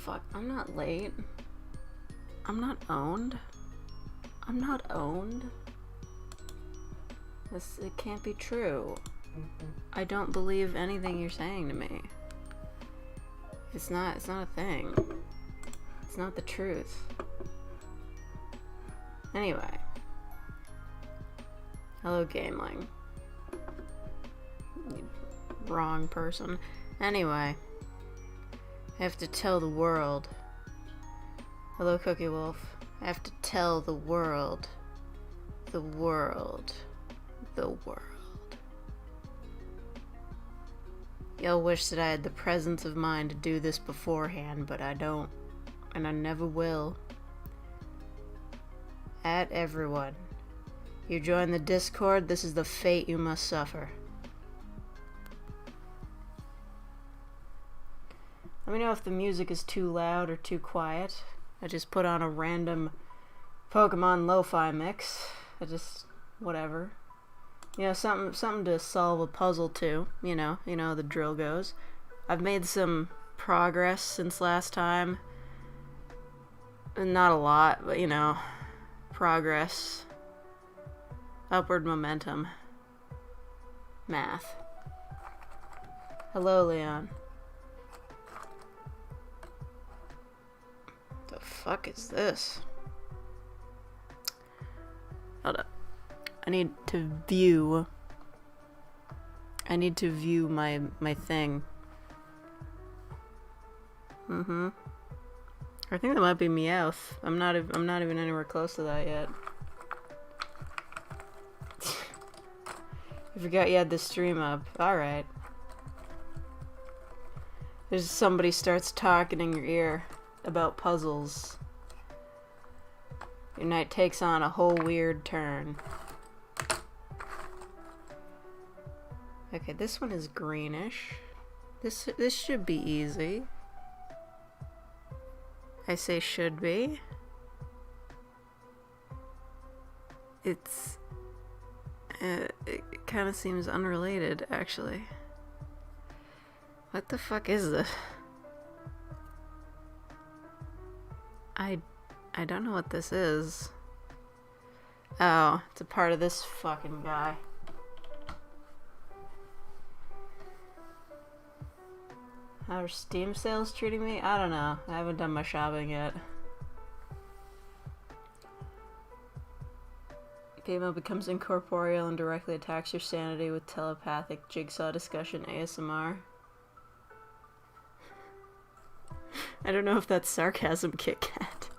fuck? I'm not late. I'm not owned. I'm not owned. It can't be true. I don't believe anything you're saying to me. It's not a thing. It's not the truth. Anyway. Hello, Gameling. Wrong person. Anyway. I have to tell the world. Hello, Cookie Wolf. I have to tell the world. The world. The world. Y'all wish that I had the presence of mind to do this beforehand, but I don't. And I never will. At everyone. You join the Discord, this is the fate you must suffer. Let me know if the music is too loud or too quiet. I just put on a random Pokemon lo-fi mix. Whatever. You know, something to solve a puzzle to. You know the drill goes. I've made some progress since last time. Not a lot, but you know, progress. Upward momentum. Math. Hello, Leon. The fuck is this? Hold up. I need to view my thing. I think that might be Meowth. I'm not even anywhere close to that yet. I forgot you had the stream up. Alright. There's somebody starts talking in your ear about puzzles. Your night takes on a whole weird turn. Okay, this one is greenish. This should be easy. I say should be. It kind of seems unrelated, actually. What the fuck is this? I don't know what this is. Oh, it's a part of this fucking guy. How are Steam sales treating me? I don't know. I haven't done my shopping yet. Female becomes incorporeal and directly attacks your sanity with telepathic jigsaw discussion ASMR. I don't know if that's sarcasm, Kit Kat.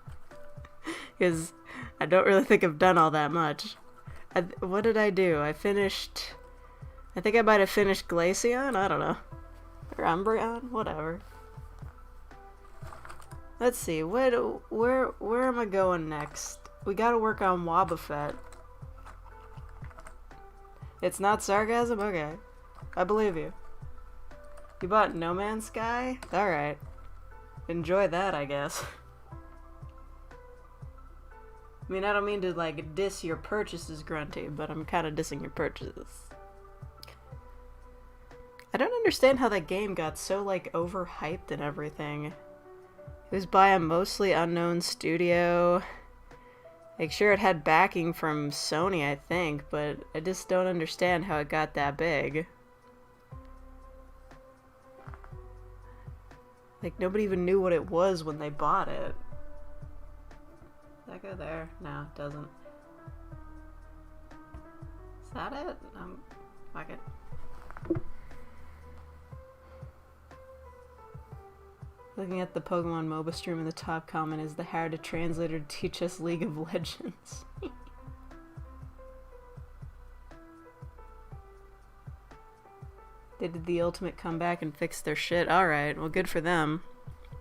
Because I don't really think I've done all that much. What did I do? I think I might have finished Glaceon? I don't know. Or Umbreon? Whatever. Let's see. Where am I going next? We gotta work on Wobbuffet. It's not sarcasm? Okay. I believe you. You bought No Man's Sky? Alright. Enjoy that, I guess. I mean, I don't mean to, like, diss your purchases, Grunty, but I'm kind of dissing your purchases. I don't understand how that game got so, like, overhyped and everything. It was by a mostly unknown studio. Like, sure, it had backing from Sony, I think, but I just don't understand how it got that big. Like, nobody even knew what it was when they bought it. Does that go there? No, it doesn't. Is that it? Fuck it. Looking at the Pokemon MOBA stream in the top comment is the hired a translator to teach us League of Legends. They did the ultimate comeback and fixed their shit. Alright, well good for them.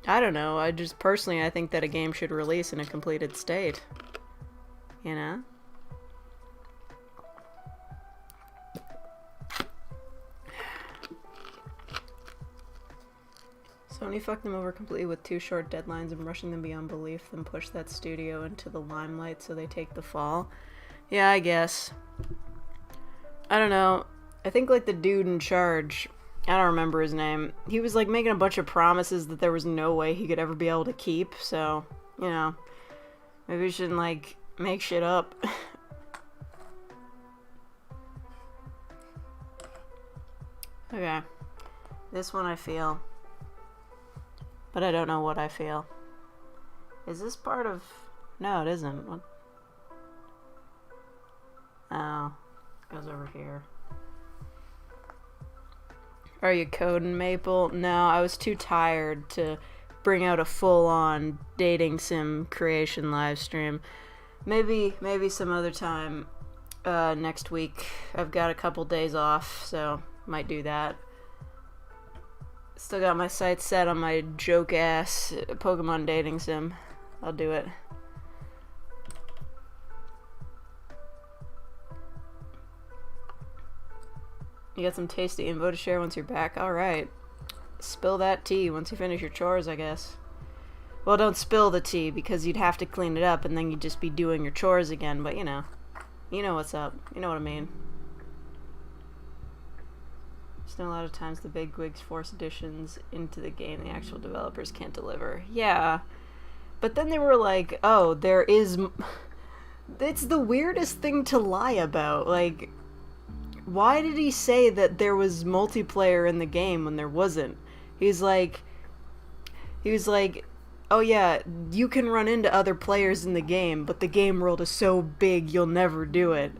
I don't know, I think that a game should release in a completed state. You know? Sony fucked them over completely with 2 short deadlines and rushing them beyond belief, then push that studio into the limelight so they take the fall. Yeah, I guess. I don't know. I think, like, the dude in charge I don't remember his name. He was like making a bunch of promises that there was no way he could ever be able to keep, so, you know, maybe we shouldn't like make shit up. Okay. This one I feel. But I don't know what I feel. Is this part of... No, it isn't. What? Oh. It goes over here. Are you coding, Maple? No, I was too tired to bring out a full-on dating sim creation live stream. Maybe some other time next week. I've got a couple days off, so might do that. Still got my sights set on my joke-ass Pokemon dating sim. I'll do it. You got some tasty info to share once you're back? Alright. Spill that tea once you finish your chores, I guess. Well, don't spill the tea, because you'd have to clean it up, and then you'd just be doing your chores again, but you know. You know what's up. You know what I mean. There's no a lot of times the big wigs force additions into the game the actual developers can't deliver. Yeah. But then they were like, oh, there is... It's the weirdest thing to lie about. Like, why did he say that there was multiplayer in the game when there wasn't? He was like, oh yeah, you can run into other players in the game, but the game world is so big you'll never do it.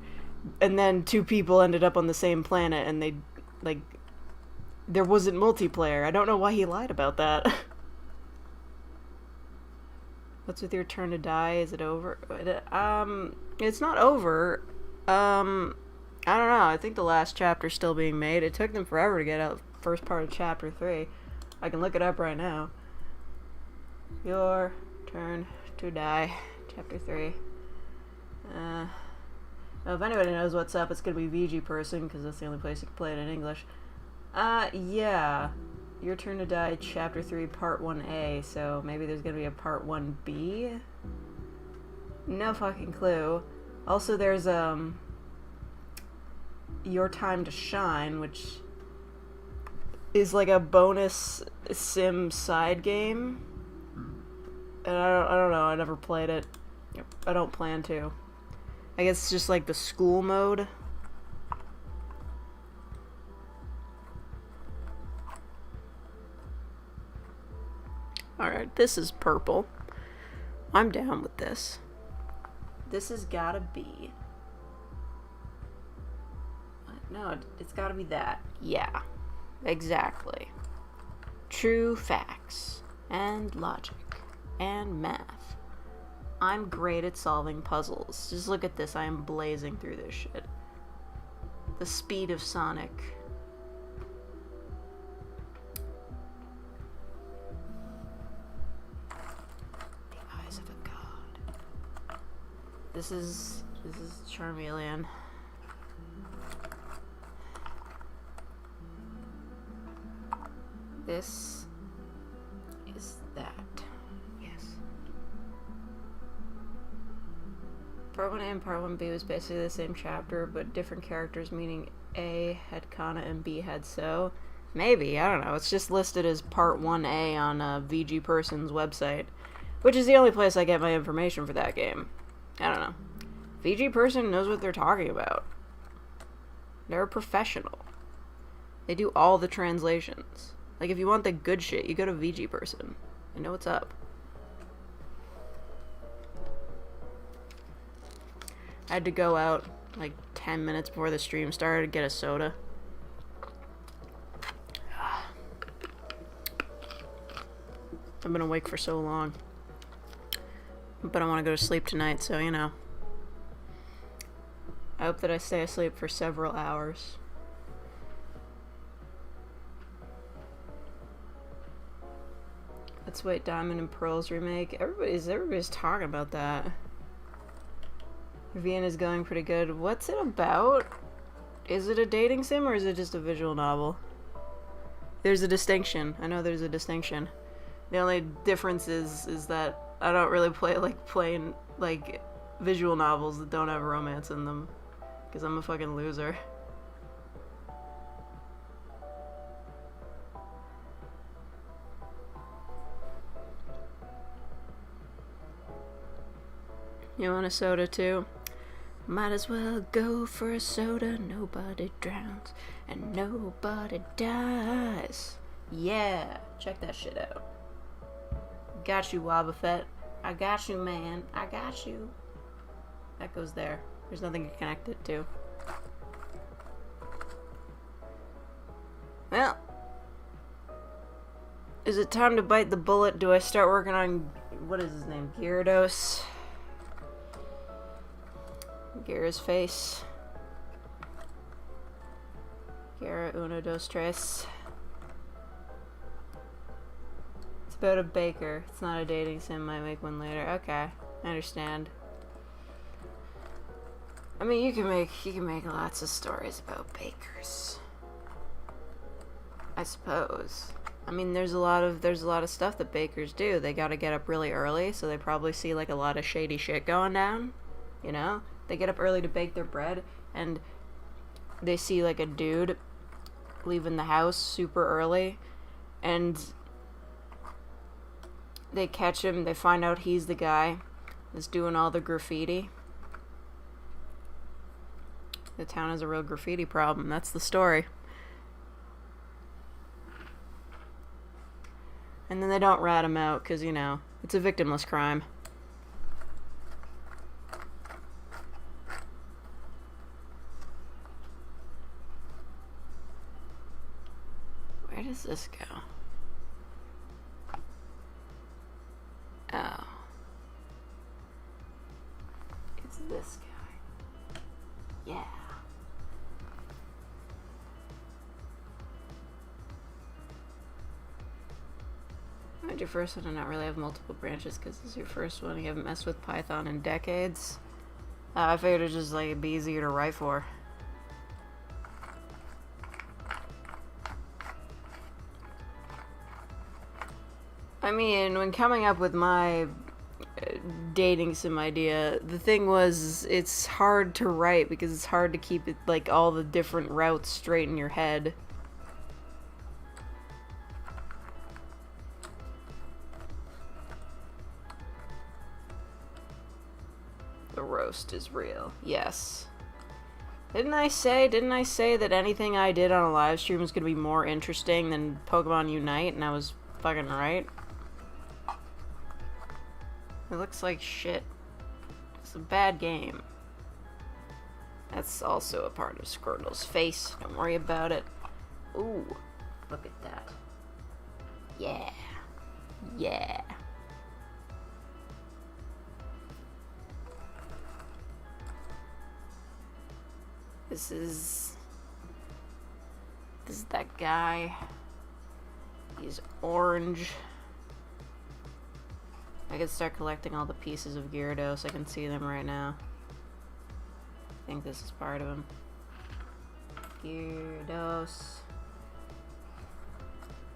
And then two people ended up on the same planet and they, like, there wasn't multiplayer. I don't know why he lied about that. What's with your turn to die? Is it over? It's not over. I don't know. I think the last chapter's still being made. It took them forever to get out the first part of chapter 3. I can look it up right now. Your turn to die. Chapter 3. Now if anybody knows what's up, it's gonna be VG Person, because that's the only place you can play it in English. Yeah. Your turn to die, chapter 3, part 1A, so maybe there's gonna be a part 1B? No fucking clue. Also, there's, Your Time to Shine, which is like a bonus sim side game. And I don't know, I never played it. I don't plan to. I guess it's just like the school mode. Alright, this is purple. I'm down with this. This has gotta be... No, it's gotta be that. Yeah, exactly. True facts, and logic, and math. I'm great at solving puzzles. Just look at this, I am blazing through this shit. The speed of Sonic. This is Charmeleon. This is that. Yes. Part 1A and Part 1B was basically the same chapter, but different characters, meaning A had Kana and B had So. Maybe, I don't know. It's just listed as Part 1A on VG Person's website, which is the only place I get my information for that game. I don't know. VG Person knows what they're talking about. They're a professional. They do all the translations. Like, if you want the good shit, you go to VG Person. They know what's up. I had to go out, like, 10 minutes before the stream started to get a soda. I've been awake for so long. But I want to go to sleep tonight, so, you know. I hope that I stay asleep for several hours. Let's wait, Diamond and Pearl's remake. Everybody's talking about that. Vienna's going pretty good. What's it about? Is it a dating sim or is it just a visual novel? There's a distinction. I know there's a distinction. The only difference is that I don't really play plain visual novels that don't have romance in them, because I'm a fucking loser. You want a soda too? Might as well go for a soda. Nobody drowns and nobody dies. Yeah, check that shit out. Got you, Wobbuffet. I got you, man. I got you. That goes there. There's nothing to connect it to. Well, is it time to bite the bullet? Do I start working on, what is his name? Gyarados? Gyara's face. Gyara uno dos tres. It's about a baker. It's not a dating sim. Might make one later. Okay, I understand. I mean, you can make lots of stories about bakers, I suppose. I mean, there's a lot of stuff that bakers do. They gotta get up really early, so they probably see like a lot of shady shit going down. You know, they get up early to bake their bread, and they see like a dude leaving the house super early, and they catch him. They find out he's the guy that's doing all the graffiti. The town has a real graffiti problem. That's the story. And then they don't rat him out because, you know, it's a victimless crime. Where does this go? Oh. It's this guy. Yeah. Why'd your first one not really have multiple branches? Because it's your first one. You haven't messed with Python in decades. I figured it'd just like be easier to write for. I mean, when coming up with my dating sim idea, the thing was it's hard to write because it's hard to keep it like all the different routes straight in your head. The roast is real. Yes. Didn't I say that anything I did on a live stream was going to be more interesting than Pokemon Unite, and I was fucking right? It looks like shit. It's a bad game. That's also a part of Squirtle's face. Don't worry about it. Ooh, look at that. Yeah. Yeah. This is that guy. He's orange. I could start collecting all the pieces of Gyarados. I can see them right now. I think this is part of him. Gyarados.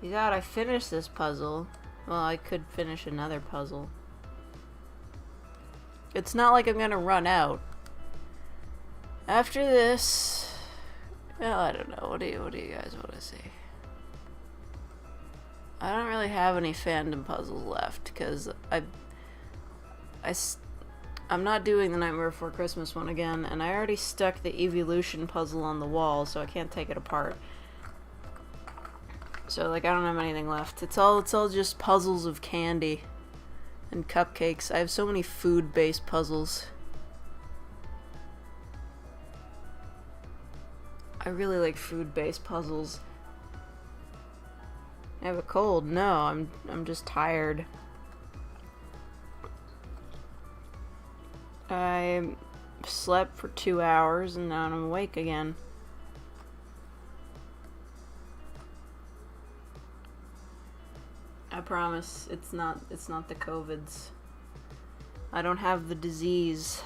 You thought I finished this puzzle. Well, I could finish another puzzle. It's not like I'm gonna run out. After this, well, I don't know. What do you guys want to see? I don't really have any fandom puzzles left because I'm not doing the Nightmare Before Christmas one again, and I already stuck the evolution puzzle on the wall, so I can't take it apart. So like I don't have anything left. It's all just puzzles of candy and cupcakes. I have so many food-based puzzles. I really like food-based puzzles. I have a cold. No, I'm just tired. I slept for 2 hours and now I'm awake again. I promise it's not the COVIDs. I don't have the disease.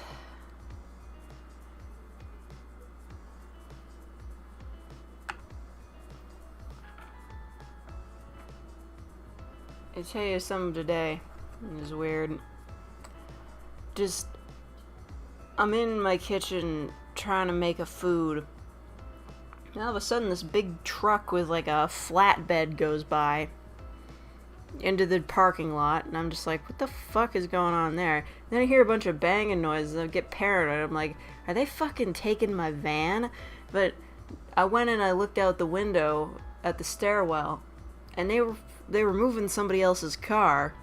I tell you something today. It was weird. Just, I'm in my kitchen trying to make a food. And all of a sudden this big truck with like a flatbed goes by. into the parking lot, and I'm just like, what the fuck is going on there? Then I hear a bunch of banging noises, and I get paranoid. I'm like, are they fucking taking my van? But I went and I looked out the window at the stairwell, and they were moving somebody else's car.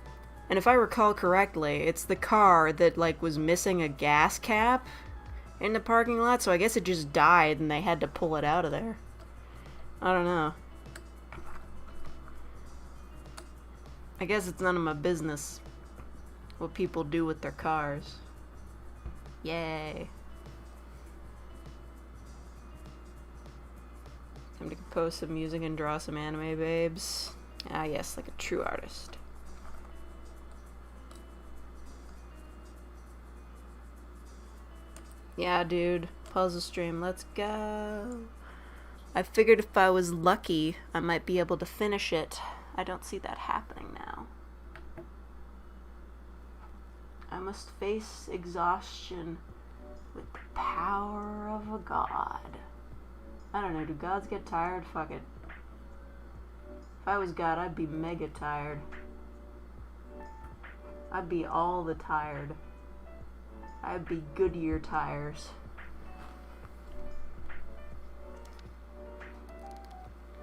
And if I recall correctly, it's the car that, like, was missing a gas cap in the parking lot, so I guess it just died and they had to pull it out of there. I don't know. I guess it's none of my business what people do with their cars. Yay. Time to compose some music and draw some anime babes. Ah yes, like a true artist. Yeah, dude. Puzzle stream, let's go. I figured if I was lucky, I might be able to finish it. I don't see that happening now. I must face exhaustion with the power of a god. I don't know, do gods get tired? Fuck it. If I was God, I'd be mega tired. I'd be all the tired. I'd be Goodyear tires.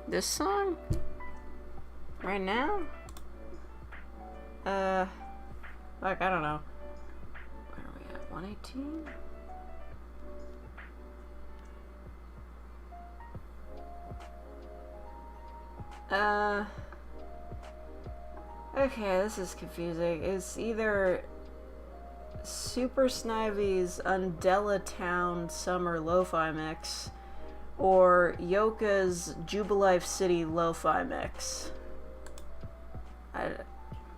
This song? Right now? Like, I don't know. Where are we at? 118? Okay, this is confusing. It's either Super Snivy's Undella Town Summer Lo-Fi Mix or Yoka's Jubilife City Lo-Fi Mix.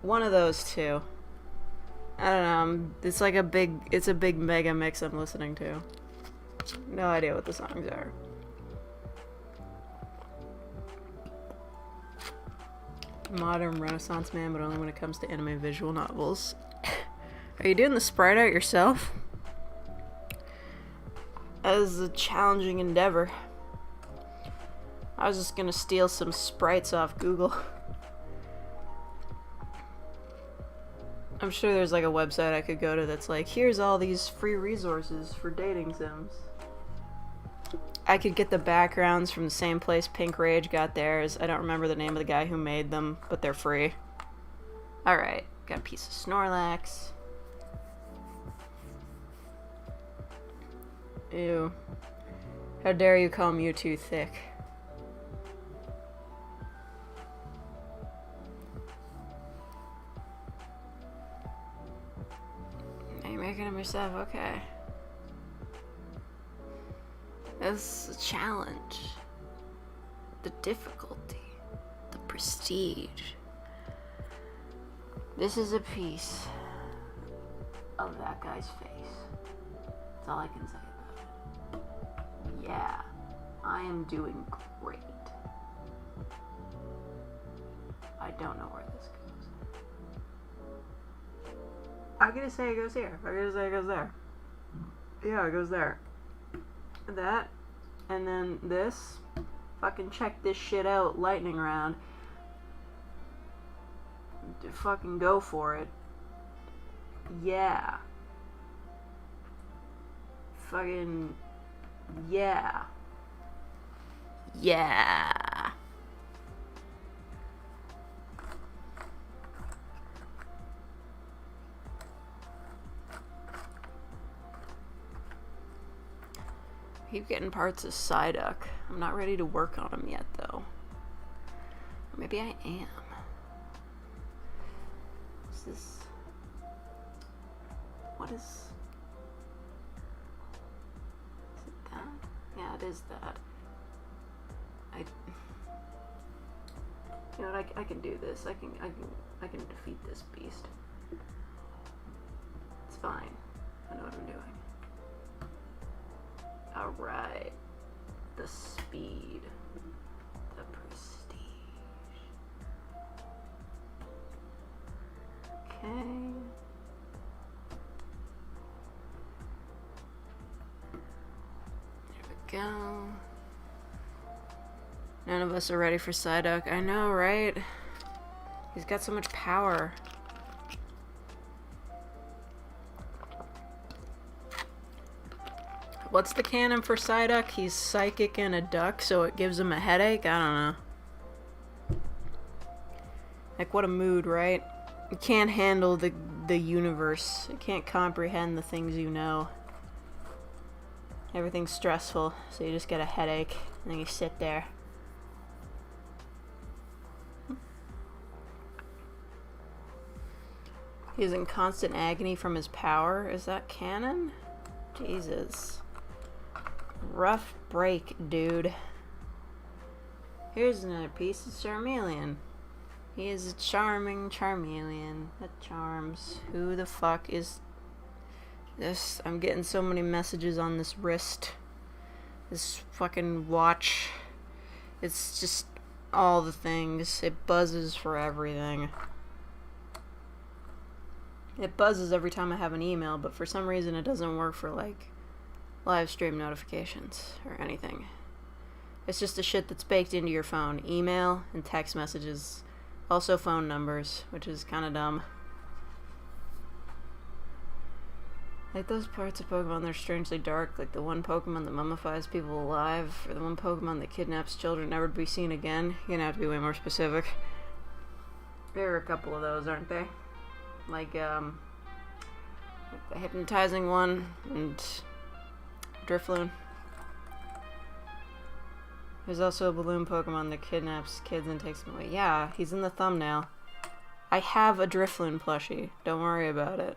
One of those two. I don't know. It's like a big mega mix I'm listening to. No idea what the songs are. Modern Renaissance man, but only when it comes to anime visual novels. Are you doing the sprite art yourself? That is a challenging endeavor. I was just gonna steal some sprites off Google. I'm sure there's like a website I could go to that's like, here's all these free resources for dating sims. I could get the backgrounds from the same place Pink Rage got theirs. I don't remember the name of the guy who made them, but they're free. Alright, got a piece of Snorlax. Ew. How dare you call Mewtwo thick? Are you making them yourself? Okay. This is a challenge. The difficulty. The prestige. This is a piece of that guy's face. That's all I can say about it. Yeah, I am doing great. I don't know where this goes. I'm gonna say it goes here. I'm gonna say it goes there. Yeah, it goes there. That, and then this. Fucking check this shit out, lightning round. Fucking go for it. Yeah. Fucking, yeah. Yeah. I keep getting parts of Psyduck. I'm not ready to work on them yet, though. Maybe I am. Is this... What is... Is it that? Yeah, it is that. You know what, I can do this. I can defeat this beast. It's fine. I know what I'm doing. Alright. The speed. The prestige. Okay. There we go. None of us are ready for Psyduck. I know, right? He's got so much power. What's the canon for Psyduck? He's psychic and a duck, so it gives him a headache? I don't know. Like, what a mood, right? You can't handle the universe. You can't comprehend the things you know. Everything's stressful, so you just get a headache, and then you sit there. He's in constant agony from his power. Is that canon? Jesus. Rough break, dude. Here's another piece of Charmeleon. He is a charming Charmeleon that charms. Who the fuck is this? I'm getting so many messages on this wrist. This fucking watch. It's just all the things. It buzzes for everything. It buzzes every time I have an email, but for some reason it doesn't work for, like, live stream notifications or anything. It's just the shit that's baked into your phone. Email and text messages. Also phone numbers, which is kind of dumb. Like those parts of Pokemon that are strangely dark, like the one Pokemon that mummifies people alive, or the one Pokemon that kidnaps children never to be seen again. You're gonna have to be way more specific. There are a couple of those, aren't they? Like the hypnotizing one and Drifloon. There's also a balloon Pokemon that kidnaps kids and takes them away. Yeah, he's in the thumbnail. I have a Drifloon plushie. Don't worry about it.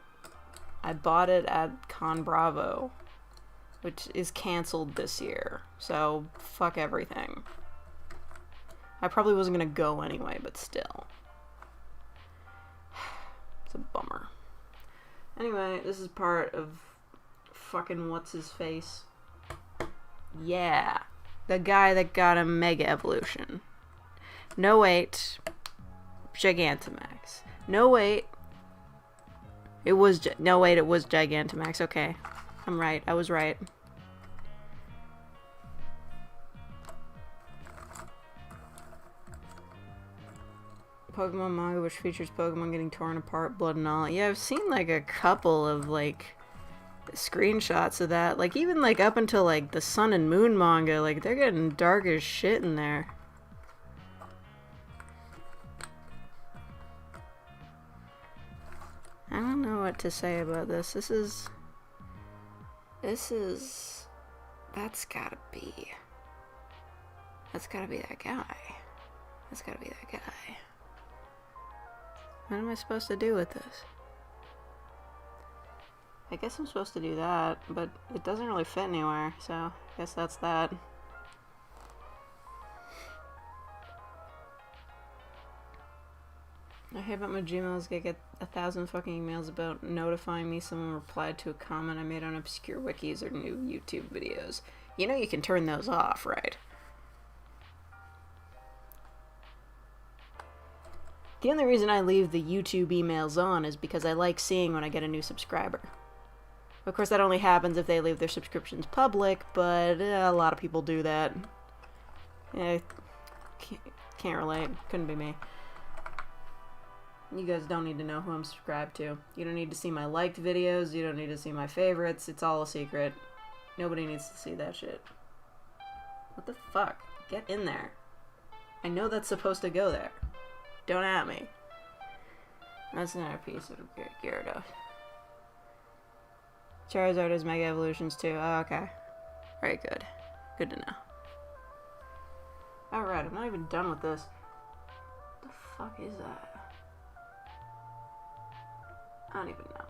I bought it at Con Bravo, which is canceled this year. So, fuck everything. I probably wasn't gonna go anyway, but still. It's a bummer. Anyway, this is part of fucking what's-his-face. Yeah. The guy that got a Mega Evolution. No, wait. Gigantamax. No, wait. It was... No, wait, it was Gigantamax. Okay. I'm right. I was right. Pokemon manga which features Pokemon getting torn apart, blood and all. Yeah, I've seen like a couple of like screenshots of that. Like even like up until like the Sun and Moon manga, like they're getting dark as shit in there. I don't know what to say about this. This is that's gotta be that guy. That's gotta be that guy. What am I supposed to do with this? I guess I'm supposed to do that, but it doesn't really fit anywhere, so I guess that's that. I hate about my Gmail is gonna get 1,000 fucking emails about notifying me someone replied to a comment I made on obscure wikis or new YouTube videos. You know you can turn those off, right? The only reason I leave the YouTube emails on is because I like seeing when I get a new subscriber. Of course, that only happens if they leave their subscriptions public, but a lot of people do that. Can't relate. Couldn't be me. You guys don't need to know who I'm subscribed to. You don't need to see my liked videos. You don't need to see my favorites. It's all a secret. Nobody needs to see that shit. What the fuck? Get in there. I know that's supposed to go there. Don't at me. That's another piece of Gyarados. Charizard has Mega Evolutions too. Oh, okay. Very good. Good to know. Alright, I'm not even done with this. What the fuck is that? I don't even know.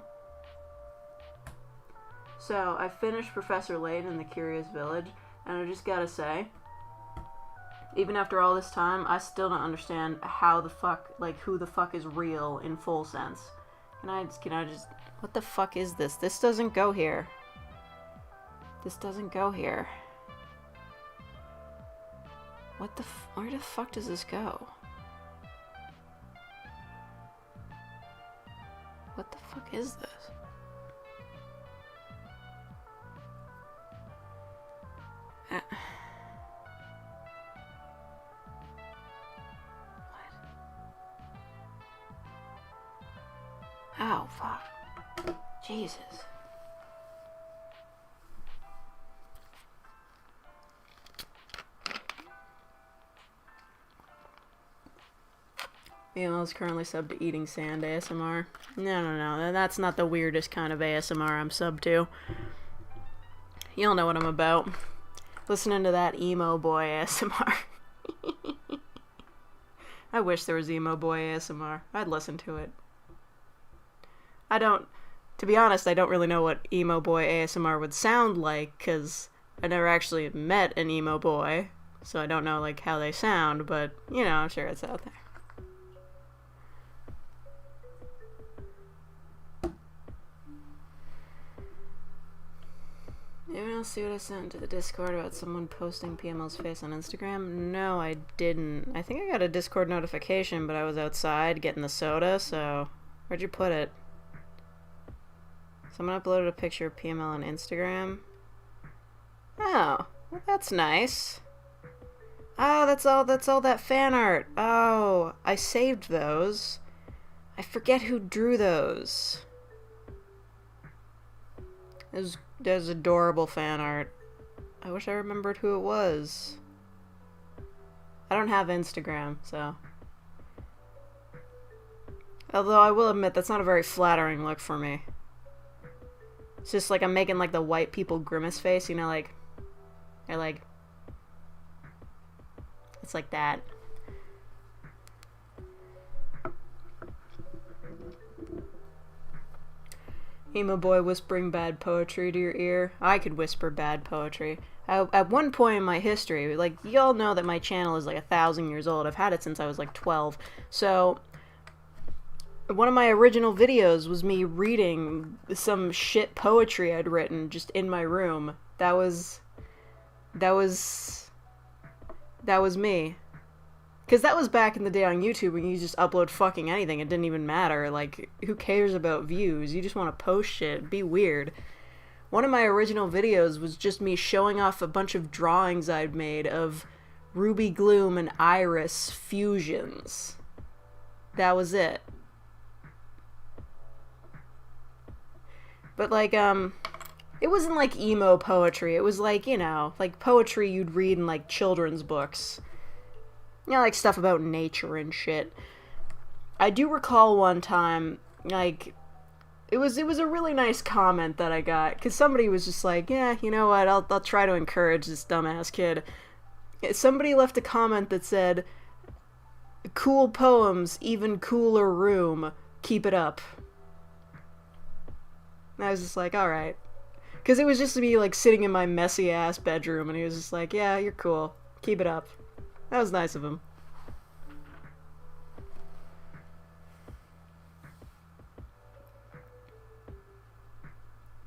So, I finished Professor Layton in the Curious Village, and I just gotta say, even after all this time, I still don't understand how the fuck, like, who the fuck is real in full sense. Can I just, what the fuck is this? This doesn't go here. This doesn't go here. What the where the fuck does this go? What the fuck is this? Ow, fuck. Jesus. BML's currently subbed to Eating Sand ASMR. No. That's not the weirdest kind of ASMR I'm subbed to. You don't know what I'm about. Listening to that emo boy ASMR. I wish there was emo boy ASMR. I'd listen to it. To be honest, I don't really know what emo boy ASMR would sound like, because I never actually met an emo boy, so I don't know, like, how they sound, but, you know, I'm sure it's out there. Anyone else see what I sent to the Discord about someone posting PML's face on Instagram? No, I didn't. I think I got a Discord notification, but I was outside getting the soda, so... Where'd you put it? Someone uploaded a picture of PML on Instagram. Oh, well, that's nice. Oh, that's all that fan art. Oh, I saved those. I forget who drew those. There's adorable fan art. I wish I remembered who it was. I don't have Instagram, so... Although I will admit, that's not a very flattering look for me. It's just like I'm making like the white people grimace face, you know, like... They're like... It's like that. Emo boy whispering bad poetry to your ear. I could whisper bad poetry. At one point in my history, like, y'all know that my channel is like 1,000 years old. I've had it since I was like 12. So, one of my original videos was me reading some shit poetry I'd written just in my room. That was me. Because that was back in the day on YouTube when you just upload fucking anything. It didn't even matter. Like, who cares about views? You just want to post shit. Be weird. One of my original videos was just me showing off a bunch of drawings I'd made of Ruby Gloom and Iris fusions. That was it. But, like, it wasn't like emo poetry. It was like, you know, like poetry you'd read in, like, children's books. You know, like stuff about nature and shit. I do recall one time, like, it was a really nice comment that I got, because somebody was just like, yeah, you know what, I'll try to encourage this dumbass kid. Somebody left a comment that said, cool poems, even cooler room, keep it up. And I was just like, alright. Because it was just me, like, sitting in my messy-ass bedroom, and he was just like, yeah, you're cool, keep it up. That was nice of him.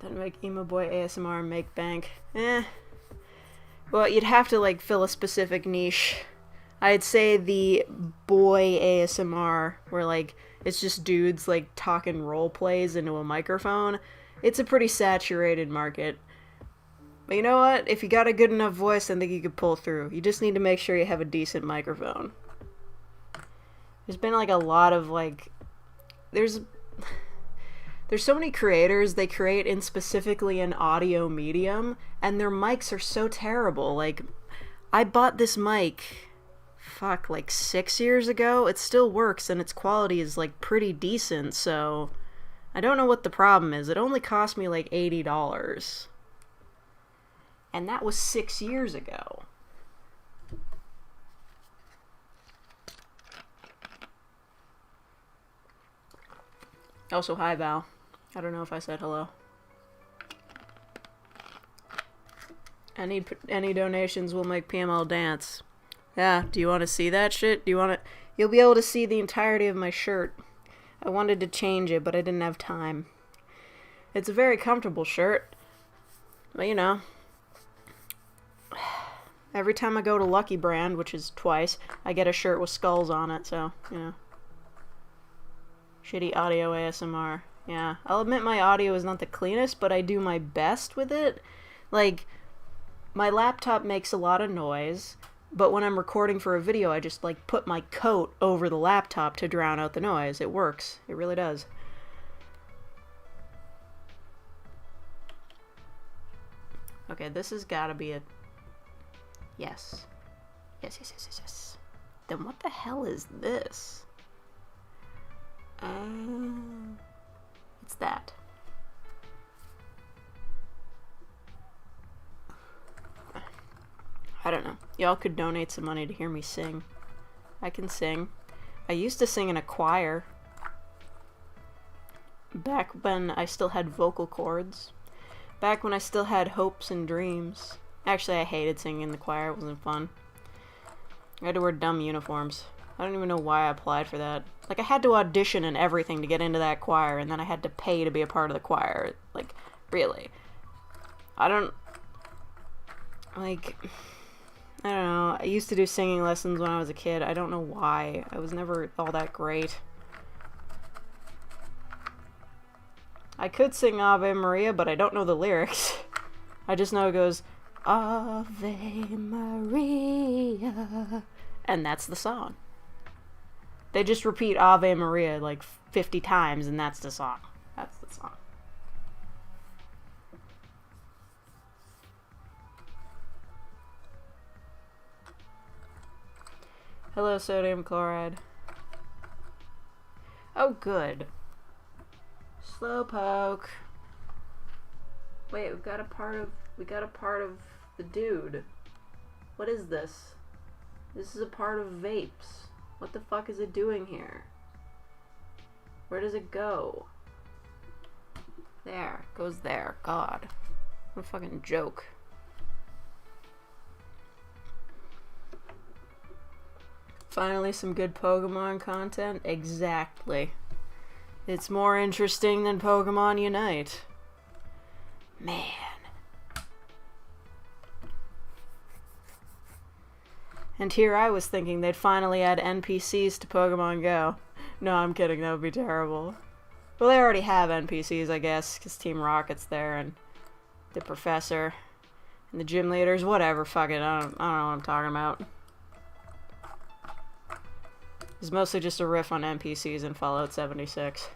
Doesn't make emo boy ASMR make bank. Well, you'd have to, like, fill a specific niche. I'd say the boy ASMR, where, like, it's just dudes, like, talking role plays into a microphone. It's a pretty saturated market. But you know what? If you got a good enough voice, I think you could pull through. You just need to make sure you have a decent microphone. There's been, like, a lot of, like... There's so many creators, they create in specifically an audio medium, and their mics are so terrible. Like, I bought this mic, like 6 years ago. It still works, and its quality is, like, pretty decent, so... I don't know what the problem is. It only cost me, like, $80. And that was 6 years ago. Also, hi, Val. I don't know if I said hello. Any donations will make PML dance. Yeah, do you want to see that shit? You'll be able to see the entirety of my shirt. I wanted to change it, but I didn't have time. It's a very comfortable shirt. But, you know... Every time I go to Lucky Brand, which is twice, I get a shirt with skulls on it, so, you know. Shitty audio ASMR. Yeah, I'll admit my audio is not the cleanest, but I do my best with it. Like, my laptop makes a lot of noise, but when I'm recording for a video, I just, like, put my coat over the laptop to drown out the noise. It works. It really does. Okay, this has gotta be a... Yes. Yes, yes, yes, yes, yes. Then what the hell is this? It's that. I don't know. Y'all could donate some money to hear me sing. I can sing. I used to sing in a choir. Back when I still had vocal cords. Back when I still had hopes and dreams. Actually, I hated singing in the choir. It wasn't fun. I had to wear dumb uniforms. I don't even know why I applied for that. Like, I had to audition and everything to get into that choir, and then I had to pay to be a part of the choir. Like, really. I don't know. I used to do singing lessons when I was a kid. I don't know why. I was never all that great. I could sing Ave Maria, but I don't know the lyrics. I just know it goes, Ave Maria. And that's the song. They just repeat Ave Maria like 50 times, and that's the song. That's the song. Hello, sodium chloride. Oh, good. Slowpoke. Wait, we got a part of the dude. What is this? This is a part of vapes. What the fuck is it doing here? Where does it go? There. It goes there. God. What a fucking joke. Finally, some good Pokemon content? Exactly. It's more interesting than Pokemon Unite. Man. And here I was thinking they'd finally add NPCs to Pokemon Go. No, I'm kidding, that would be terrible. Well, they already have NPCs, I guess, because Team Rocket's there, and the professor, and the gym leaders, whatever, fuck it, I don't know what I'm talking about. It's mostly just a riff on NPCs in Fallout 76.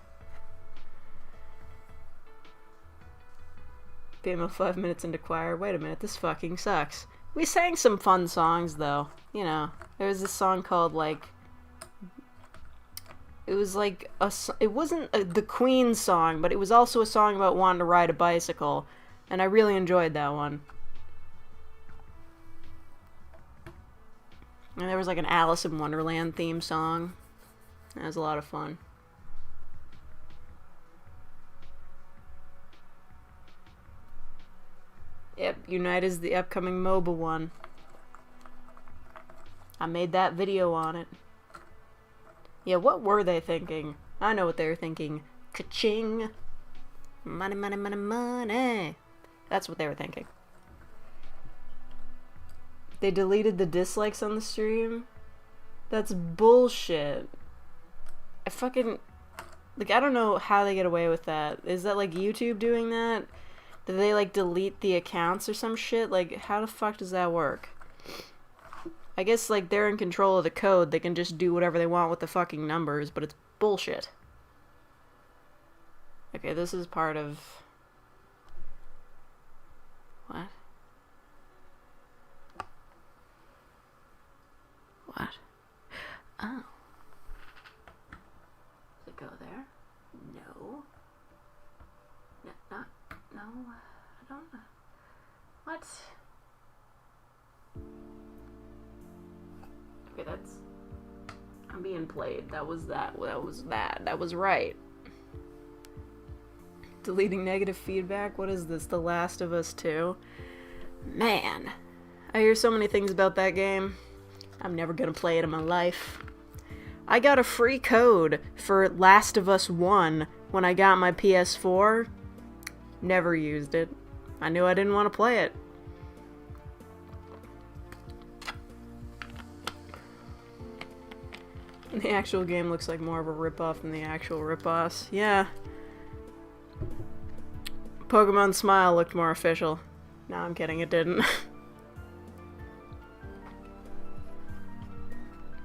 Female 5 minutes into choir. Wait a minute, this fucking sucks. We sang some fun songs, though. You know, there was this song called, like... It was like a... It wasn't the Queen song, but it was also a song about wanting to ride a bicycle. And I really enjoyed that one. And there was like an Alice in Wonderland theme song. That was a lot of fun. Yep, Unite is the upcoming MOBA one. I made that video on it. Yeah, what were they thinking? I know what they were thinking. Ka-ching! Money, money, money, money! That's what they were thinking. They deleted the dislikes on the stream? That's bullshit. I fucking... Like, I don't know how they get away with that. Is that, like, YouTube doing that? Do they, like, delete the accounts or some shit? Like, how the fuck does that work? I guess, like, they're in control of the code. They can just do whatever they want with the fucking numbers, but it's bullshit. Okay, this is part of... What? What? Oh. Does it go there? No. No, not... No, I don't know. What? Okay, that's... I'm being played. That was that. That was that. That was right. Deleting negative feedback? What is this? The Last of Us 2? Man. I hear so many things about that game. I'm never gonna play it in my life. I got a free code for Last of Us 1 when I got my PS4. Never used it. I knew I didn't want to play it. The actual game looks like more of a ripoff than the actual ripoffs. Yeah. Pokemon Smile looked more official. No, I'm kidding, it didn't.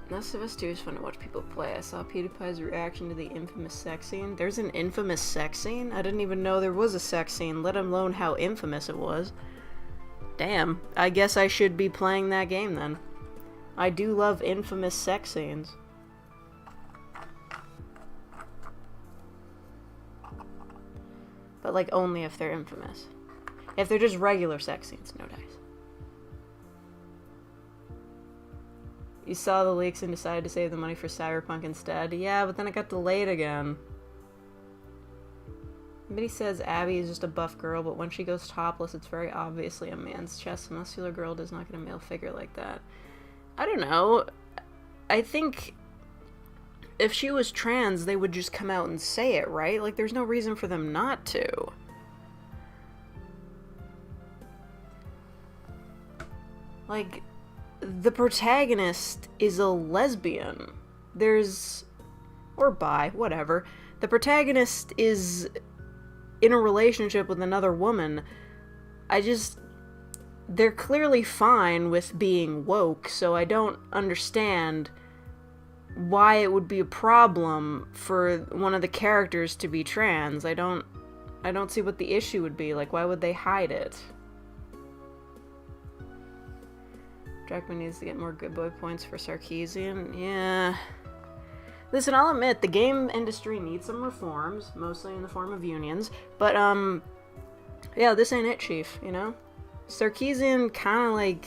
Last of Us 2 is fun to watch people play. I saw PewDiePie's reaction to the infamous sex scene. There's an infamous sex scene? I didn't even know there was a sex scene, let alone how infamous it was. Damn, I guess I should be playing that game then. I do love infamous sex scenes. But, like, only if they're infamous. If they're just regular sex scenes, no dice. You saw the leaks and decided to save the money for Cyberpunk instead. Yeah, but then it got delayed again. Somebody says Abby is just a buff girl, but when she goes topless, it's very obviously a man's chest. A muscular girl does not get a male figure like that. I don't know. I think if she was trans, they would just come out and say it, right? Like, there's no reason for them not to. Like, the protagonist is a lesbian. Or bi, whatever. The protagonist is in a relationship with another woman. They're clearly fine with being woke, so I don't understand why it would be a problem for one of the characters to be trans. I don't see what the issue would be. Like, why would they hide it? Jackman needs to get more good boy points for Sarkeesian. Yeah. Listen, I'll admit, the game industry needs some reforms, mostly in the form of unions, but, yeah, this ain't it, Chief, you know? Sarkeesian kinda, like,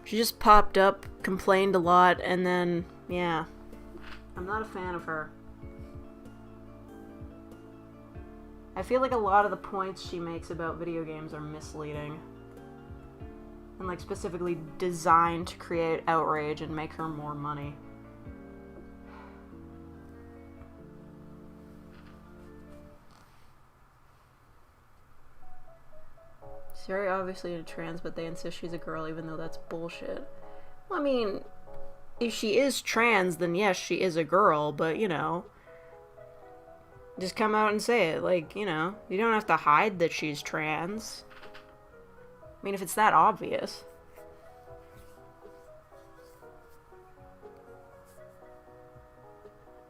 she just popped up, complained a lot, and then, yeah. I'm not a fan of her. I feel like a lot of the points she makes about video games are misleading. And, like, specifically designed to create outrage and make her more money. She's very obviously a trans, but they insist she's a girl, even though that's bullshit. Well, I mean, if she is trans, then yes, she is a girl, but, you know, just come out and say it. Like, you know, you don't have to hide that she's trans. I mean, if it's that obvious.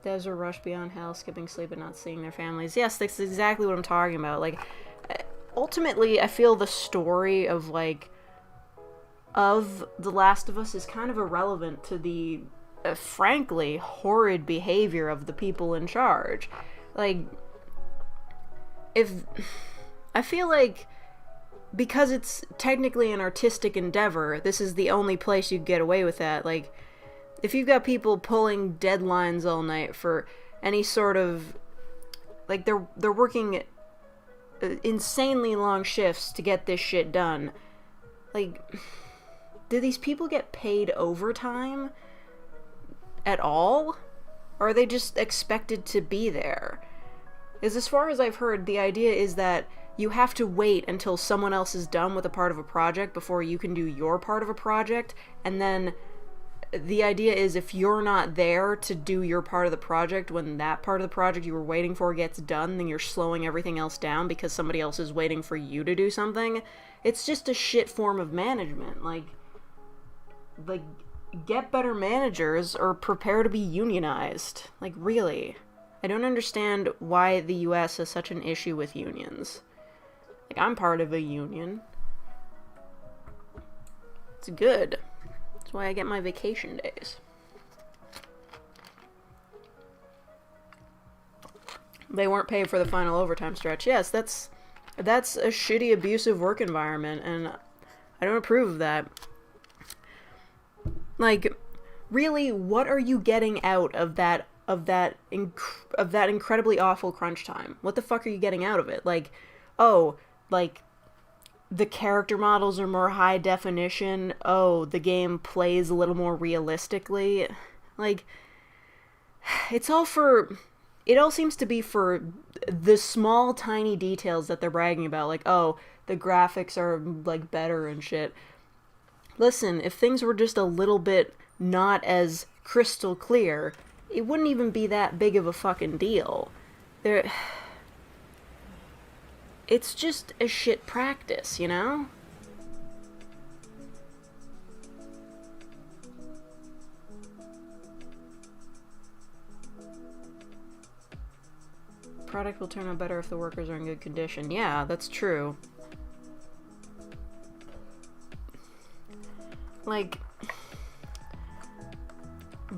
Devs are rushed beyond hell, skipping sleep and not seeing their families. Yes, that's exactly what I'm talking about. Like, ultimately, I feel the story of, like, of The Last of Us is kind of irrelevant to the, frankly, horrid behavior of the people in charge. Like, I feel like, because it's technically an artistic endeavor, this is the only place you get away with that. Like, if you've got people pulling deadlines all night for any sort of, like, they're working insanely long shifts to get this shit done. Like, do these people get paid overtime at all? Or are they just expected to be there? Because as far as I've heard, the idea is that you have to wait until someone else is done with a part of a project before you can do your part of a project, and then the idea is if you're not there to do your part of the project when that part of the project you were waiting for gets done, then you're slowing everything else down because somebody else is waiting for you to do something. It's just a shit form of management. Like, get better managers or prepare to be unionized. Like, really. I don't understand why the US has such an issue with unions. Like, I'm part of a union. It's good. That's why I get my vacation days. They weren't paid for the final overtime stretch. Yes, that's a shitty, abusive work environment, and I don't approve of that. Like, really, what are you getting out of that incredibly awful crunch time? What the fuck are you getting out of it? Like, oh, like, the character models are more high definition. Oh, the game plays a little more realistically. Like, it all seems to be for the small, tiny details that they're bragging about. Like, oh, the graphics are, like, better and shit. Listen, if things were just a little bit not as crystal clear, it wouldn't even be that big of a fucking deal. It's just a shit practice, you know? Product will turn out better if the workers are in good condition. Yeah, that's true. like,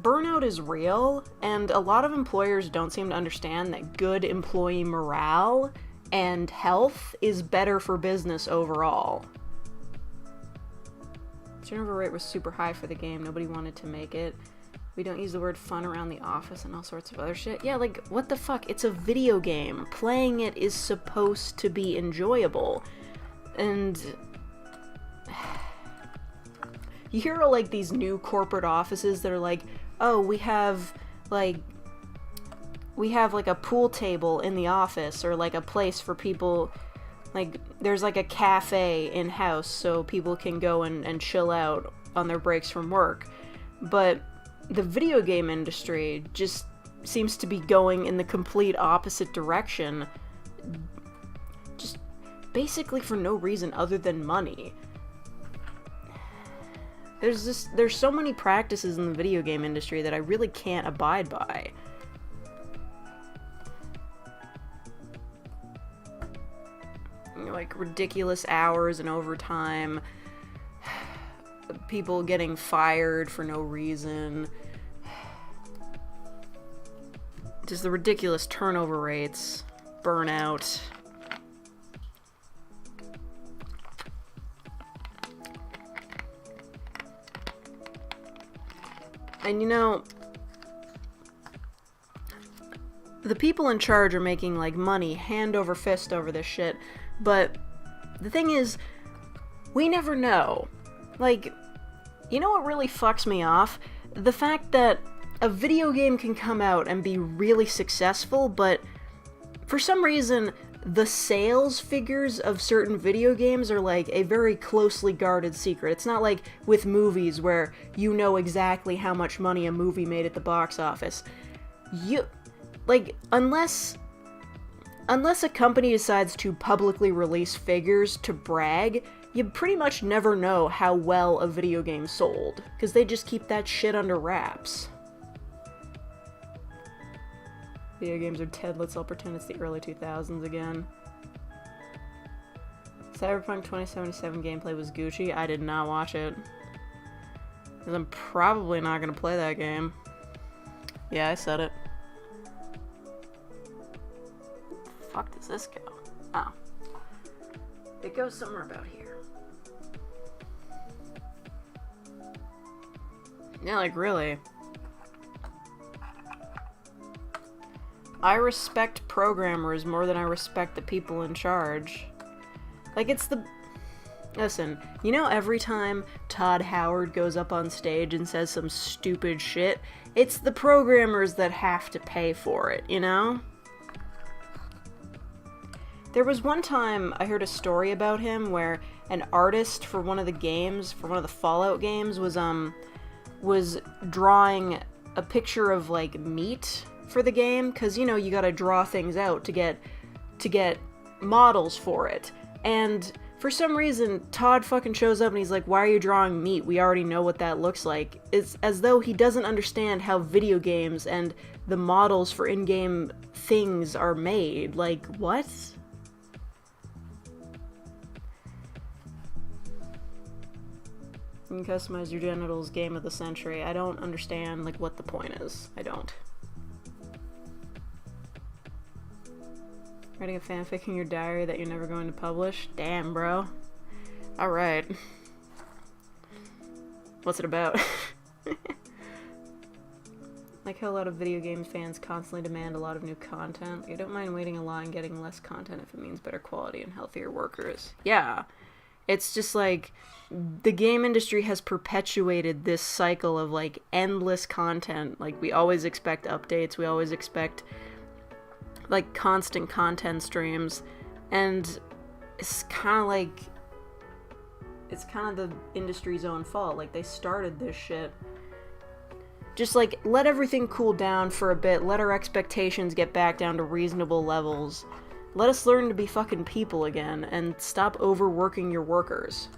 burnout is real, and a lot of employers don't seem to understand that good employee morale and health is better for business overall. Turnover rate was super high for the game. Nobody wanted to make it. We don't use the word fun around the office and all sorts of other shit. Yeah, like, what the fuck? It's a video game. Playing it is supposed to be enjoyable. And you hear of, like, these new corporate offices that are like, oh, we have like a pool table in the office, or like a place for people, like there's like a cafe in-house so people can go and chill out on their breaks from work. But the video game industry just seems to be going in the complete opposite direction, just basically for no reason other than money. There's so many practices in the video game industry that I really can't abide by. You know, like ridiculous hours and overtime, people getting fired for no reason, just the ridiculous turnover rates, burnout. And you know, the people in charge are making like money hand over fist over this shit, but the thing is, we never know. Like, you know what really fucks me off? The fact that a video game can come out and be really successful, but for some reason, the sales figures of certain video games are like a very closely guarded secret. It's not like with movies where you know exactly how much money a movie made at the box office. Unless a company decides to publicly release figures to brag, you pretty much never know how well a video game sold, because they just keep that shit under wraps. Video games are dead, let's all pretend it's the early 2000s again. Cyberpunk 2077 gameplay was Gucci. I did not watch it, because I'm probably not gonna play that game. Yeah, I said it. Fuck does this go? Oh. It goes somewhere about here. Yeah, like, really. I respect programmers more than I respect the people in charge. Like, it's the... Listen, you know every time Todd Howard goes up on stage and says some stupid shit, it's the programmers that have to pay for it, you know? There was one time I heard a story about him where an artist for one of the games, for one of the Fallout games, was drawing a picture of, like, meat for the game, because, you know, you gotta draw things out to get models for it. And for some reason, Todd fucking shows up and he's like, why are you drawing meat? We already know what that looks like. It's as though he doesn't understand how video games and the models for in-game things are made. Like, what? You can customize your genitals, game of the century. I don't understand, like, what the point is. I don't. Writing a fanfic in your diary that you're never going to publish? Damn, bro. Alright. What's it about? Like how a lot of video game fans constantly demand a lot of new content. I don't mind waiting a lot and getting less content if it means better quality and healthier workers. Yeah. It's just like, the game industry has perpetuated this cycle of, like, endless content. Like, we always expect updates, we always expect, like, constant content streams, and it's kind of like, it's kind of the industry's own fault. Like, they started this shit. Just, like, let everything cool down for a bit, let our expectations get back down to reasonable levels. Let us learn to be fucking people again, and stop overworking your workers.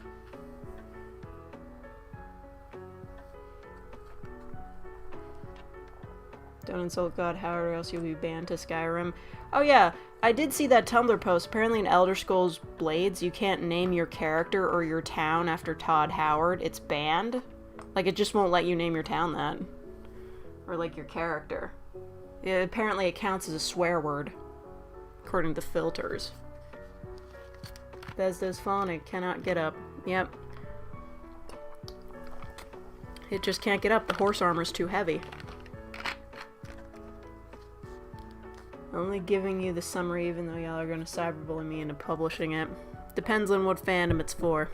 Don't insult God Howard or else you'll be banned to Skyrim. Oh yeah, I did see that Tumblr post. Apparently in Elder Scrolls Blades, you can't name your character or your town after Todd Howard. It's banned. Like, it just won't let you name your town that. Or, like, your character. Yeah, apparently it counts as a swear word. According to filters. Bethesda's fallen, it cannot get up. Yep. It just can't get up. The horse armor's too heavy. Only giving you the summary even though y'all are gonna cyberbully me into publishing it. Depends on what fandom it's for.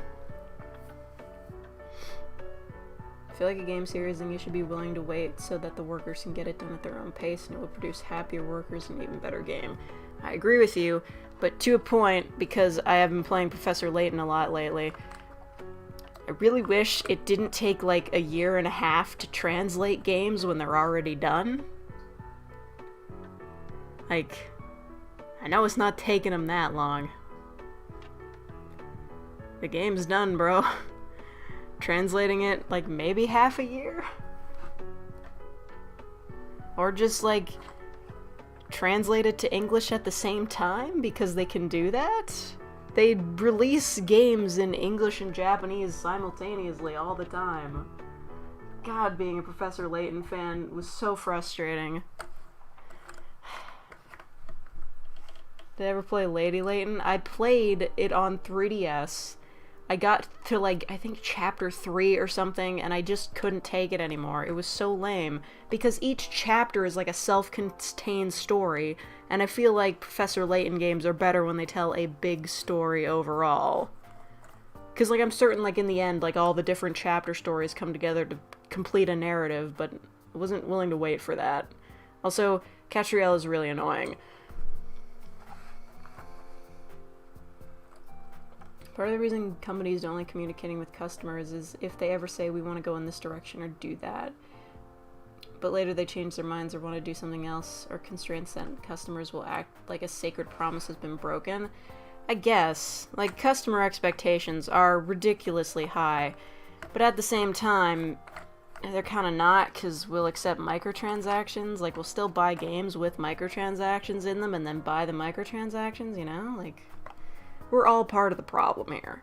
I feel like a game series and you should be willing to wait so that the workers can get it done at their own pace and it will produce happier workers and an even better game. I agree with you, but to a point, because I have been playing Professor Layton a lot lately, I really wish it didn't take like a year and a half to translate games when they're already done. Like, I know it's not taking them that long. The game's done, bro. Translating it, like, maybe half a year? Or just, like, translate it to English at the same time, because they can do that? They release games in English and Japanese simultaneously all the time. God, being a Professor Layton fan was so frustrating. Did I ever play Lady Layton? I played it on 3DS. I got to, like, I think chapter 3 or something, and I just couldn't take it anymore. It was so lame. Because each chapter is like a self-contained story, and I feel like Professor Layton games are better when they tell a big story overall. Because, like, I'm certain, like, in the end, like, all the different chapter stories come together to complete a narrative, but I wasn't willing to wait for that. Also, Catriel is really annoying. Part of the reason companies don't like communicating with customers is if they ever say we want to go in this direction or do that, but later they change their minds or want to do something else, or constraints that customers will act like a sacred promise has been broken. I guess, like, customer expectations are ridiculously high, but at the same time, they're kind of not, because we'll accept microtransactions. Like, we'll still buy games with microtransactions in them and then buy the microtransactions, you know? Like, we're all part of the problem here.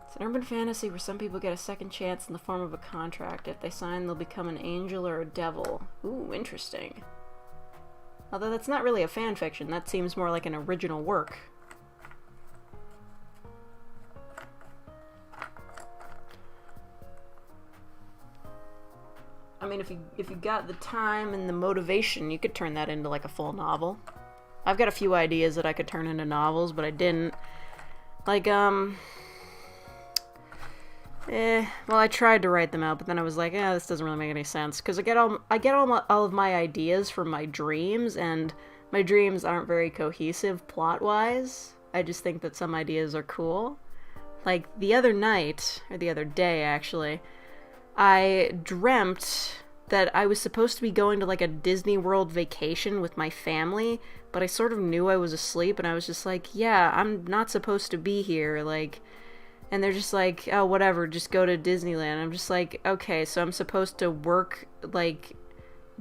It's an urban fantasy where some people get a second chance in the form of a contract. If they sign, they'll become an angel or a devil. Ooh, interesting. Although that's not really a fanfiction. That seems more like an original work. I mean, if you got the time and the motivation, you could turn that into like a full novel. I've got a few ideas that I could turn into novels, but I didn't. Like, well, I tried to write them out, but then I was like, this doesn't really make any sense, because I get all of my ideas from my dreams, and my dreams aren't very cohesive plot-wise. I just think that some ideas are cool. Like, the other night, or the other day, actually, I dreamt that I was supposed to be going to, like, a Disney World vacation with my family, but I sort of knew I was asleep, and I was just like, yeah, I'm not supposed to be here, like, and they're just like, oh, whatever, just go to Disneyland. I'm just like, okay, so I'm supposed to work, like,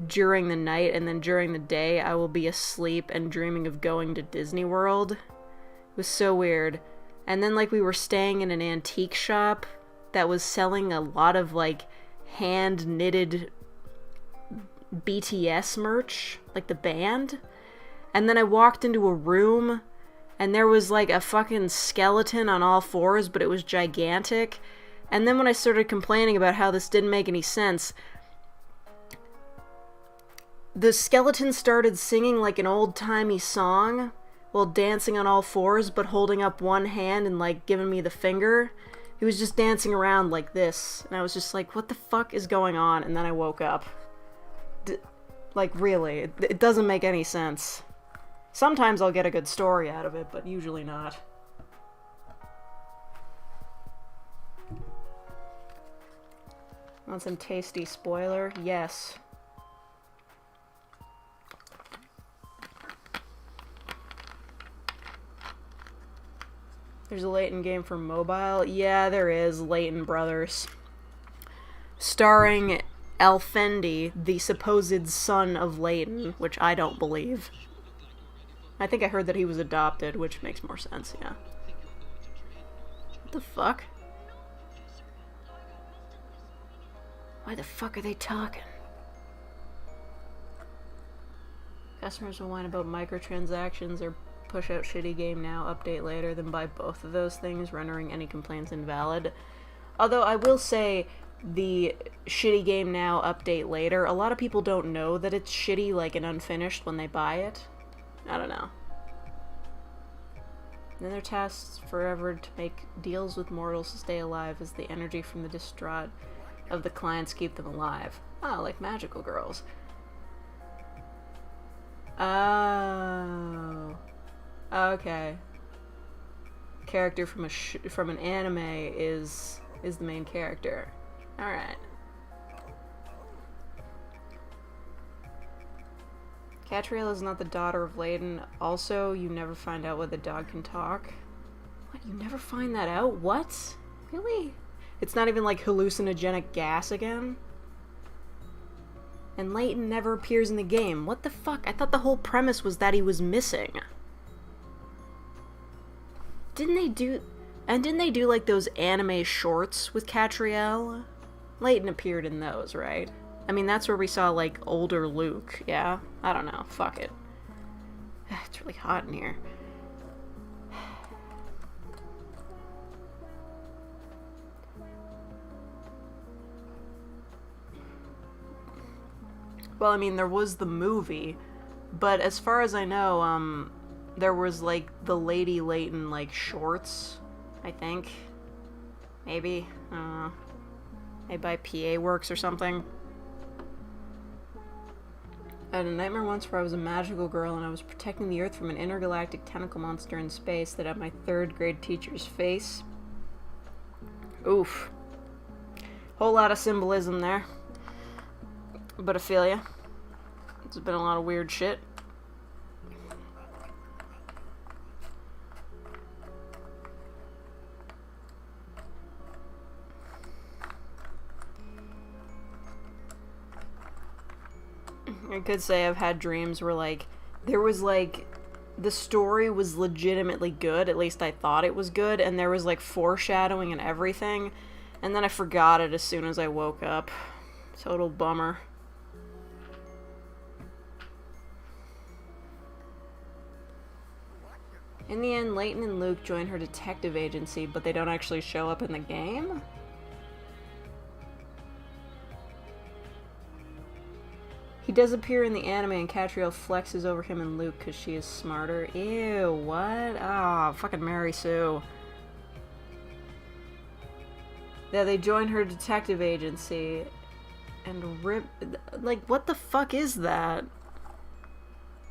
during the night, and then during the day, I will be asleep and dreaming of going to Disney World. It was so weird. And then, like, we were staying in an antique shop that was selling a lot of, like, hand-knitted BTS merch, like the band, and then I walked into a room and there was like a fucking skeleton on all fours, but it was gigantic. And then when I started complaining about how this didn't make any sense, the skeleton started singing like an old-timey song while dancing on all fours, but holding up one hand and like giving me the finger. He was just dancing around like this, and I was just like, what the fuck is going on? And then I woke up. Like, really, it doesn't make any sense. Sometimes I'll get a good story out of it, but usually not. Want some tasty spoiler? Yes. There's a Layton game for mobile? Yeah, there is. Layton Brothers. Starring Alfendi, the supposed son of Leighton, which I don't believe. I think I heard that he was adopted, which makes more sense, yeah. What the fuck? Why the fuck are they talking? Customers will whine about microtransactions or push out shitty game now, update later, then buy both of those things, rendering any complaints invalid. Although I will say, the shitty game now, update later, a lot of people don't know that it's shitty, like, and unfinished when they buy it. I don't know. Then they're tasked forever to make deals with mortals to stay alive as the energy from the distraught of the clients keep them alive. Oh, like magical girls. Oh. Okay. Character from an anime is the main character. Alright. Catriel is not the daughter of Leighton. Also, you never find out whether the dog can talk. What? You never find that out? What? Really? It's not even like hallucinogenic gas again? And Leighton never appears in the game. What the fuck? I thought the whole premise was that he was missing. Didn't they do like those anime shorts with Catriel? Leighton appeared in those, right? I mean, that's where we saw, like, older Luke, yeah? I don't know. Fuck it. It's really hot in here. Well, I mean, there was the movie, but as far as I know, there was, like, the Lady Leighton, like, shorts, I think. Maybe. I don't know. Maybe by PA Works or something. I had a nightmare once where I was a magical girl and I was protecting the Earth from an intergalactic tentacle monster in space that had my 3rd grade teacher's face. Oof. Whole lot of symbolism there. But I feel ya. There's been a lot of weird shit. I could say I've had dreams where, like, there was, like, the story was legitimately good, at least I thought it was good, and there was, like, foreshadowing and everything, and then I forgot it as soon as I woke up. Total bummer. In the end, Leighton and Luke join her detective agency, but they don't actually show up in the game? He does appear in the anime and Catriel flexes over him and Luke because she is smarter. Ew, what? Ah, oh, fucking Mary Sue. Yeah, they join her detective agency and rip... Like, what the fuck is that?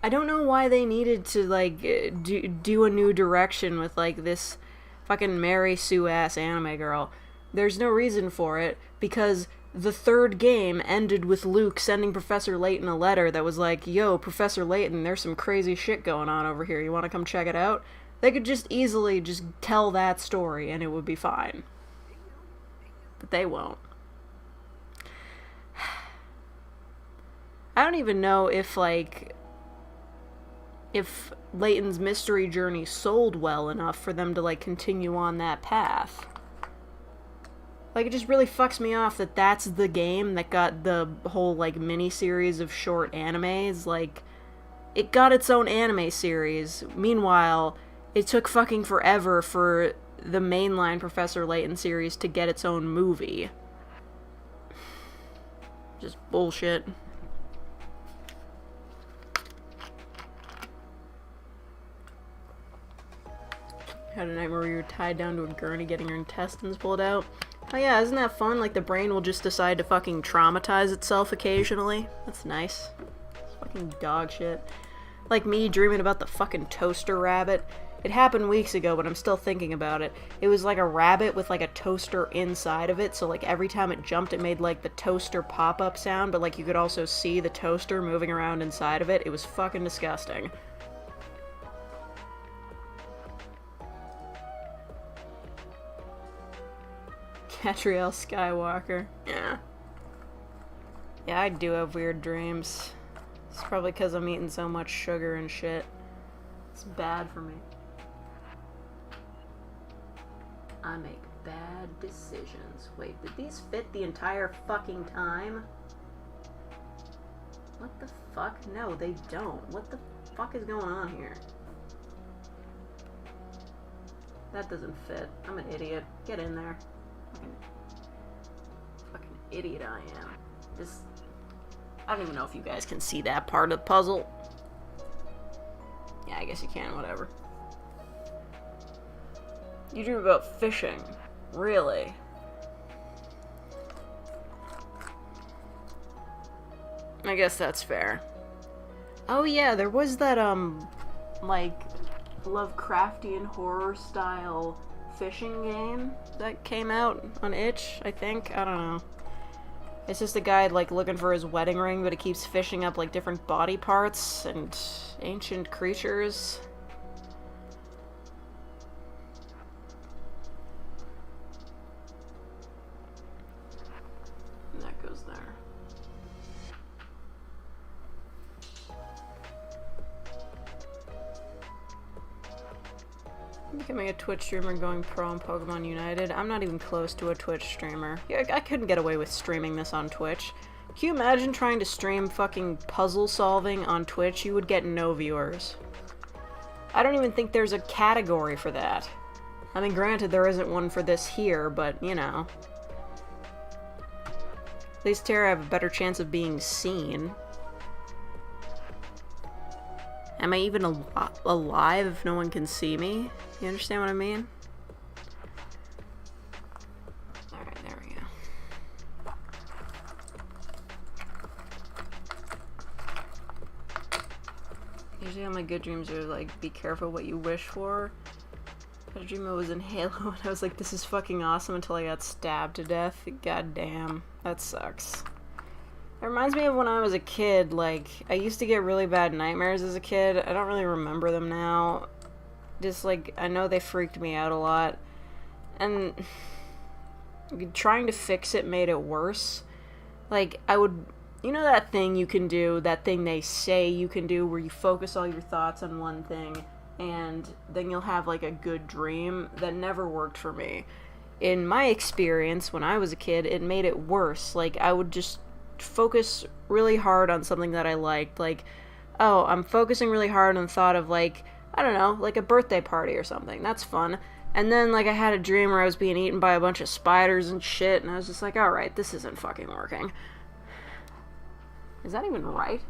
I don't know why they needed to, like, do a new direction with, like, this fucking Mary Sue-ass anime girl. There's no reason for it, because the 3rd game ended with Luke sending Professor Layton a letter that was like, yo, Professor Layton, there's some crazy shit going on over here. You want to come check it out? They could just easily just tell that story and it would be fine. But they won't. I don't even know if, like, if Layton's mystery journey sold well enough for them to, like, continue on that path. Like, it just really fucks me off that that's the game that got the whole, like, mini-series of short animes. Like, it got its own anime series. Meanwhile, it took fucking forever for the mainline Professor Layton series to get its own movie. Just bullshit. Had a nightmare where you were tied down to a gurney getting your intestines pulled out. Oh yeah, isn't that fun? Like, the brain will just decide to fucking traumatize itself occasionally. That's nice. It's fucking dog shit. Like me dreaming about the fucking toaster rabbit. It happened weeks ago, but I'm still thinking about it. It was like a rabbit with, like, a toaster inside of it, so, like, every time it jumped, it made, like, the toaster pop-up sound, but, like, you could also see the toaster moving around inside of it. It was fucking disgusting. Catriel Skywalker. Yeah. Yeah, I do have weird dreams. It's probably because I'm eating so much sugar and shit. It's bad for me. I make bad decisions. Wait, did these fit the entire fucking time? What the fuck? No, they don't. What the fuck is going on here? That doesn't fit. I'm an idiot. Get in there. Fucking idiot I am. This... I don't even know if you guys can see that part of the puzzle. Yeah, I guess you can, whatever. You dream about fishing. Really? I guess that's fair. Oh yeah, there was that, like, Lovecraftian horror-style fishing game that came out on Itch, I think? I don't know. It's just a guy, like, looking for his wedding ring, but he keeps fishing up, like, different body parts and ancient creatures. And that goes there. Becoming a Twitch streamer going pro in Pokemon United. I'm not even close to a Twitch streamer. Yeah, I couldn't get away with streaming this on Twitch. Can you imagine trying to stream fucking puzzle solving on Twitch? You would get no viewers. I don't even think there's a category for that. I mean, granted, there isn't one for this here, but, you know. At least here I have a better chance of being seen. Am I even alive if no one can see me? You understand what I mean? Alright, there we go. Usually all my good dreams are like, be careful what you wish for. I had a dream I was in Halo and I was like, this is fucking awesome until I got stabbed to death. God damn, that sucks. It reminds me of when I was a kid, like, I used to get really bad nightmares as a kid. I don't really remember them now. Just, like, I know they freaked me out a lot. And trying to fix it made it worse. Like, I would, you know that thing you can do, that thing they say you can do where you focus all your thoughts on one thing and then you'll have, like, a good dream? That never worked for me. In my experience, when I was a kid, it made it worse. Like, I would just focus really hard on something that I liked, like, oh, I'm focusing really hard on the thought of, like, I don't know, like a birthday party or something, that's fun, and then, like, I had a dream where I was being eaten by a bunch of spiders and shit, and I was just like, alright, this isn't fucking working. Is that even right?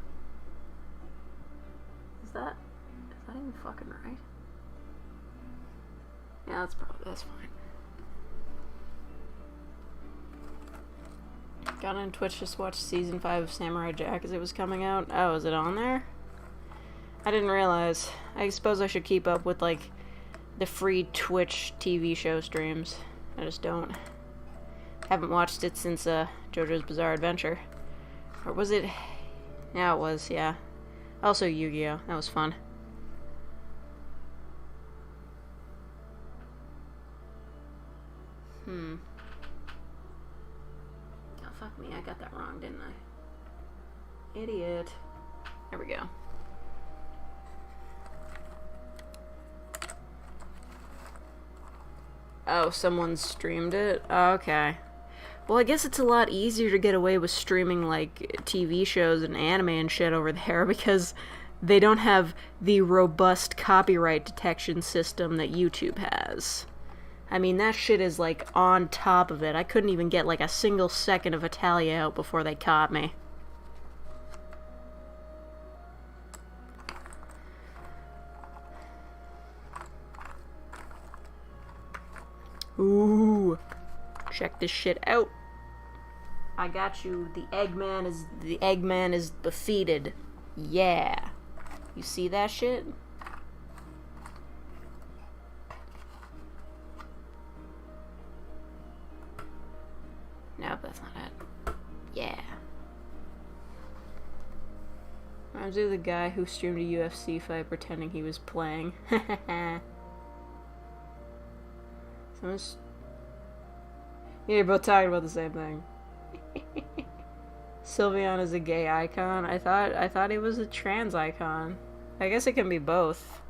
Is that even fucking right? Yeah, that's fine. Got on Twitch, just watched season 5 of Samurai Jack as it was coming out. Oh, is it on there? I didn't realize. I suppose I should keep up with, like, the free Twitch TV show streams. I just don't. Haven't watched it since, JoJo's Bizarre Adventure. Or was it? Yeah, it was, yeah. Also Yu-Gi-Oh! That was fun. Fuck me, I got that wrong, didn't I? Idiot. There we go. Oh, someone streamed it? Oh, okay. Well, I guess it's a lot easier to get away with streaming, like, TV shows and anime and shit over there because they don't have the robust copyright detection system that YouTube has. I mean, that shit is, like, on top of it. I couldn't even get, like, a single second of Italia out before they caught me. Ooh. Check this shit out. I got you. The Eggman is defeated. Yeah. You see that shit? Nope, that's not it. Yeah. Reminds me of the guy who streamed a UFC fight pretending he was playing. Yeah, you're both talking about the same thing. Sylveon is a gay icon. I thought he was a trans icon. I guess it can be both.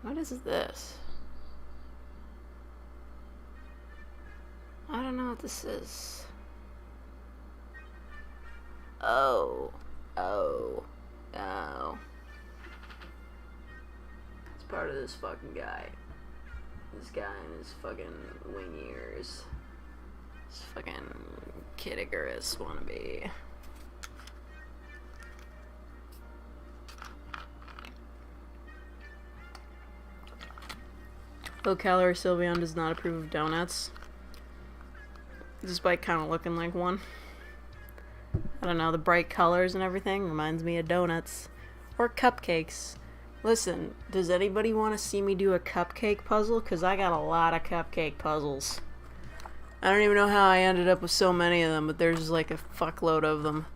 What is this? I don't know what this is. Oh. It's part of this fucking guy. This guy and his fucking wing ears. This fucking Kittigerous wannabe. Low calorie Sylveon does not approve of donuts. Despite kind of looking like one. I don't know, the bright colors and everything reminds me of donuts. Or cupcakes. Listen, does anybody want to see me do a cupcake puzzle? Because I got a lot of cupcake puzzles. I don't even know how I ended up with so many of them, but there's just like a fuckload of them.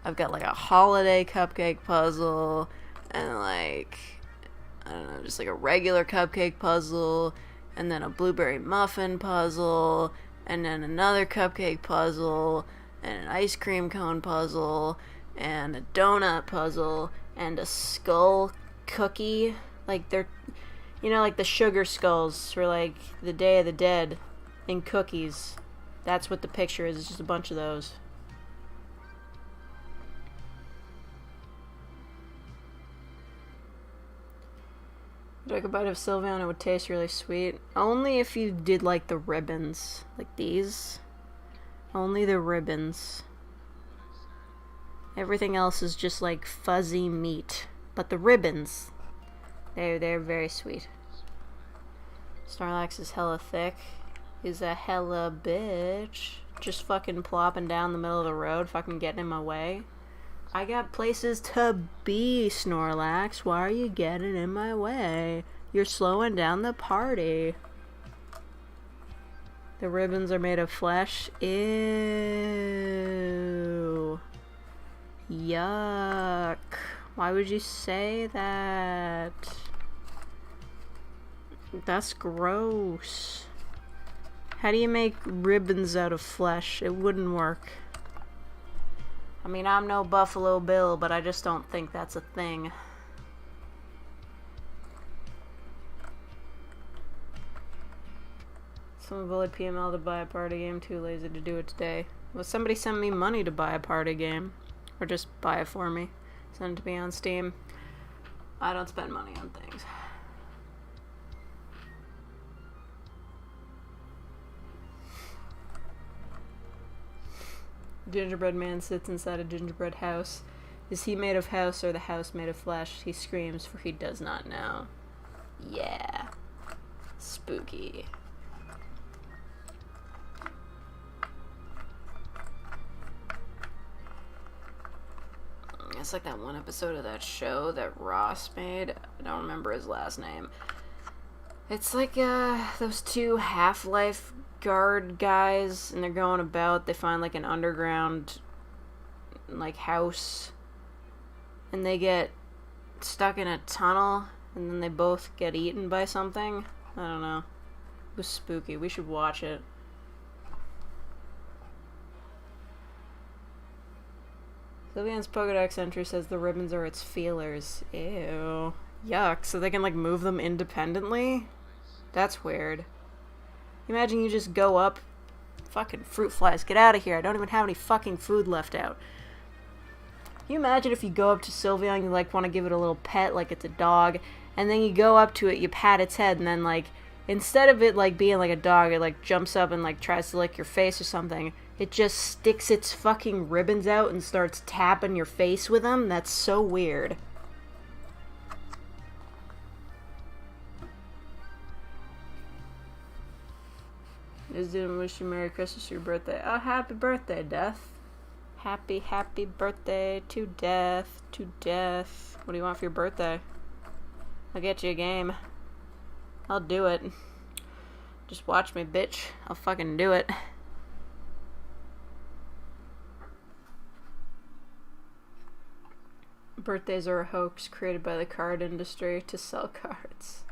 I've got like a holiday cupcake puzzle, and like, I don't know, just like a regular cupcake puzzle, and then a blueberry muffin puzzle, and then another cupcake puzzle, and an ice cream cone puzzle, and a donut puzzle, and a skull cookie. Like they're, you know, like the sugar skulls for like the Day of the Dead in cookies. That's what the picture is. It's just a bunch of those. Like a bite of Sylveon, it would taste really sweet. Only if you did like the ribbons. Like these. Only the ribbons. Everything else is just like fuzzy meat. But the ribbons, they're very sweet. Snorlax is hella thick. He's a hella bitch. Just fucking plopping down the middle of the road, fucking getting in my way. I got places to be, Snorlax. Why are you getting in my way? You're slowing down the party. The ribbons are made of flesh. Ew. Yuck. Why would you say that? That's gross. How do you make ribbons out of flesh? It wouldn't work. I mean, I'm no Buffalo Bill, but I just don't think that's a thing. Someone bullied PML to buy a party game, too lazy to do it today. Well, somebody send me money to buy a party game. Or just buy it for me. Send it to me on Steam. I don't spend money on things. Gingerbread man sits inside a gingerbread house. Is he made of house or the house made of flesh? He screams, for he does not know. Yeah. Spooky. It's like that one episode of that show that Ross made. I don't remember his last name. It's like those two Half-Life guard guys, and they're going about. They find like an underground like house, and they get stuck in a tunnel, and then they both get eaten by something. I don't know. It was spooky. We should watch it. Sylveon's Pokedex entry says the ribbons are its feelers. Ew. Yuck. So they can like move them independently? That's weird. Imagine you just go up. Fucking fruit flies, get out of here. I don't even have any fucking food left out. Can you imagine if you go up to Sylveon, you like want to give it a little pet like it's a dog, and then you go up to it, you pat its head, and then like instead of it like being like a dog, it like jumps up and like tries to lick your face or something. It just sticks its fucking ribbons out and starts tapping your face with them. That's so weird. Just didn't wish you Merry Christmas for your birthday. Oh, happy birthday, Death. Happy, happy birthday to Death. To Death. What do you want for your birthday? I'll get you a game. I'll do it. Just watch me, bitch. I'll fucking do it. Birthdays are a hoax created by the card industry to sell cards.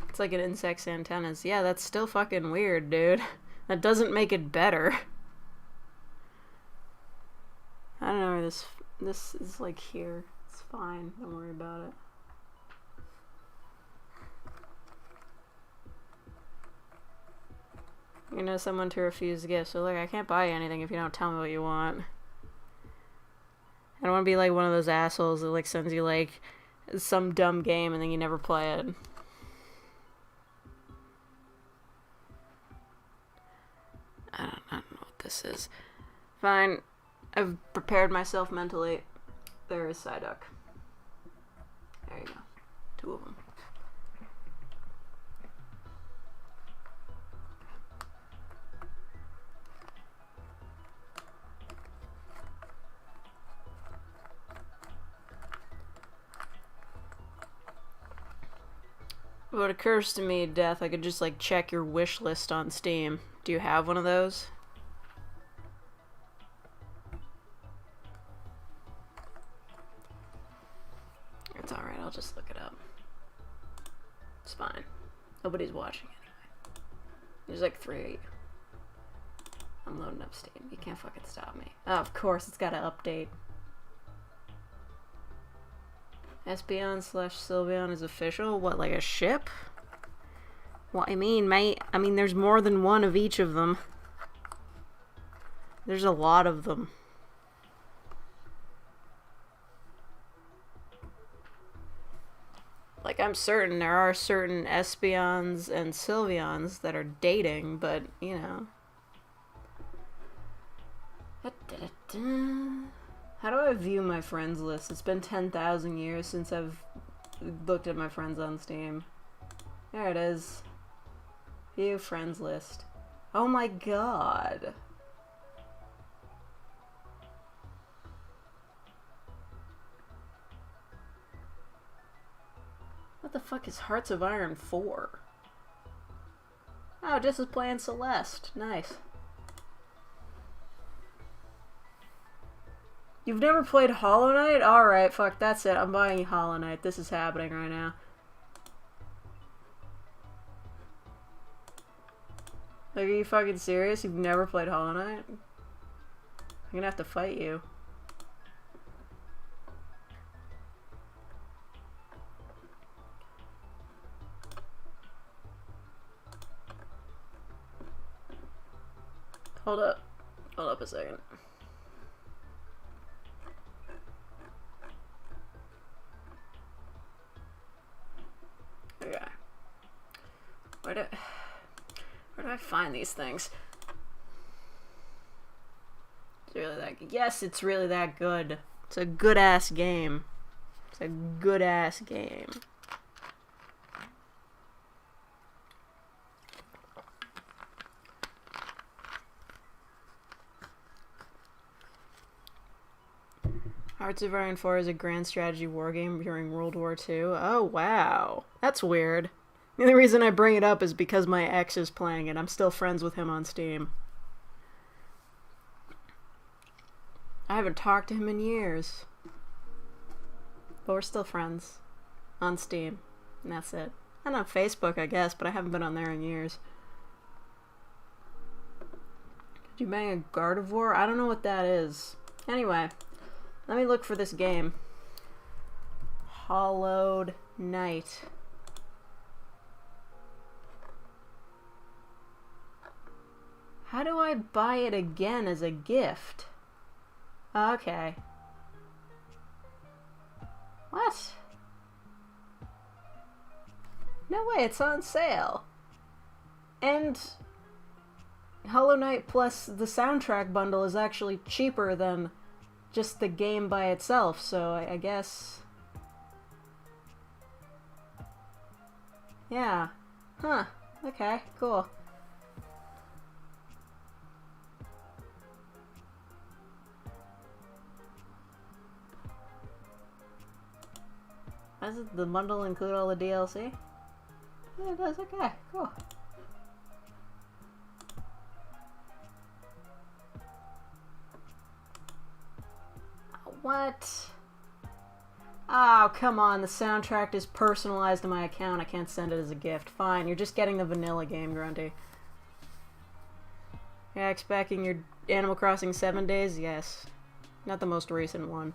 It's like an insect's antennas. Yeah, that's still fucking weird, dude. That doesn't make it better. I don't know where this is, like, here. It's fine. Don't worry about it. You know someone to refuse gifts, so like, I can't buy you anything if you don't tell me what you want. I don't want to be like one of those assholes that like sends you like some dumb game and then you never play it. I don't know what this is. Fine. I've prepared myself mentally. There is Psyduck. There you go. 2 of them. What occurs to me, Death, I could just like check your wish list on Steam. Do you have one of those? It's alright, I'll just look it up. It's fine. Nobody's watching anyway. There's like 3 of you. I'm loading up Steam. You can't fucking stop me. Oh, of course, it's gotta update. Espeon/Sylveon is official? What, like a ship? Well, I mean, mate, there's more than one of each of them. There's a lot of them. Like, I'm certain there are certain Espeons and Sylveons that are dating, but, you know. How do I view my friends list? It's been 10,000 years since I've looked at my friends on Steam. There it is. View friends list. Oh my god. What the fuck is Hearts of Iron 4? Oh, just as playing Celeste. Nice. You've never played Hollow Knight? Alright, fuck, that's it. I'm buying Hollow Knight. This is happening right now. Like, are you fucking serious? You've never played Hollow Knight? I'm gonna have to fight you. Hold up. Hold up a second. Okay. Where do I find these things? It's really that good. Yes, it's really that good. It's a good ass game. It's a good ass game. Hearts of Iron 4 is a grand strategy wargame during World War II. Oh, wow. That's weird. The only reason I bring it up is because my ex is playing it. I'm still friends with him on Steam. I haven't talked to him in years. But we're still friends. On Steam. And that's it. And on Facebook, I guess, but I haven't been on there in years. Did you bang a Gardevoir? I don't know what that is. Anyway. Let me look for this game. Hollow Knight. How do I buy it again as a gift? Okay. What? No way, it's on sale. And Hollow Knight plus the soundtrack bundle is actually cheaper than just the game by itself, so I guess... Yeah. Huh. Okay, cool. Does the bundle include all the DLC? Yeah, it does. Okay, cool. What? Oh, come on. The soundtrack is personalized to my account. I can't send it as a gift. Fine, you're just getting the vanilla game, Grunty. Yeah, expecting your Animal Crossing 7 days? Yes. Not the most recent one.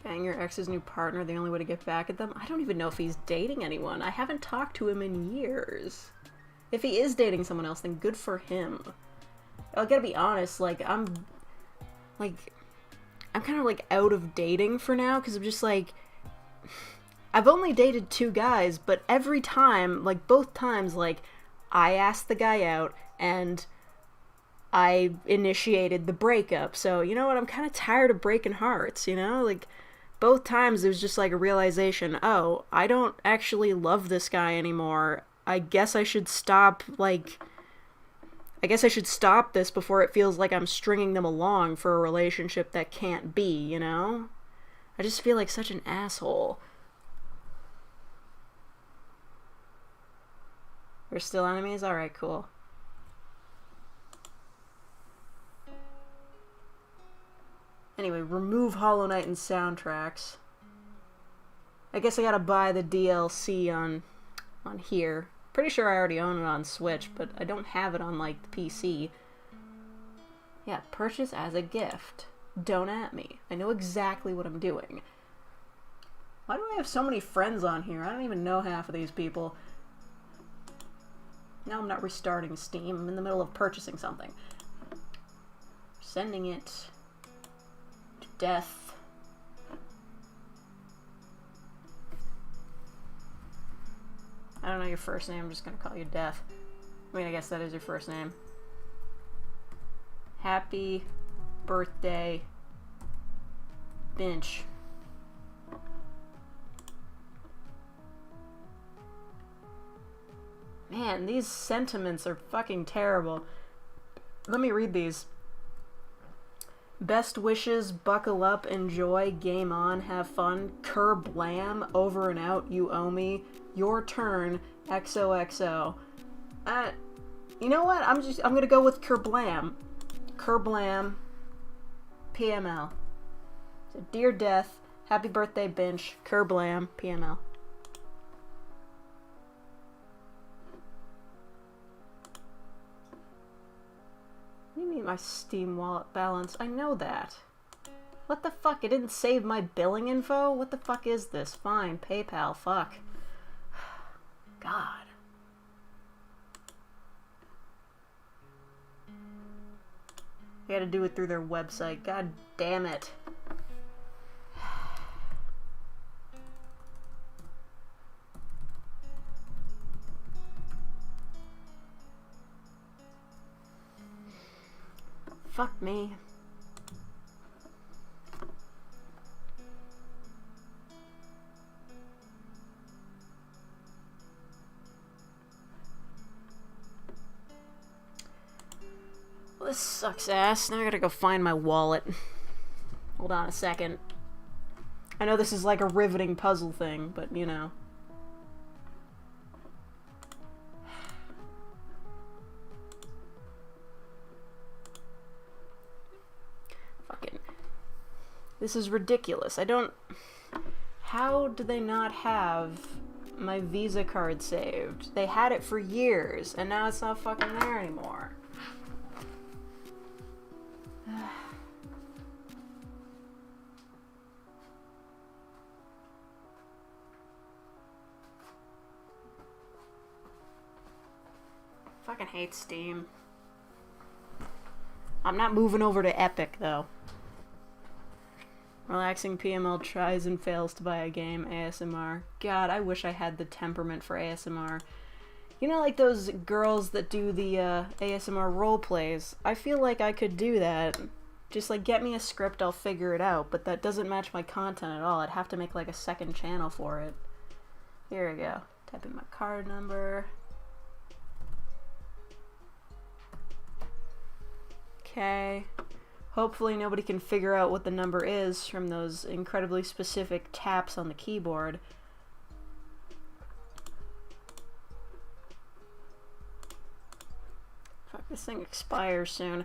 Bang your ex's new partner, the only way to get back at them? I don't even know if he's dating anyone. I haven't talked to him in years. If he is dating someone else, then good for him. I gotta be honest, I'm kind of, out of dating for now, because I'm just, I've only dated 2 guys, but every time, both times, I asked the guy out, and I initiated the breakup, so, you know what, I'm kind of tired of breaking hearts, you know? Both times it was just, a realization, oh, I don't actually love this guy anymore. I guess I should stop, I guess I should stop this before it feels like I'm stringing them along for a relationship that can't be, you know? I just feel like such an asshole. We're still enemies? Alright, cool. Anyway, remove Hollow Knight and soundtracks. I guess I gotta buy the DLC on here. Pretty sure I already own it on Switch, but I don't have it on, the PC. Yeah, purchase as a gift. Don't at me. I know exactly what I'm doing. Why do I have so many friends on here? I don't even know half of these people. Now I'm not restarting Steam. I'm in the middle of purchasing something. Sending it to death. I don't know your first name, I'm just gonna call you Death. I mean, I guess that is your first name. Happy birthday, Binch. Man, these sentiments are fucking terrible. Let me read these. Best wishes, buckle up, enjoy, game on, have fun, kerblam, over and out, you owe me, your turn, XOXO. You know what? I'm gonna go with kerblam. Kerblam, PML. So, dear Death, happy birthday, Binch, kerblam, PML. What do you mean my Steam wallet balance? I know that. What the fuck? It didn't save my billing info? What the fuck is this? Fine, PayPal, fuck. God. They had to do it through their website. God damn it. Fuck me. Well, this sucks ass. Now I gotta go find my wallet. Hold on a second. I know this is like a riveting puzzle thing, but you know. Fucking. This is ridiculous. I don't. How do they not have my Visa card saved? They had it for years, and now it's not fucking there anymore. Fucking hate Steam. I'm not moving over to Epic, though. Relaxing PML tries and fails to buy a game. ASMR. God, I wish I had the temperament for ASMR. You know, like those girls that do the ASMR role plays? I feel like I could do that. Just, like, get me a script, I'll figure it out. But that doesn't match my content at all. I'd have to make, like, a second channel for it. Here we go. Type in my card number. Okay. Hopefully nobody can figure out what the number is from those incredibly specific taps on the keyboard. Fuck, this thing expires soon.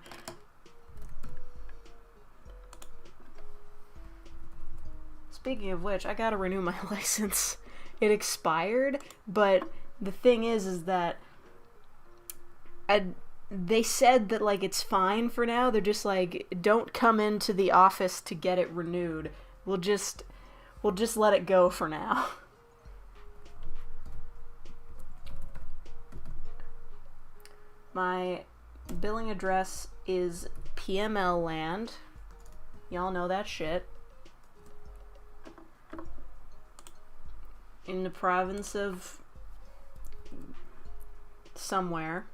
Speaking of which, I gotta renew my license. It expired, but the thing is that they said that, like, it's fine for now. They're just like, don't come into the office to get it renewed. We'll just let it go for now. My billing address is PML Land. Y'all know that shit. In the province of somewhere.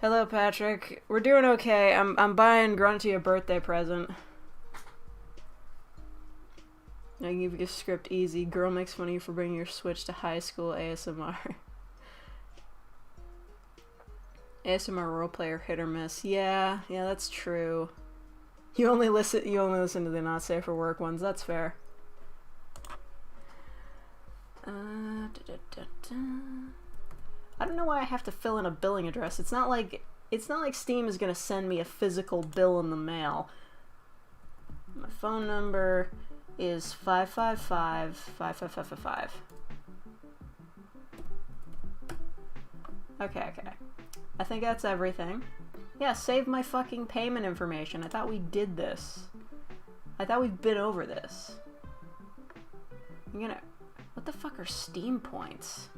Hello, Patrick. We're doing okay. I'm buying Grunty a birthday present. I can give you a script easy. Girl makes fun of you for bringing your Switch to high school ASMR. ASMR roleplayer hit or miss. Yeah, that's true. You only listen to the not safe for work ones. That's fair. I don't know why I have to fill in a billing address. It's not like Steam is gonna send me a physical bill in the mail. My phone number is 555-55555. Okay. I think that's everything. Yeah, save my fucking payment information. I thought we did this. I thought we've been over this. What the fuck are Steam points?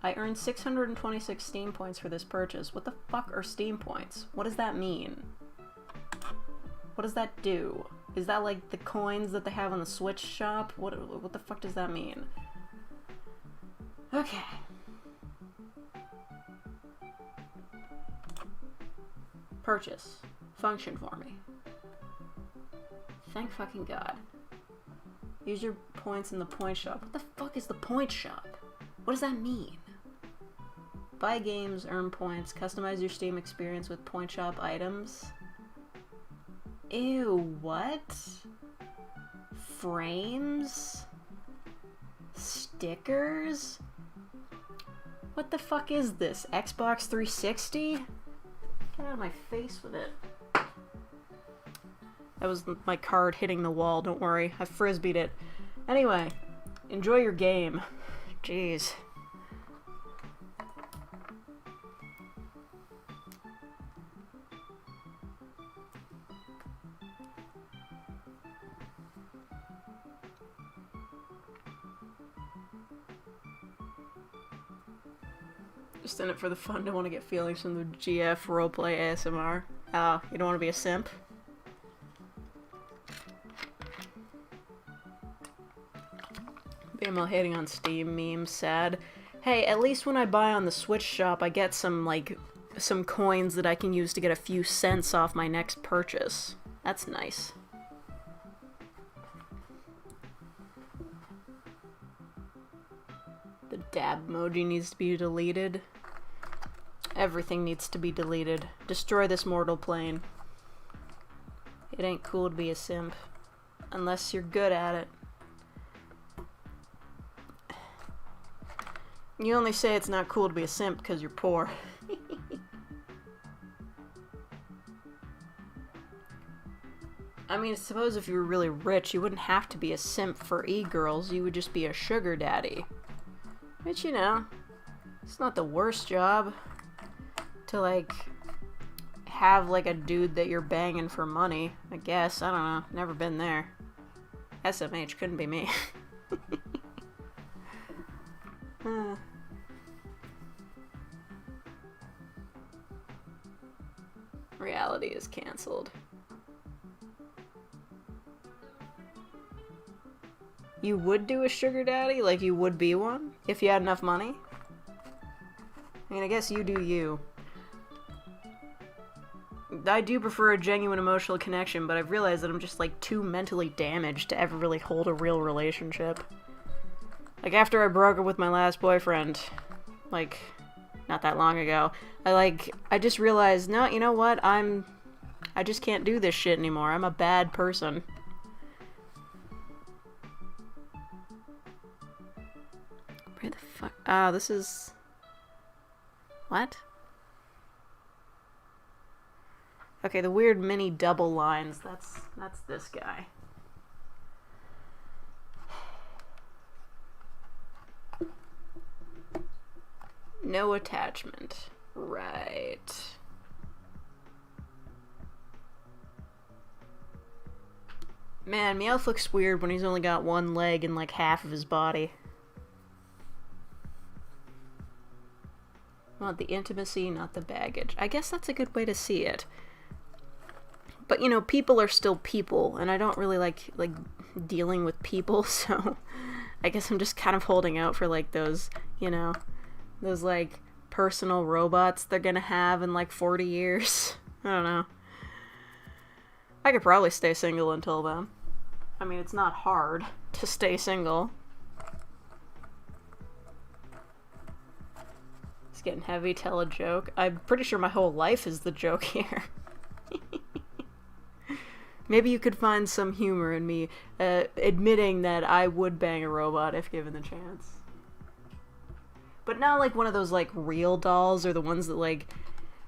I earned 626 Steam points for this purchase. What the fuck are Steam points? What does that mean? What does that do? Is that like the coins that they have on the Switch shop? What the fuck does that mean? Okay. Purchase. Function for me. Thank fucking God. Use your points in the point shop. What the fuck is the point shop? What does that mean? Buy games, earn points, customize your Steam experience with point shop items. Ew, what? Frames? Stickers? What the fuck is this? Xbox 360? Get out of my face with it. That was my card hitting the wall, don't worry. I frisbeed it. Anyway, enjoy your game. Jeez. Just in it for the fun, don't want to get feelings from the GF roleplay ASMR. Oh, you don't want to be a simp? BML hating on Steam memes, sad. Hey, at least when I buy on the Switch shop, I get some coins that I can use to get a few cents off my next purchase. That's nice. The dab emoji needs to be deleted. Everything needs to be deleted. Destroy this mortal plane. It ain't cool to be a simp. Unless you're good at it. You only say it's not cool to be a simp because you're poor. I mean, suppose if you were really rich, you wouldn't have to be a simp for e-girls. You would just be a sugar daddy. But you know, it's not the worst job to, like, have, like, a dude that you're banging for money. I guess. I don't know. Never been there. SMH couldn't be me. Reality is cancelled. You would do a sugar daddy? Like you would be one? If you had enough money? I mean, I guess you do you. I do prefer a genuine emotional connection, but I've realized that I'm just, like, too mentally damaged to ever really hold a real relationship. Like, after I broke up with my last boyfriend, like, not that long ago, I just realized, no, you know what, I'm I just can't do this shit anymore. I'm a bad person. Where the fuck? Oh, this is... What? Okay, the weird mini double lines. That's this guy. No attachment. Right. Man, Meowth looks weird when he's only got one leg and like half of his body. Want the intimacy, not the baggage. I guess that's a good way to see it. But, you know, people are still people, and I don't really like dealing with people, so I guess I'm just kind of holding out for, like, those, you know, those, like, personal robots they're gonna have in, like, 40 years. I don't know. I could probably stay single until then. I mean, it's not hard to stay single. It's getting heavy, tell a joke. I'm pretty sure my whole life is the joke here. Maybe you could find some humor in me admitting that I would bang a robot if given the chance. But not like one of those like real dolls or the ones that like,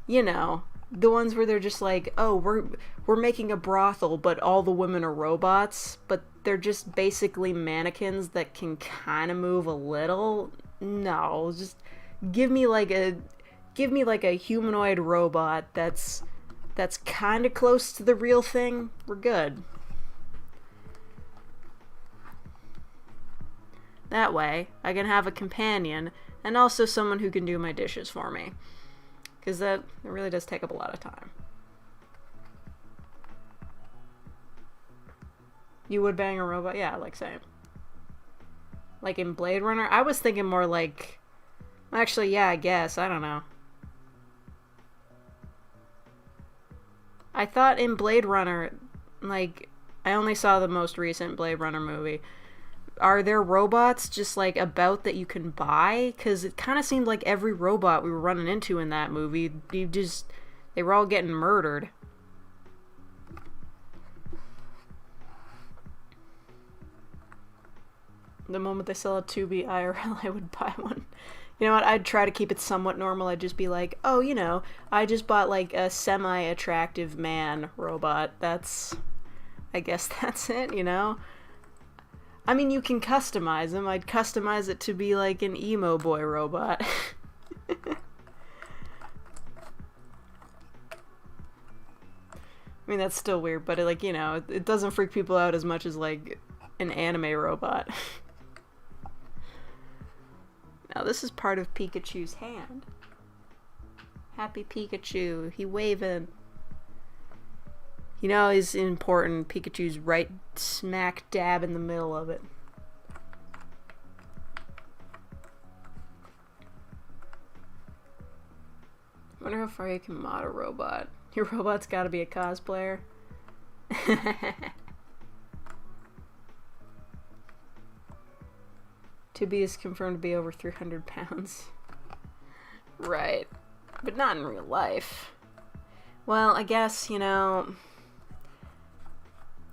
you know, the ones where they're just like, oh, we're making a brothel, but all the women are robots, but they're just basically mannequins that can kind of move a little. No, just give me like a humanoid robot that's kind of close to the real thing. We're good. That way, I can have a companion and also someone who can do my dishes for me. Because it really does take up a lot of time. You would bang a robot? Yeah, like same. Like in Blade Runner? I was thinking more like... Actually, yeah, I guess. I don't know. I thought in Blade Runner, like, I only saw the most recent Blade Runner movie. Are there robots just, like, about that you can buy? Because it kind of seemed like every robot we were running into in that movie, they were all getting murdered. The moment they sell a 2B IRL, I would buy one. You know what, I'd try to keep it somewhat normal. I'd just be like, oh, you know, I just bought, like, a semi-attractive man robot. I guess that's it, you know? I mean, you can customize them. I'd customize it to be, like, an emo boy robot. I mean, that's still weird, but, like, you know, it doesn't freak people out as much as, like, an anime robot. Now, this is part of Pikachu's hand. Happy Pikachu. He waving. You know, it's important. Pikachu's right smack dab in the middle of it. I wonder how far you can mod a robot. Your robot's gotta be a cosplayer. 2B is confirmed to be over 300 pounds. Right. But not in real life. Well, I guess, you know...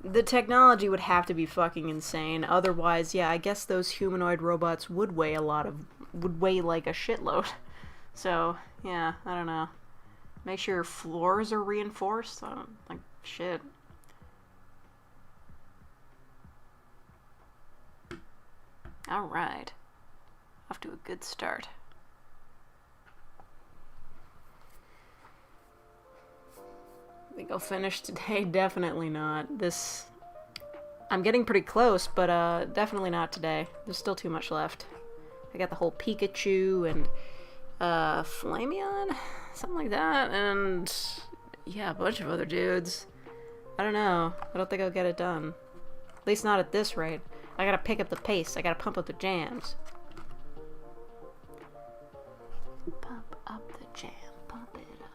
The technology would have to be fucking insane. Otherwise, yeah, I guess those humanoid robots would weigh like a shitload. So, yeah, I don't know. Make sure your floors are reinforced. I don't, like, shit. Alright. Off to a good start. Think I'll finish today? Definitely not. I'm getting pretty close, but definitely not today. There's still too much left. I got the whole Pikachu and Flameon? Something like that, and yeah, a bunch of other dudes. I don't know. I don't think I'll get it done. At least not at this rate. I gotta pick up the pace. I gotta pump up the jams. Pump up the jam. Pump it up.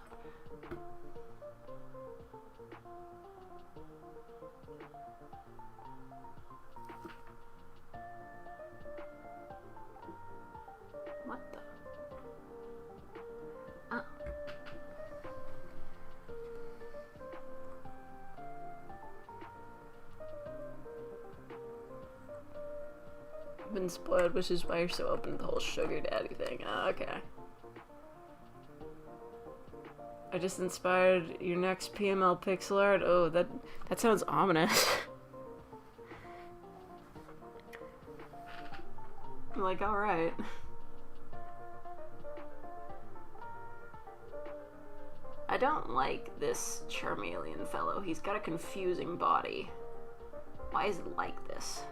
What the? Oh. been spoiled, which is why you're so open to the whole sugar daddy thing. Oh, okay. I just inspired your next PML pixel art. Oh, that sounds ominous. I'm like, alright. I don't like this Charmeleon fellow. He's got a confusing body. Why is it like this?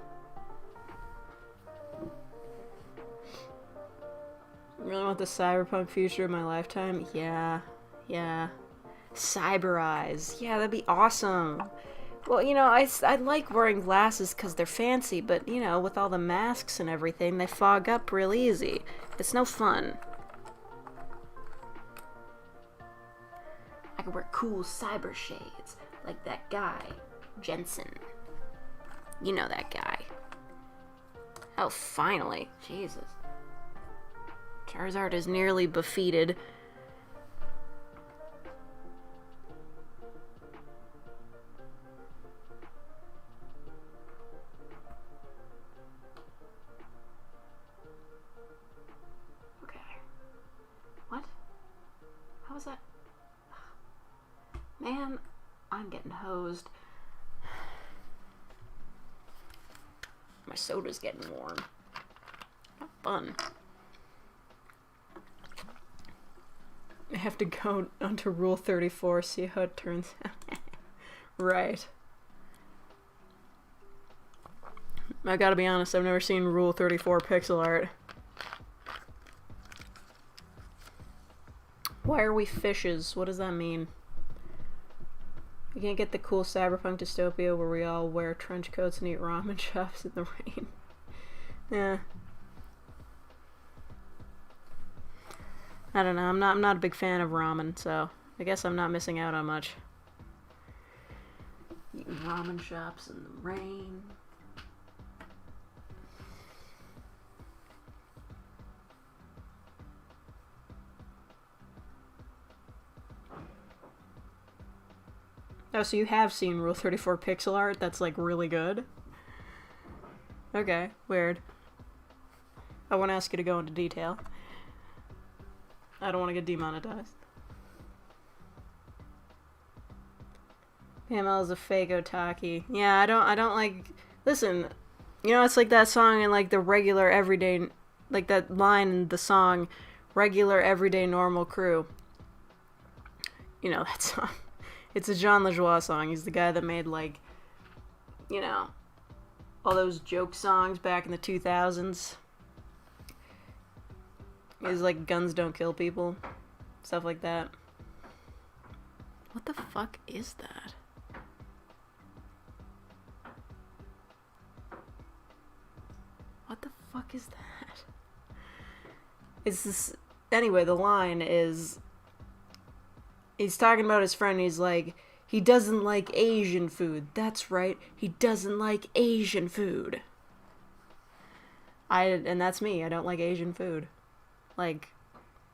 Really want the cyberpunk future of my lifetime? Yeah. Cyber eyes. Yeah, that'd be awesome. Well, you know, I like wearing glasses because they're fancy, but, you know, with all the masks and everything, they fog up real easy. It's no fun. I could wear cool cyber shades, like that guy, Jensen. You know that guy. Oh, finally. Jesus. Charizard is nearly defeated. Okay. What? How was that? Man, I'm getting hosed. My soda's getting warm. Not fun. I have to go onto Rule 34, see how it turns out. Right. I gotta be honest, I've never seen Rule 34 pixel art. Why are we fishes? What does that mean? You can't get the cool cyberpunk dystopia where we all wear trench coats and eat ramen shops in the rain. Yeah. I don't know, I'm not a big fan of ramen, so I guess I'm not missing out on much. Eating ramen shops in the rain. Oh, so you have seen Rule 34 pixel art that's, like, really good? Okay, weird. I won't ask you to go into detail. I don't want to get demonetized. PML is a fake otaku. Yeah, I don't like... Listen, you know, it's like that song in, like, the regular everyday... Like, that line in the song, regular everyday normal crew. You know that song. It's a Jean Lajoie song. He's the guy that made, like, you know, all those joke songs back in the 2000s. It's like Guns Don't Kill People. Stuff like that. What the fuck is that? What the fuck is that? It's this... Anyway, the line is... He's talking about his friend, he's like, he doesn't like Asian food. That's right, he doesn't like Asian food. And that's me, I don't like Asian food. Like,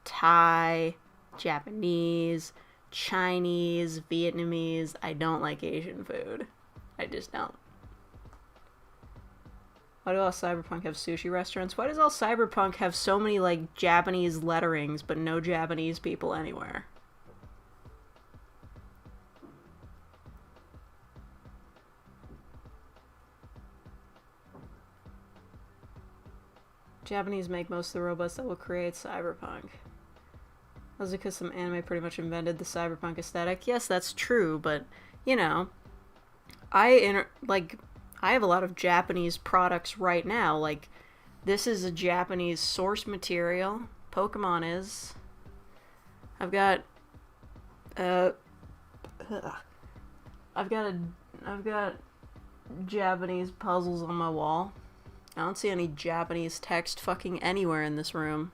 Thai, Japanese, Chinese, Vietnamese, I don't like Asian food. I just don't. Why do all cyberpunk have sushi restaurants? Why does all cyberpunk have so many, like, Japanese letterings, but no Japanese people anywhere? Japanese make most of the robots that will create cyberpunk. That's because some anime pretty much invented the cyberpunk aesthetic. Yes, that's true, but, you know, I have a lot of Japanese products right now. Like, this is a Japanese source material. Pokemon is. I've got Japanese puzzles on my wall. I don't see any Japanese text fucking anywhere in this room.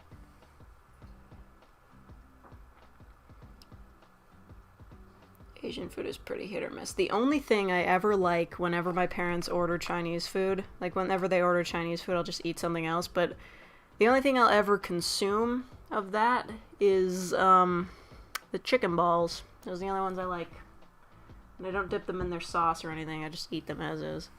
Asian food is pretty hit or miss. The only thing I ever like whenever my parents order Chinese food, like whenever they order Chinese food, I'll just eat something else, but the only thing I'll ever consume of that is the chicken balls. Those are the only ones I like. And I don't dip them in their sauce or anything, I just eat them as is.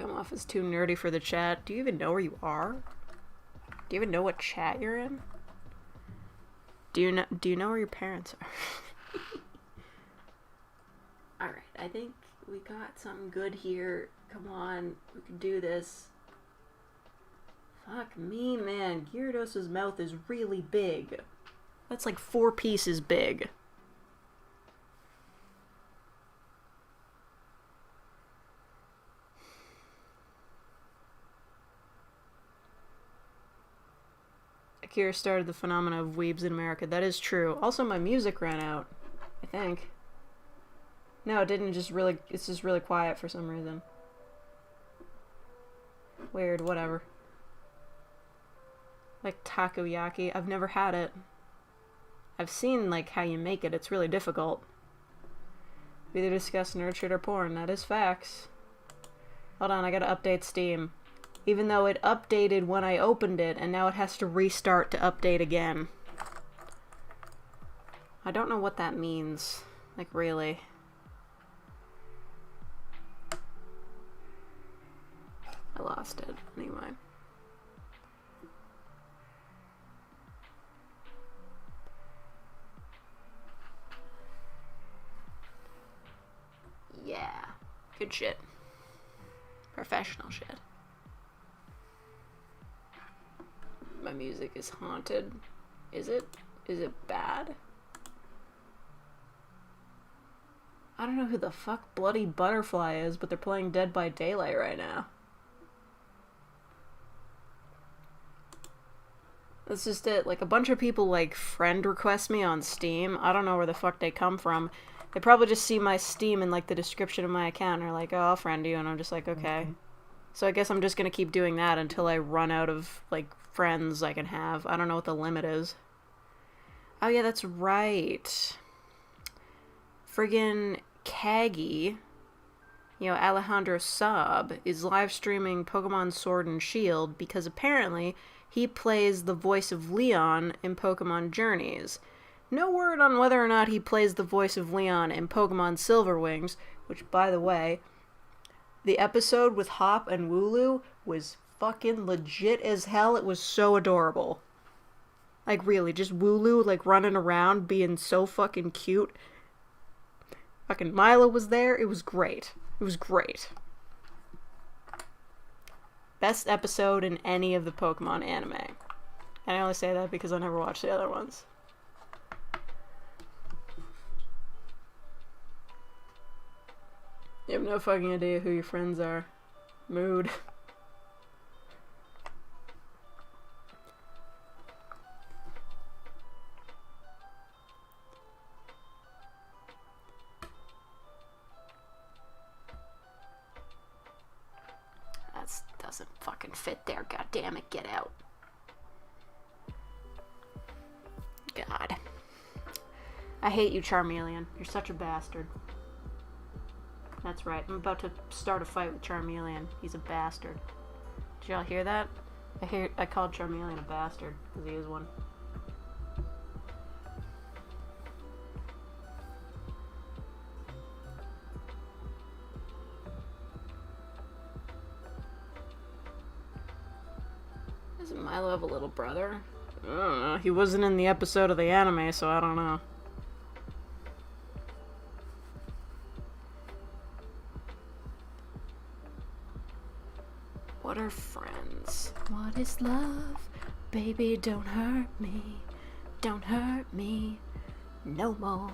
come off as too nerdy for the chat. Do you even know where you are? Do you even know what chat you're in? Do you know where your parents are? Alright, I think we got something good here. Come on, we can do this. Fuck me, man. Gyarados' mouth is really big. That's like 4 pieces big. Akira started the phenomena of weebs in America. That is true. Also, my music ran out, I think. No, it didn't. It's just really quiet for some reason. Weird, whatever. Like takoyaki. I've never had it. I've seen, like, how you make it. It's really difficult. We either discuss nerd shit or porn. That is facts. Hold on, I gotta update Steam. Even though it updated when I opened it, and now it has to restart to update again. I don't know what that means. Like, really. I lost it. Anyway. Yeah. Good shit. Professional shit. My music is haunted. Is it? Is it bad? I don't know who the fuck Bloody Butterfly is, but they're playing Dead by Daylight right now. That's just it. Like, a bunch of people, like, friend request me on Steam. I don't know where the fuck they come from. They probably just see my Steam in, like, the description of my account and are like, oh, I'll friend you, and I'm just like, okay. So I guess I'm just gonna keep doing that until I run out of, like, friends I can have. I don't know what the limit is. Oh yeah, that's right. Friggin' Kagi, you know, Alejandro Saab, is live streaming Pokemon Sword and Shield because apparently he plays the voice of Leon in Pokemon Journeys. No word on whether or not he plays the voice of Leon in Pokemon Silver Wings, which, by the way, the episode with Hop and Wooloo was fucking legit as hell. It was so adorable. Like, really, just Wooloo, like, running around being so fucking cute. Fucking Milo was there. It was great. It was great. Best episode in any of the Pokemon anime. And I only say that because I never watched the other ones. You have no fucking idea who your friends are. Mood. That doesn't fucking fit there. God damn it, get out. God. I hate you, Charmeleon. You're such a bastard. That's right. I'm about to start a fight with Charmeleon. He's a bastard. Did y'all hear that? I called Charmeleon a bastard, because he is one. Doesn't Milo have a little brother? I don't know. He wasn't in the episode of the anime, so I don't know. What are friends? What is love? Baby, don't hurt me. Don't hurt me no more.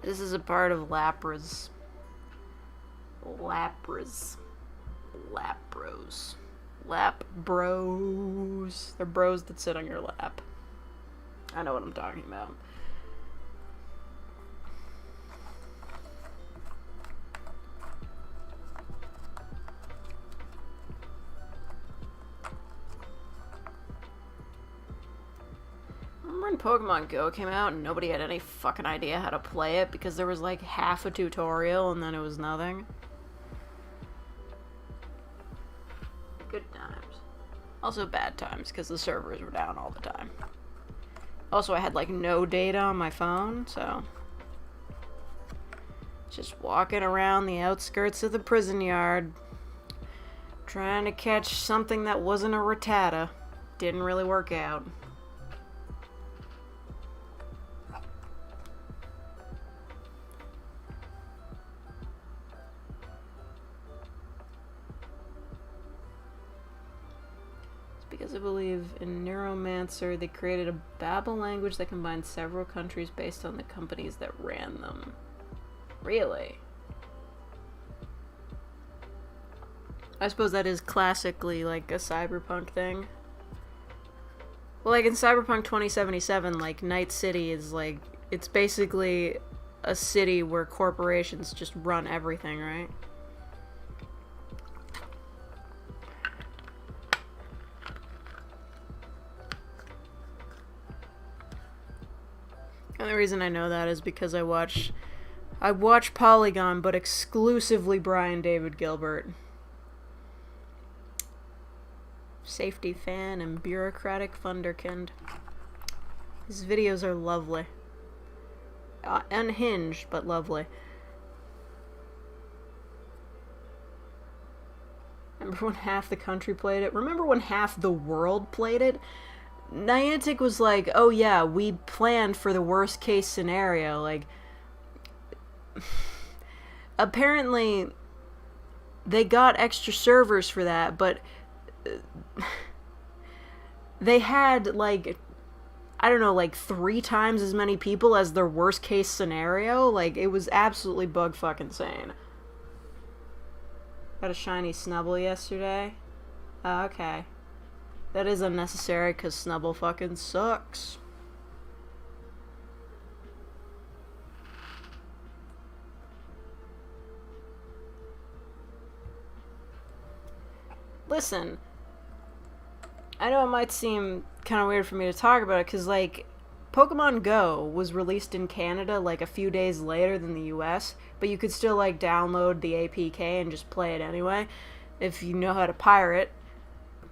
This is a part of Lapras. Lapras. Lapros. Lap bros. They're bros that sit on your lap. I know what I'm talking about. Remember when Pokemon Go came out and nobody had any fucking idea how to play it because there was like half a tutorial and then it was nothing? Good times. Also bad times, because the servers were down all the time. Also, I had, like, no data on my phone, so... Just walking around the outskirts of the prison yard, trying to catch something that wasn't a rattata. Didn't really work out. Because I believe in Neuromancer, they created a Babel language that combined several countries based on the companies that ran them. Really? I suppose that is classically, like, a cyberpunk thing. Well, like, in Cyberpunk 2077, like, Night City is, like, it's basically a city where corporations just run everything, right? And the reason I know that is because I watch Polygon, but exclusively Brian David Gilbert. Safety fan and bureaucratic funderkind. His videos are lovely. Unhinged, but lovely. Remember when half the country played it? Remember when half the world played it? Niantic was like, oh yeah, we planned for the worst case scenario. Like, apparently they got extra servers for that, but they had, like, I don't know, like 3 times as many people as their worst case scenario. Like, it was absolutely bug fucking insane. Got a shiny Snubble yesterday. Oh, okay. That is unnecessary, because Snubble fucking sucks. Listen, I know it might seem kind of weird for me to talk about it, because, like, Pokemon Go was released in Canada, like, a few days later than the US, but you could still, like, download the APK and just play it anyway, if you know how to pirate.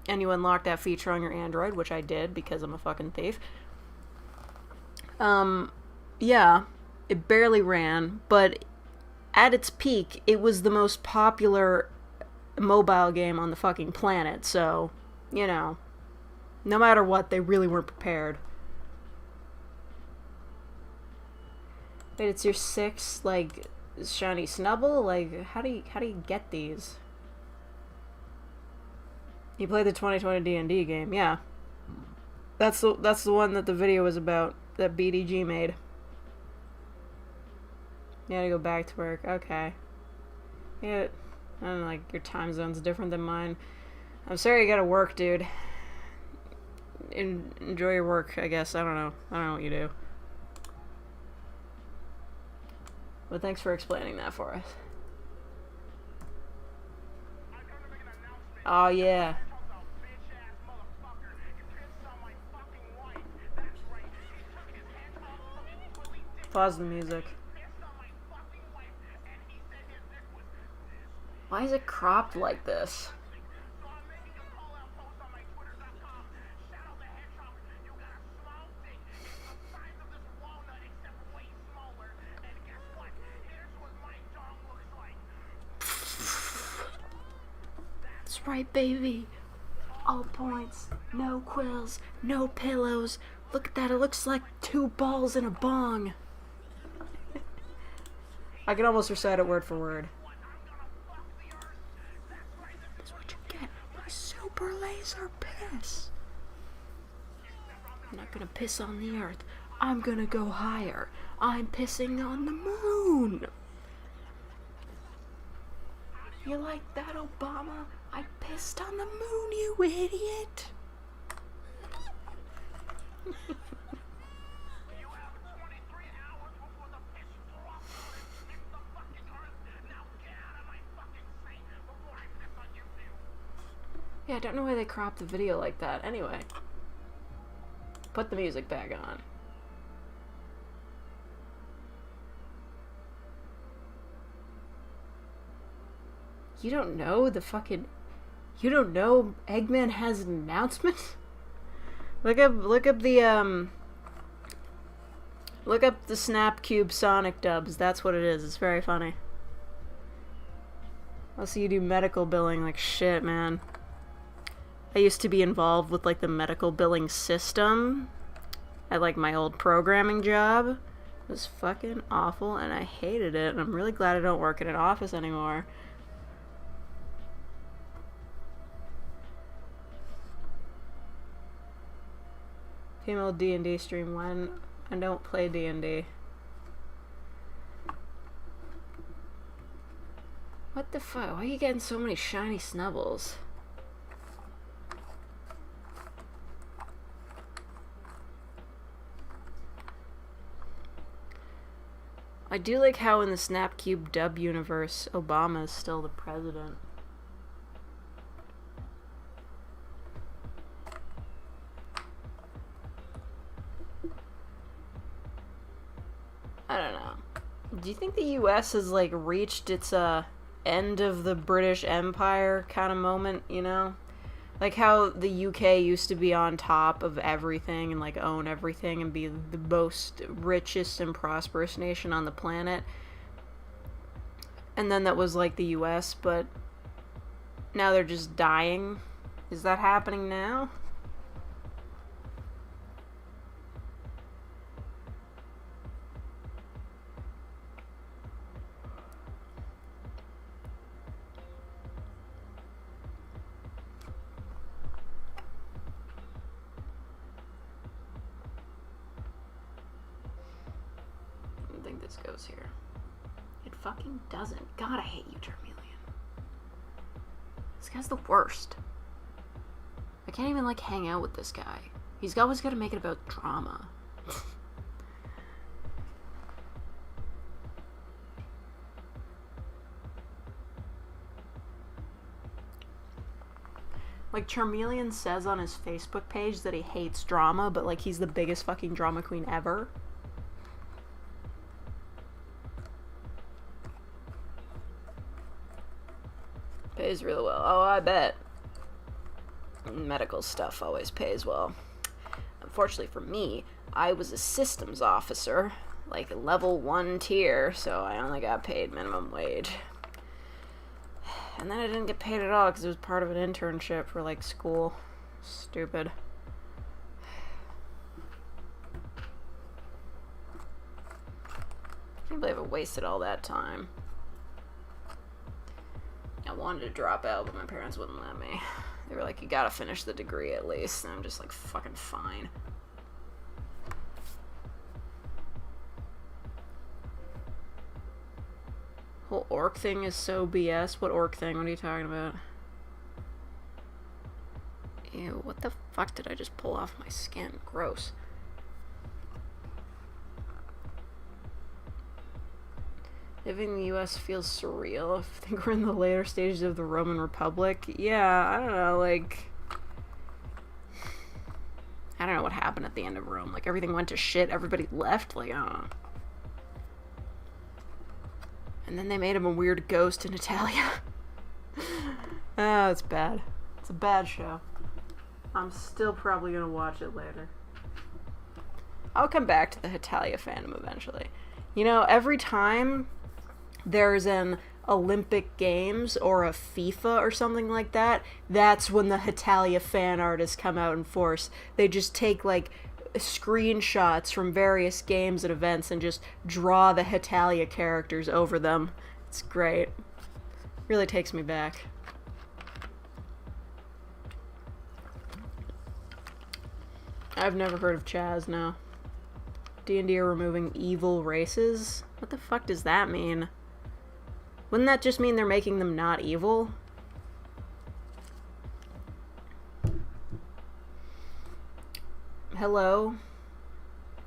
And you unlock that feature on your Android, which I did because I'm a fucking thief. Yeah, it barely ran, but at its peak, it was the most popular mobile game on the fucking planet, so, you know, no matter what, they really weren't prepared. Wait, it's your 6th, like, shiny Snubble? Like, how do you get these? You played the 2020 D&D game, yeah. That's the one that the video was about, that BDG made. You gotta go back to work, okay. Yeah, I don't know, like, your time zone's different than mine. I'm sorry you gotta work, dude. Enjoy your work, I guess, I don't know what you do. But thanks for explaining that for us. Oh, yeah. Pause the music. Why is it cropped like this? That's right, baby. All points, no quills, no pillows. Look at that, it looks like 2 balls in a bong. I can almost recite it word for word. That's what you get. My super laser piss. I'm not gonna piss on the earth. I'm gonna go higher. I'm pissing on the moon. You like that, Obama? I pissed on the moon, you idiot. Yeah, I don't know why they cropped the video like that. Anyway. Put the music back on. You don't know the fucking... You don't know Eggman has an announcement? Look up the Snapcube Sonic dubs. That's what it is. It's very funny. I'll see you do medical billing like shit, man. I used to be involved with like the medical billing system at like my old programming job. It was fucking awful and I hated it, and I'm really glad I don't work in an office anymore. Female D&D stream when I don't play D&D. What the fuck? Why are you getting so many shiny snubbles? I do like how in the Snapcube dub universe, Obama is still the president. I don't know. Do you think the US has like reached its end of the British Empire kind of moment, you know? Like how the UK used to be on top of everything and like own everything and be the most richest and prosperous nation on the planet. And then that was like the US, but now they're just dying. Is that happening now? This goes here. It fucking doesn't. God, I hate you, Charmeleon. This guy's the worst. I can't even, like, hang out with this guy. He's always got to make it about drama. Like, Charmeleon says on his Facebook page that he hates drama, but, like, he's the biggest fucking drama queen ever. Pays really well. Oh, I bet. Medical stuff always pays well. Unfortunately for me, I was a systems officer, like a level 1 tier, so I only got paid minimum wage. And then I didn't get paid at all because it was part of an internship for like school. Stupid. I can't believe I wasted all that time. I wanted to drop out, but my parents wouldn't let me. They were like, you gotta finish the degree at least. And I'm just like, fucking fine. Whole orc thing is so BS. What orc thing? What are you talking about? Ew, what the fuck did I just pull off my skin? Gross. Living in the US feels surreal. I think we're in the later stages of the Roman Republic. Yeah, I don't know, like... I don't know what happened at the end of Rome. Like, everything went to shit, everybody left, like, I don't know. And then they made him a weird ghost in Italia. Oh, it's bad. It's a bad show. I'm still probably gonna watch it later. I'll come back to the Hitalia fandom eventually. You know, every time there's an Olympic Games or a FIFA or something like that, that's when the Hitalia fan artists come out in force. They just take, like, screenshots from various games and events and just draw the Hitalia characters over them. It's great. Really takes me back. I've never heard of Chaz, no. D&D are removing evil races? What the fuck does that mean? Wouldn't that just mean they're making them not evil? Hello?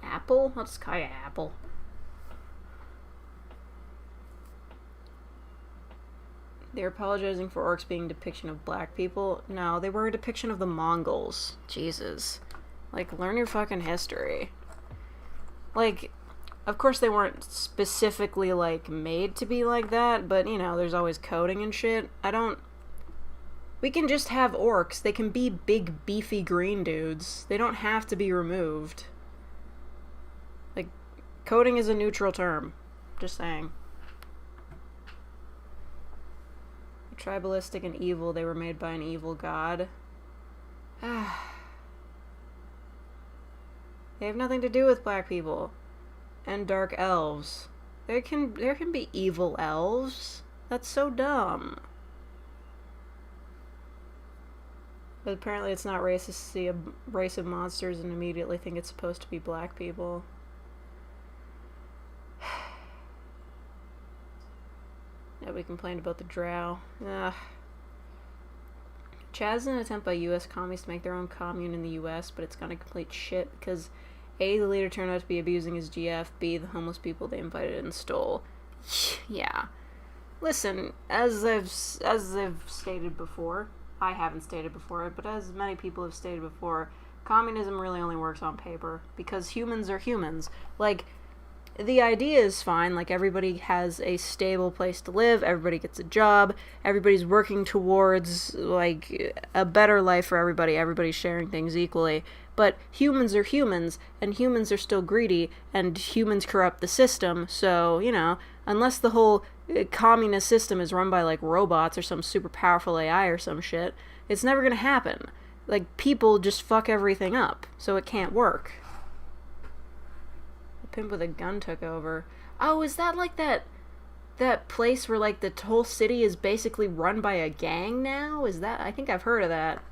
Apple? I'll just call you Apple. They're apologizing for orcs being a depiction of black people. No, they were a depiction of the Mongols. Jesus. Like, learn your fucking history. Like, of course they weren't specifically, like, made to be like that, but, you know, there's always coding and shit. We We can just have orcs. They can be big, beefy green dudes. They don't have to be removed. Like, coding is a neutral term. Just saying. Tribalistic and evil. They were made by an evil god. They have nothing to do with black people. And dark elves. There can be evil elves. That's so dumb. But apparently it's not racist to see a race of monsters and immediately think it's supposed to be black people. Nobody complained about the drow. Chaz is an attempt by U.S. commies to make their own commune in the U.S., but it's gone to complete shit because A, the leader turned out to be abusing his GF, B, the homeless people they invited and stole. Yeah. Listen, as I've stated before, I haven't stated before, but as many people have stated before, communism really only works on paper, because humans are humans. Like, the idea is fine, like, everybody has a stable place to live, everybody gets a job, everybody's working towards, like, a better life for everybody, everybody's sharing things equally, but humans are humans, and humans are still greedy, and humans corrupt the system, so, you know, unless the whole communist system is run by, like, robots or some super powerful AI or some shit, it's never gonna happen. Like, people just fuck everything up, so it can't work. A pimp with a gun took over. Oh, is that like that place where, like, the whole city is basically run by a gang now? Is that... I think I've heard of that.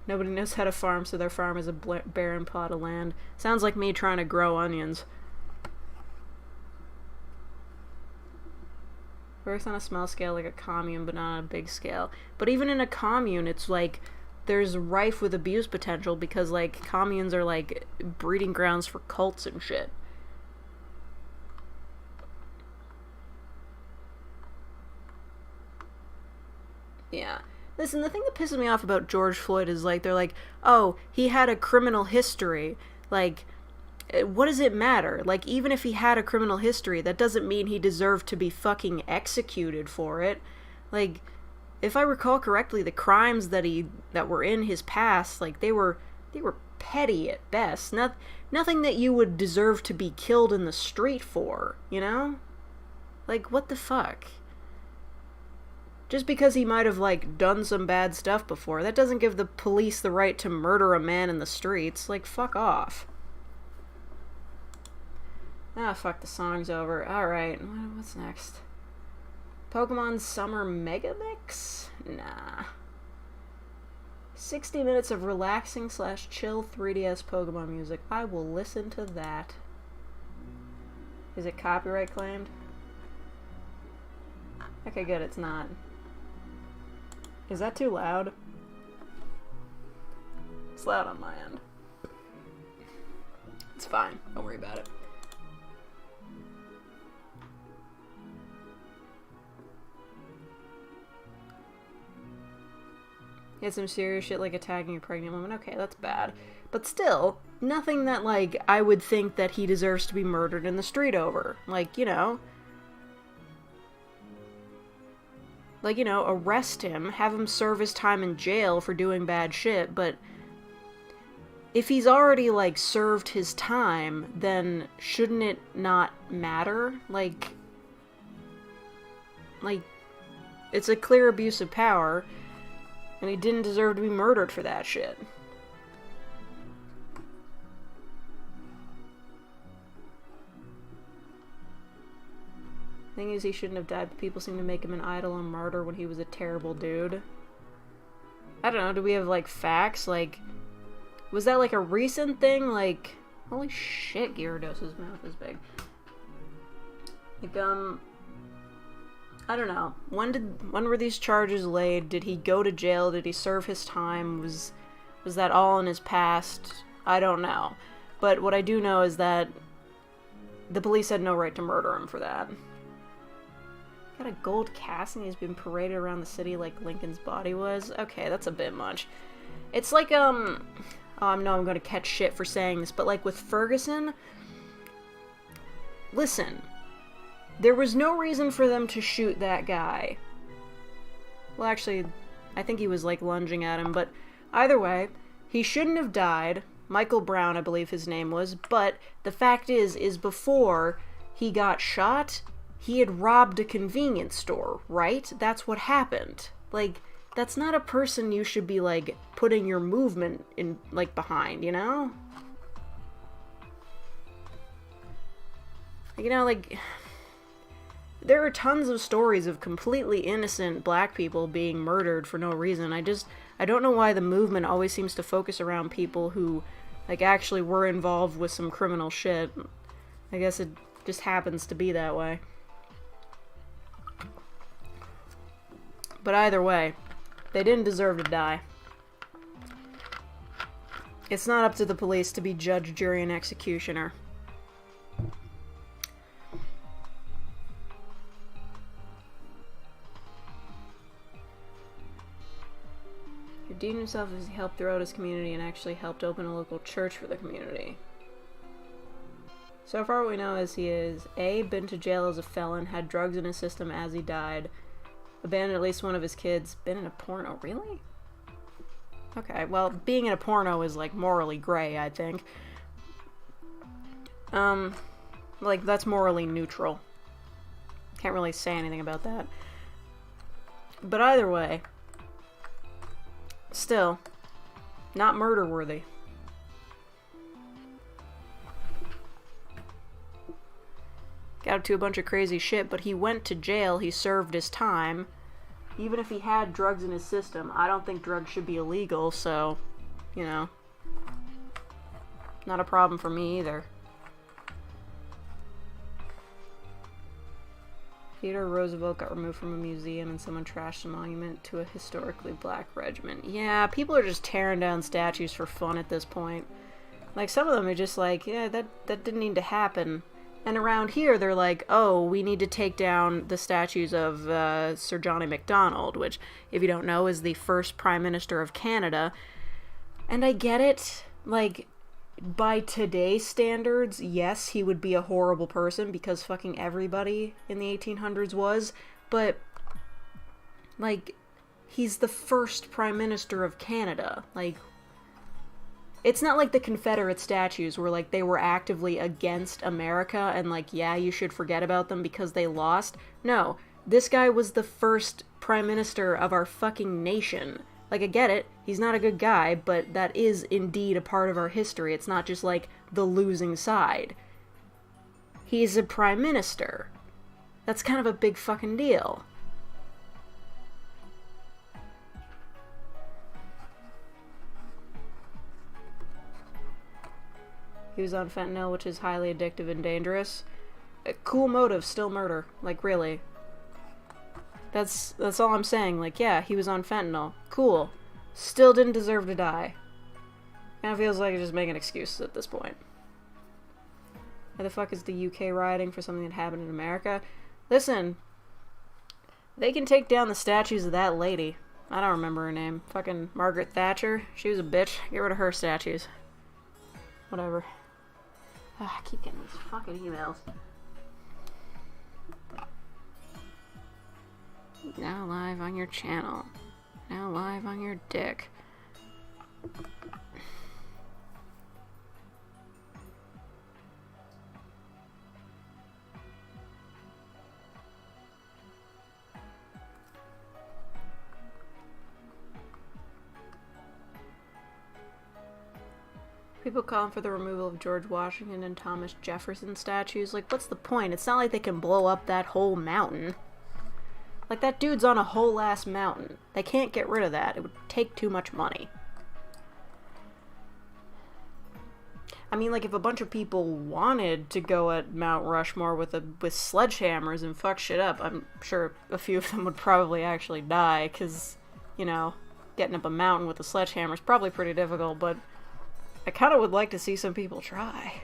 Nobody knows how to farm, so their farm is a barren plot of land. Sounds like me trying to grow onions. Works on a small scale like a commune, but not on a big scale. But even in a commune, it's like, there's rife with abuse potential because, like, communes are, like, breeding grounds for cults and shit. Yeah. Listen, the thing that pisses me off about George Floyd is, like, they're like, oh, he had a criminal history. Like, what does it matter? Like, even if he had a criminal history, that doesn't mean he deserved to be fucking executed for it. Like, if I recall correctly, the crimes that were in his past, like, they were petty at best. Nothing that you would deserve to be killed in the street for, you know? Like, what the fuck? Just because he might have, like, done some bad stuff before, that doesn't give the police the right to murder a man in the streets. Like, fuck off. Ah, fuck, the song's over. Alright, what's next? Pokemon Summer Mega Mix? Nah. 60 minutes of relaxing / chill 3DS Pokemon music. I will listen to that. Is it copyright claimed? Okay, good, it's not. Is that too loud? It's loud on my end. It's fine. Don't worry about it. He had some serious shit like attacking a pregnant woman. Okay, that's bad. But still, nothing that, like, I would think that he deserves to be murdered in the street over. Like, you know... Like, you know, arrest him, have him serve his time in jail for doing bad shit, but if he's already, like, served his time, then shouldn't it not matter? Like, it's a clear abuse of power, and he didn't deserve to be murdered for that shit. Thing is, he shouldn't have died, but people seem to make him an idol and martyr when he was a terrible dude. I don't know, do we have, like, facts? Like, was that, like, a recent thing? Like, holy shit, Gyarados' mouth is big. Like, I don't know. When were these charges laid? Did he go to jail? Did he serve his time? Was that all in his past? I don't know. But what I do know is that the police had no right to murder him for that. Got a gold casting, he's been paraded around the city like Lincoln's body was. Okay, that's a bit much. It's like, oh, I know I'm gonna catch shit for saying this, but like with Ferguson, listen, There was no reason for them to shoot that guy. Well, actually, I think he was, like, lunging at him, but either way, he shouldn't have died. Michael Brown, I believe his name was, but the fact is before he got shot, he had robbed a convenience store, right? That's what happened. Like, that's not a person you should be, like, putting your movement in, like, behind, you know? You know, like, there are tons of stories of completely innocent black people being murdered for no reason. I don't know why the movement always seems to focus around people who, like, actually were involved with some criminal shit. I guess it just happens to be that way. But either way, they didn't deserve to die. It's not up to the police to be judge, jury, and executioner. He redeemed himself as he helped throughout his community and actually helped open a local church for the community. So far what we know is he is A, been to jail as a felon, had drugs in his system as he died, abandoned at least one of his kids, been in a porno, really? Okay, well, being in a porno is, like, morally gray, I think. Like, that's morally neutral. Can't really say anything about that. But either way, still, not murder-worthy. Got up to a bunch of crazy shit, but he went to jail, he served his time. Even if he had drugs in his system, I don't think drugs should be illegal, so, you know, not a problem for me either. Theodore Roosevelt got removed from a museum and someone trashed a monument to a historically black regiment. Yeah, people are just tearing down statues for fun at this point. Like, some of them are just like, yeah, that didn't need to happen. And around here, they're like, oh, we need to take down the statues of Sir Johnny MacDonald, which, if you don't know, is the first Prime Minister of Canada. And I get it. Like, by today's standards, yes, he would be a horrible person because fucking everybody in the 1800s was. But, like, he's the first Prime Minister of Canada. Like, it's not like the Confederate statues where, like, they were actively against America and, like, yeah, you should forget about them because they lost. No, this guy was the first Prime Minister of our fucking nation. Like, I get it, he's not a good guy, but that is indeed a part of our history. It's not just, like, the losing side. He's a Prime Minister. That's kind of a big fucking deal. He was on fentanyl, which is highly addictive and dangerous. Cool motive, still murder. Like, really. That's all I'm saying. Like, yeah, he was on fentanyl. Cool. Still didn't deserve to die. Kind of feels like just making excuses at this point. Why the fuck is the UK rioting for something that happened in America? Listen, they can take down the statues of that lady. I don't remember her name. Fucking Margaret Thatcher. She was a bitch. Get rid of her statues. Whatever. I keep getting these fucking emails. Now live on your channel. Now live on your dick. People calling for the removal of George Washington and Thomas Jefferson statues. Like, what's the point? It's not like they can blow up that whole mountain. Like, that dude's on a whole ass mountain. They can't get rid of that. It would take too much money. I mean, like, if a bunch of people wanted to go at Mount Rushmore with sledgehammers and fuck shit up, I'm sure a few of them would probably actually die, because, you know, getting up a mountain with a sledgehammer is probably pretty difficult, but I kind of would like to see some people try.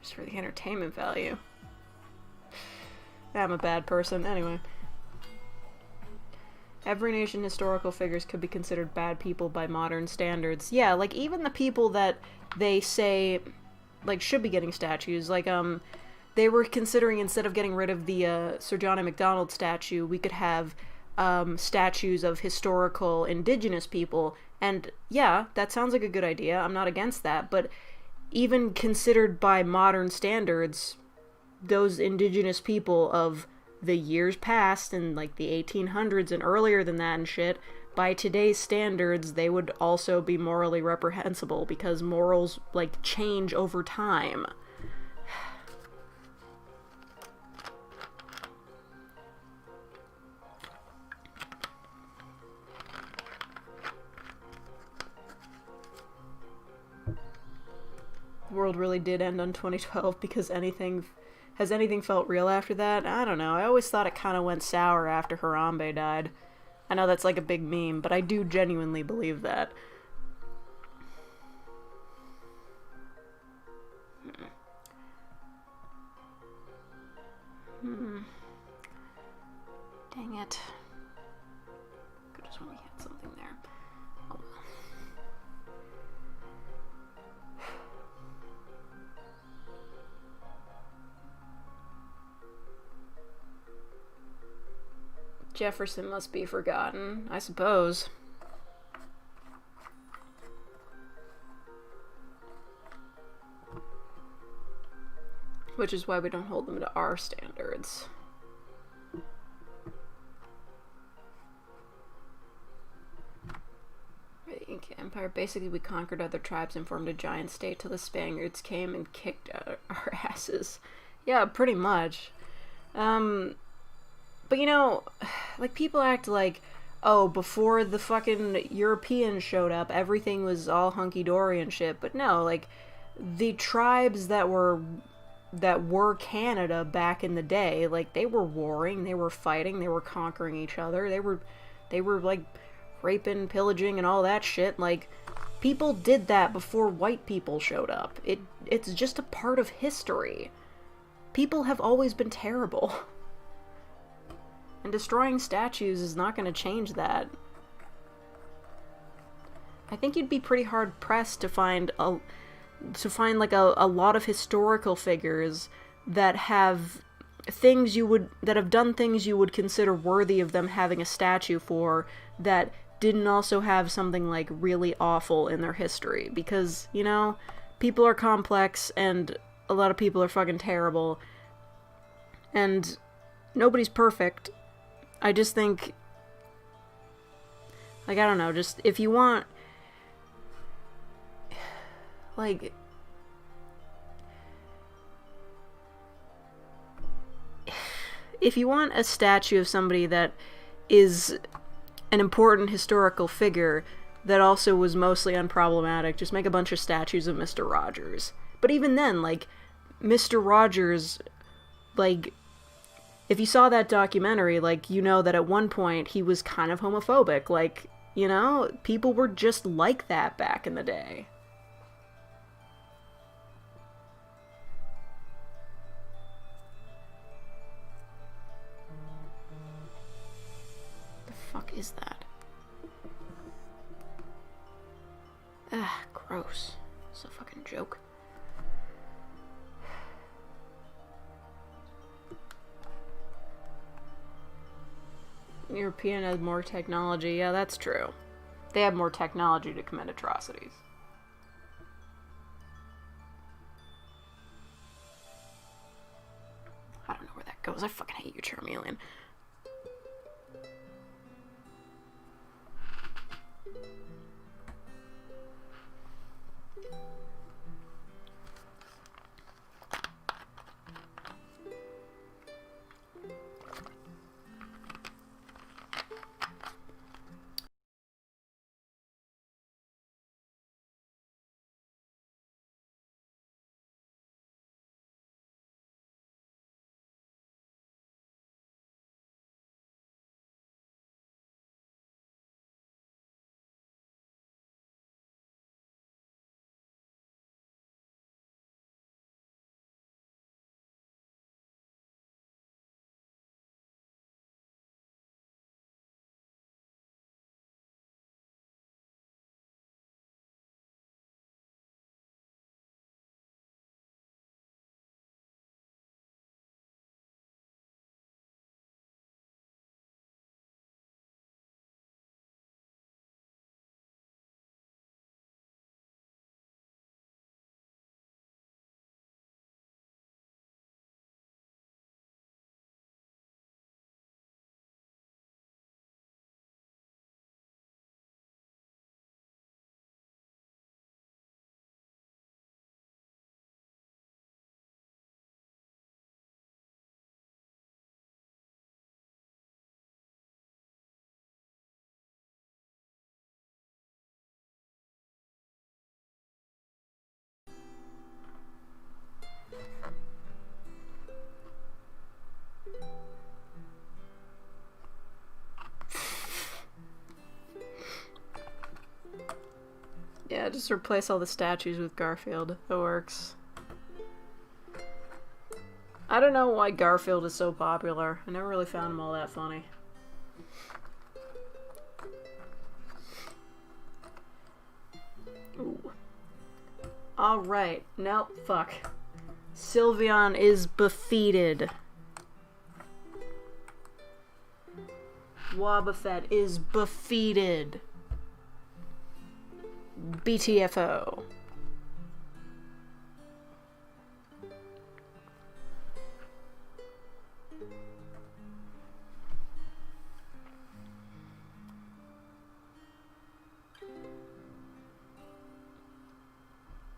Just for the entertainment value. I'm a bad person. Anyway. Every nation historical figures could be considered bad people by modern standards. Yeah, like, even the people that they say, like, should be getting statues. Like, they were considering, instead of getting rid of the Sir John A. Macdonald statue, we could have statues of historical indigenous people. And yeah, that sounds like a good idea. I'm not against that. But even considered by modern standards, those indigenous people of the years past, in like the 1800s and earlier than that and shit, by today's standards, they would also be morally reprehensible, because morals, like, change over time. The world really did end on 2012 because has anything felt real after that? I don't know. I always thought it kind of went sour after Harambe died. I know that's like a big meme, but I do genuinely believe that. Dang it. Could just when we had something there. Oh well. Jefferson must be forgotten, I suppose. Which is why we don't hold them to our standards. The Inca Empire, basically we conquered other tribes and formed a giant state till the Spaniards came and kicked our asses. Yeah, pretty much. But you know, like, people act like, oh, before the fucking Europeans showed up, everything was all hunky-dory and shit. But no, like, the tribes that were Canada back in the day, like, they were warring, they were fighting, they were conquering each other, they were like raping, pillaging, and all that shit. Like, people did that before white people showed up. It's just a part of history. People have always been terrible. And destroying statues is not going to change that. I think you'd be pretty hard pressed to find like a lot of historical figures that have done things you would consider worthy of them having a statue for, that didn't also have something like really awful in their history. Because, you know, people are complex and a lot of people are fucking terrible. And nobody's perfect. I just think, like, I don't know, just, if you want, like, if you want a statue of somebody that is an important historical figure that also was mostly unproblematic, just make a bunch of statues of Mr. Rogers. But even then, like, Mr. Rogers, like, if you saw that documentary, like, you know that at one point he was kind of homophobic. Like, you know, people were just like that back in the day. The fuck is that? Ah, gross. It's a fucking joke. European has more technology. Yeah, that's true. They have more technology to commit atrocities. I don't know where that goes. I fucking hate you, Charmeleon. Yeah, just replace all the statues with Garfield. That works. I don't know why Garfield is so popular. I never really found him all that funny. Ooh. Alright. Nope. Fuck. Sylveon is defeated. Wobbuffet is defeated. BTFO.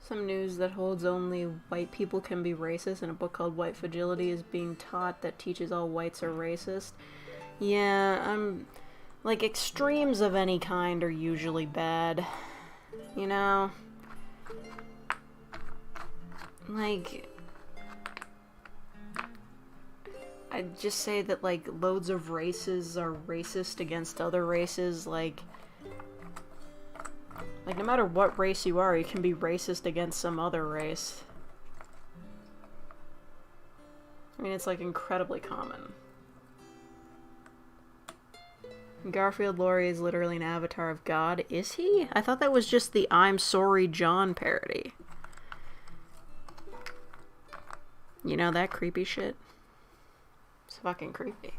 Some news that holds only white people can be racist, and a book called White Fragility is being taught that teaches all whites are racist. Yeah, like, extremes of any kind are usually bad. You know? Like, I'd just say that, like, loads of races are racist against other races, like, no matter what race you are, you can be racist against some other race. I mean, it's, like, incredibly common. Garfield Laurie is literally an avatar of God. Is he? I thought that was just the I'm Sorry John parody. You know that creepy shit? It's fucking creepy.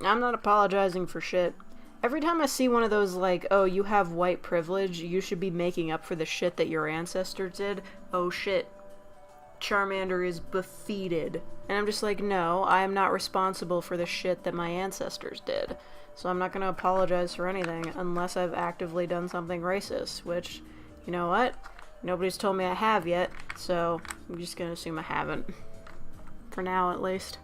I'm not apologizing for shit. Every time I see one of those, like, oh, you have white privilege, you should be making up for the shit that your ancestors did. Oh shit. Charmander is defeated. And I'm just like, no, I am not responsible for the shit that my ancestors did. So I'm not gonna apologize for anything unless I've actively done something racist, which, you know what? Nobody's told me I have yet, so I'm just gonna assume I haven't. For now, at least.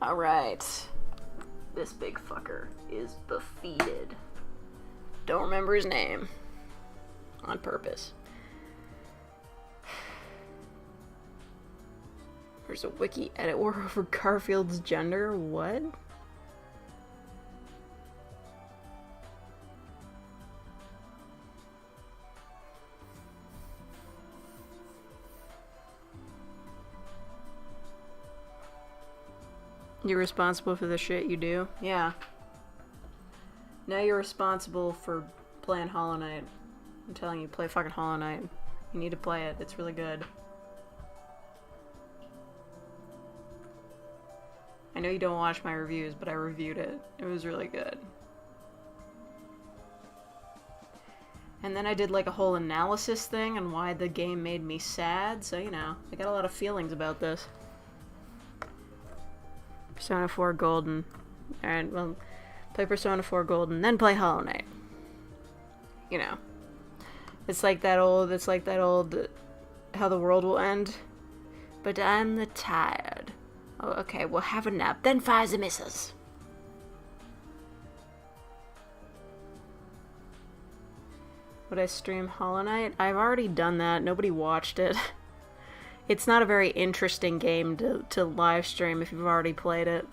Alright. This big fucker is defeated. Don't remember his name. On purpose. There's a wiki edit war over Garfield's gender? What? You're responsible for the shit you do? Yeah. Now you're responsible for playing Hollow Knight. I'm telling you, play fucking Hollow Knight. You need to play it. It's really good. I know you don't watch my reviews, but I reviewed it. It was really good. And then I did like a whole analysis thing on why the game made me sad, so you know, I got a lot of feelings about this. Persona 4 Golden. Alright, well, play Persona 4 Golden, then play Hollow Knight. You know. It's like that old, How the World Will End. But I'm the tired. Oh, okay, we'll have a nap, then fires the missus. Would I stream Hollow Knight? I've already done that, nobody watched it. It's not a very interesting game to live stream if you've already played it.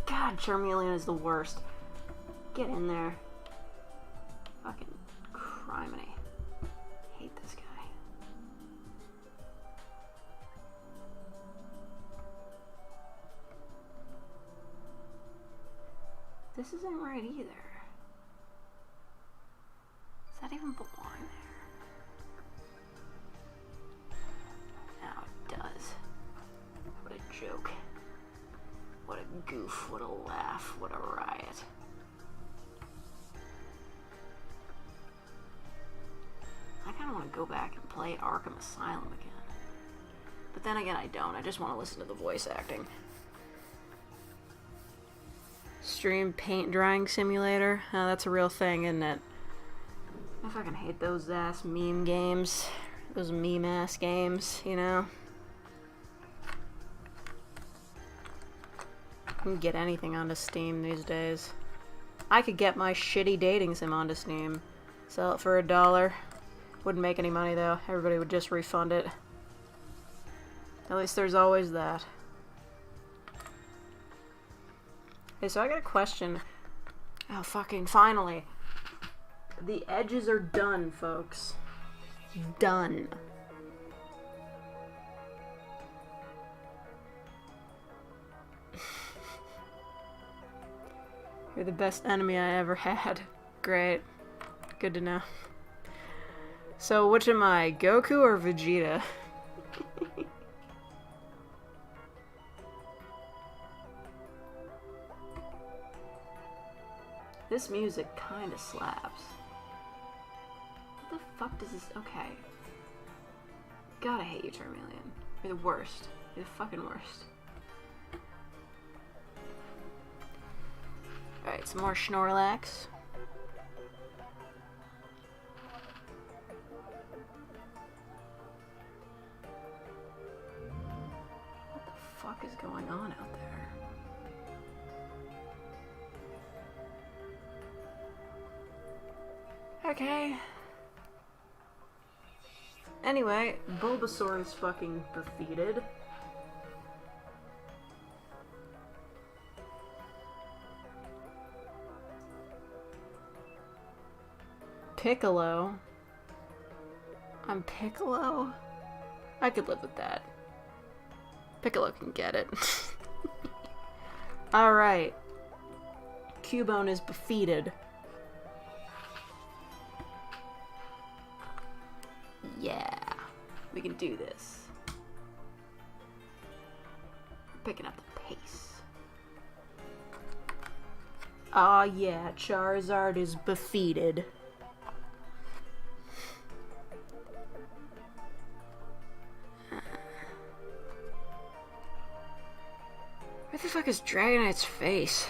God, Charmeleon is the worst. Get in there. Fucking criminy. Hate this guy. This isn't right either. Does that even belong there? Now it does. What a joke. What a goof. What a laugh. What a riot. I kind of want to go back and play Arkham Asylum again. But then again, I don't. I just want to listen to the voice acting. Stream paint drying simulator? Oh, that's a real thing, isn't it? I fucking hate those ass meme games. Those meme ass games, you know? You can get anything onto Steam these days. I could get my shitty dating sim onto Steam. Sell it for $1. Wouldn't make any money though. Everybody would just refund it. At least there's always that. Okay, so I got a question. Oh, fucking finally. The edges are done, folks. Done. You're the best enemy I ever had. Great. Good to know. So, which am I? Goku or Vegeta? This music kinda slaps. What the fuck does this... Okay. God, I hate you, Charmeleon. You're the worst. You're the fucking worst. Alright, some more Snorlax. What the fuck is going on out there? Okay. Anyway, Bulbasaur is fucking defeated. Piccolo. I'm Piccolo? I could live with that. Piccolo can get it. Alright. Cubone is defeated. Yeah. We can do this. Picking up the pace. Aw, yeah. Charizard is defeated. Where the fuck is Dragonite's face?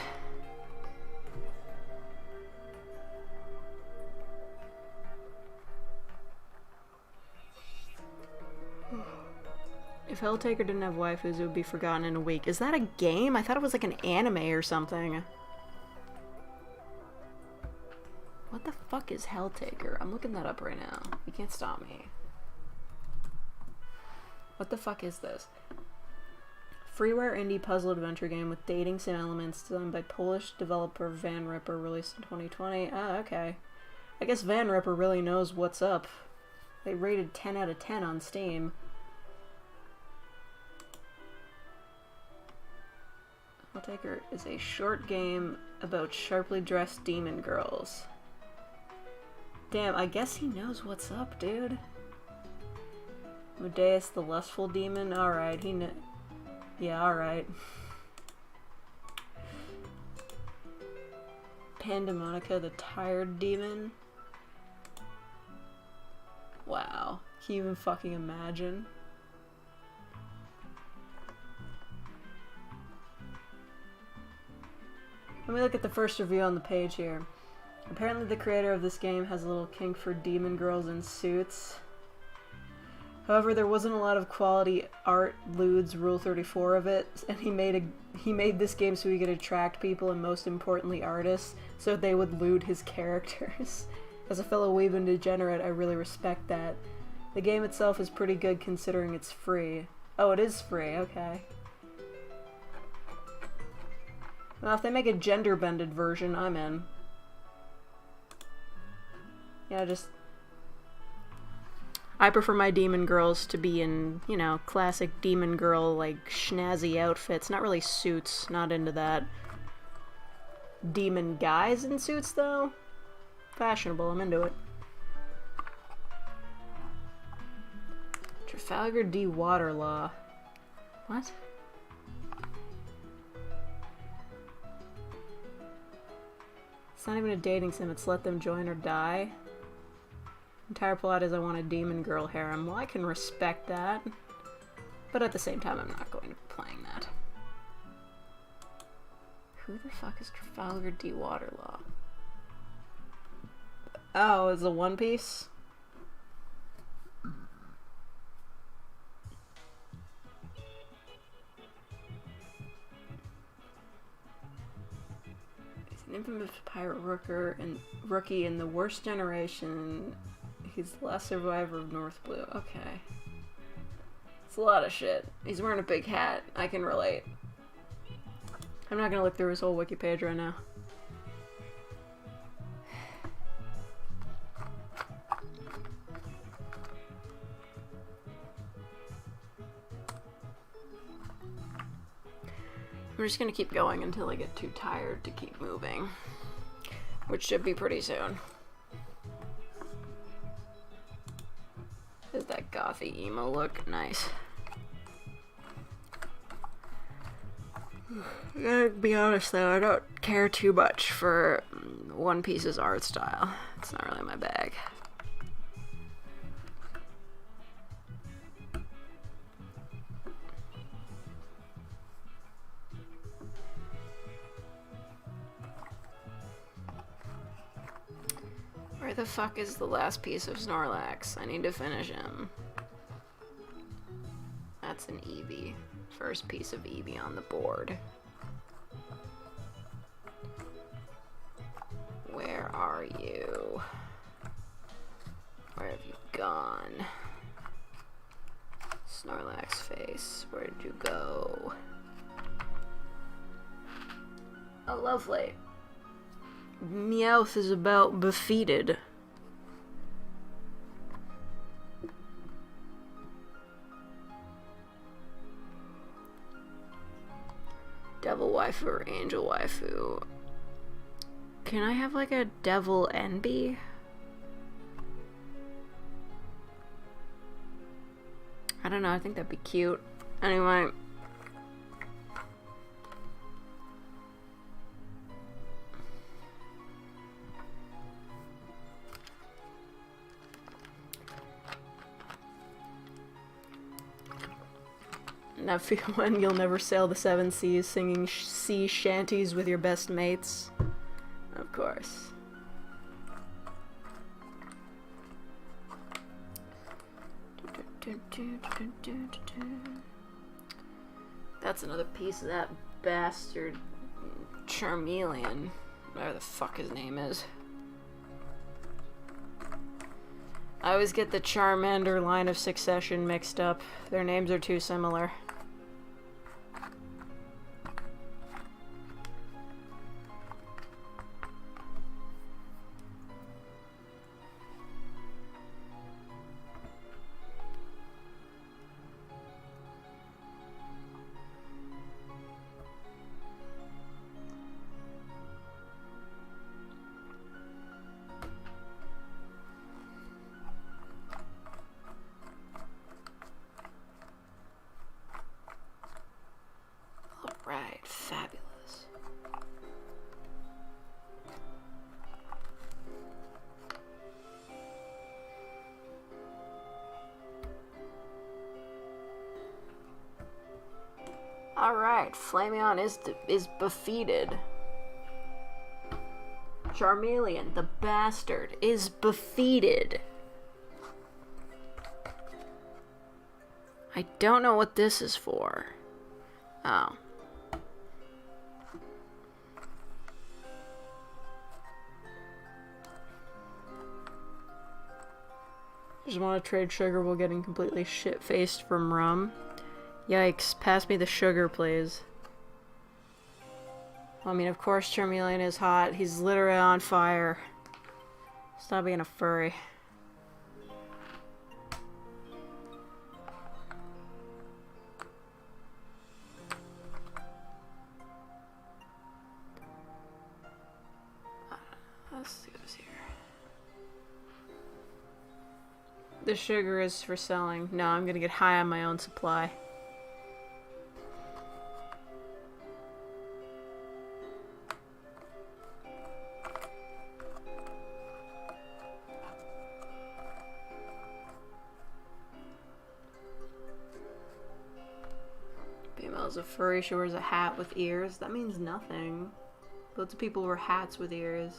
If Helltaker didn't have waifus, it would be forgotten in a week. Is that a game? I thought it was like an anime or something. What the fuck is Helltaker? I'm looking that up right now. You can't stop me. What the fuck is this? Freeware indie puzzle adventure game with dating sim elements designed by Polish developer Van Ripper, released in 2020. Ah, okay. I guess Van Ripper really knows what's up. They rated 10 out of 10 on Steam. Helltaker is a short game about sharply dressed demon girls. Damn, I guess he knows what's up, dude. Mudeus the lustful demon? Alright, he knows. Yeah, alright. Pandemonica the tired demon? Wow. Can you even fucking imagine? Let me look at the first review on the page here. Apparently the creator of this game has a little kink for demon girls in suits. However, there wasn't a lot of quality art, lewds, Rule 34 of it, and he made this game so he could attract people and most importantly artists, so they would lewd his characters. As a fellow weeb degenerate, I really respect that. The game itself is pretty good considering it's free. Oh, it is free, okay. Well, if they make a gender-bended version, I'm in. Yeah, I prefer my demon girls to be in, you know, classic demon girl, like, schnazzy outfits. Not really suits, not into that. Demon guys in suits, though? Fashionable, I'm into it. Trafalgar D. Waterlaw. What? It's not even a dating sim, it's let them join or die. Entire plot is I want a demon girl harem. Well, I can respect that. But at the same time, I'm not going to be playing that. Who the fuck is Trafalgar D. Waterlaw? Oh, it's a One Piece? An infamous pirate rookie in the worst generation. He's the last survivor of North Blue. Okay. It's a lot of shit. He's wearing a big hat. I can relate. I'm not gonna look through his whole wiki page right now. I'm just gonna keep going until I get too tired to keep moving. Which should be pretty soon. Is that gothy emo look? Nice. I gotta be honest though, I don't care too much for One Piece's art style. It's not really my bag. Where the fuck is the last piece of Snorlax? I need to finish him. That's an Eevee. First piece of Eevee on the board. Where are you? Where have you gone? Snorlax face, where did you go? Oh, lovely. Meowth is about defeated. Devil waifu or angel waifu? Can I have like a devil envy? I don't know, I think that'd be cute. Anyway. Now feel when you'll never sail the seven seas singing sea shanties with your best mates. Of course. That's another piece of that bastard Charmeleon. Whatever the fuck his name is. I always get the Charmander line of succession mixed up. Their names are too similar. Alright, fabulous. Alright, Flameon is defeated. Charmeleon, the bastard, is defeated. I don't know what this is for. Oh. Just want to trade sugar while getting completely shit-faced from rum. Yikes, pass me the sugar, please. I mean, of course Charmeleon is hot. He's literally on fire. Stop being a furry. Let's see what's here. The sugar is for selling. No, I'm gonna get high on my own supply. Female's a furry, she wears a hat with ears. That means nothing. Lots of people wear hats with ears.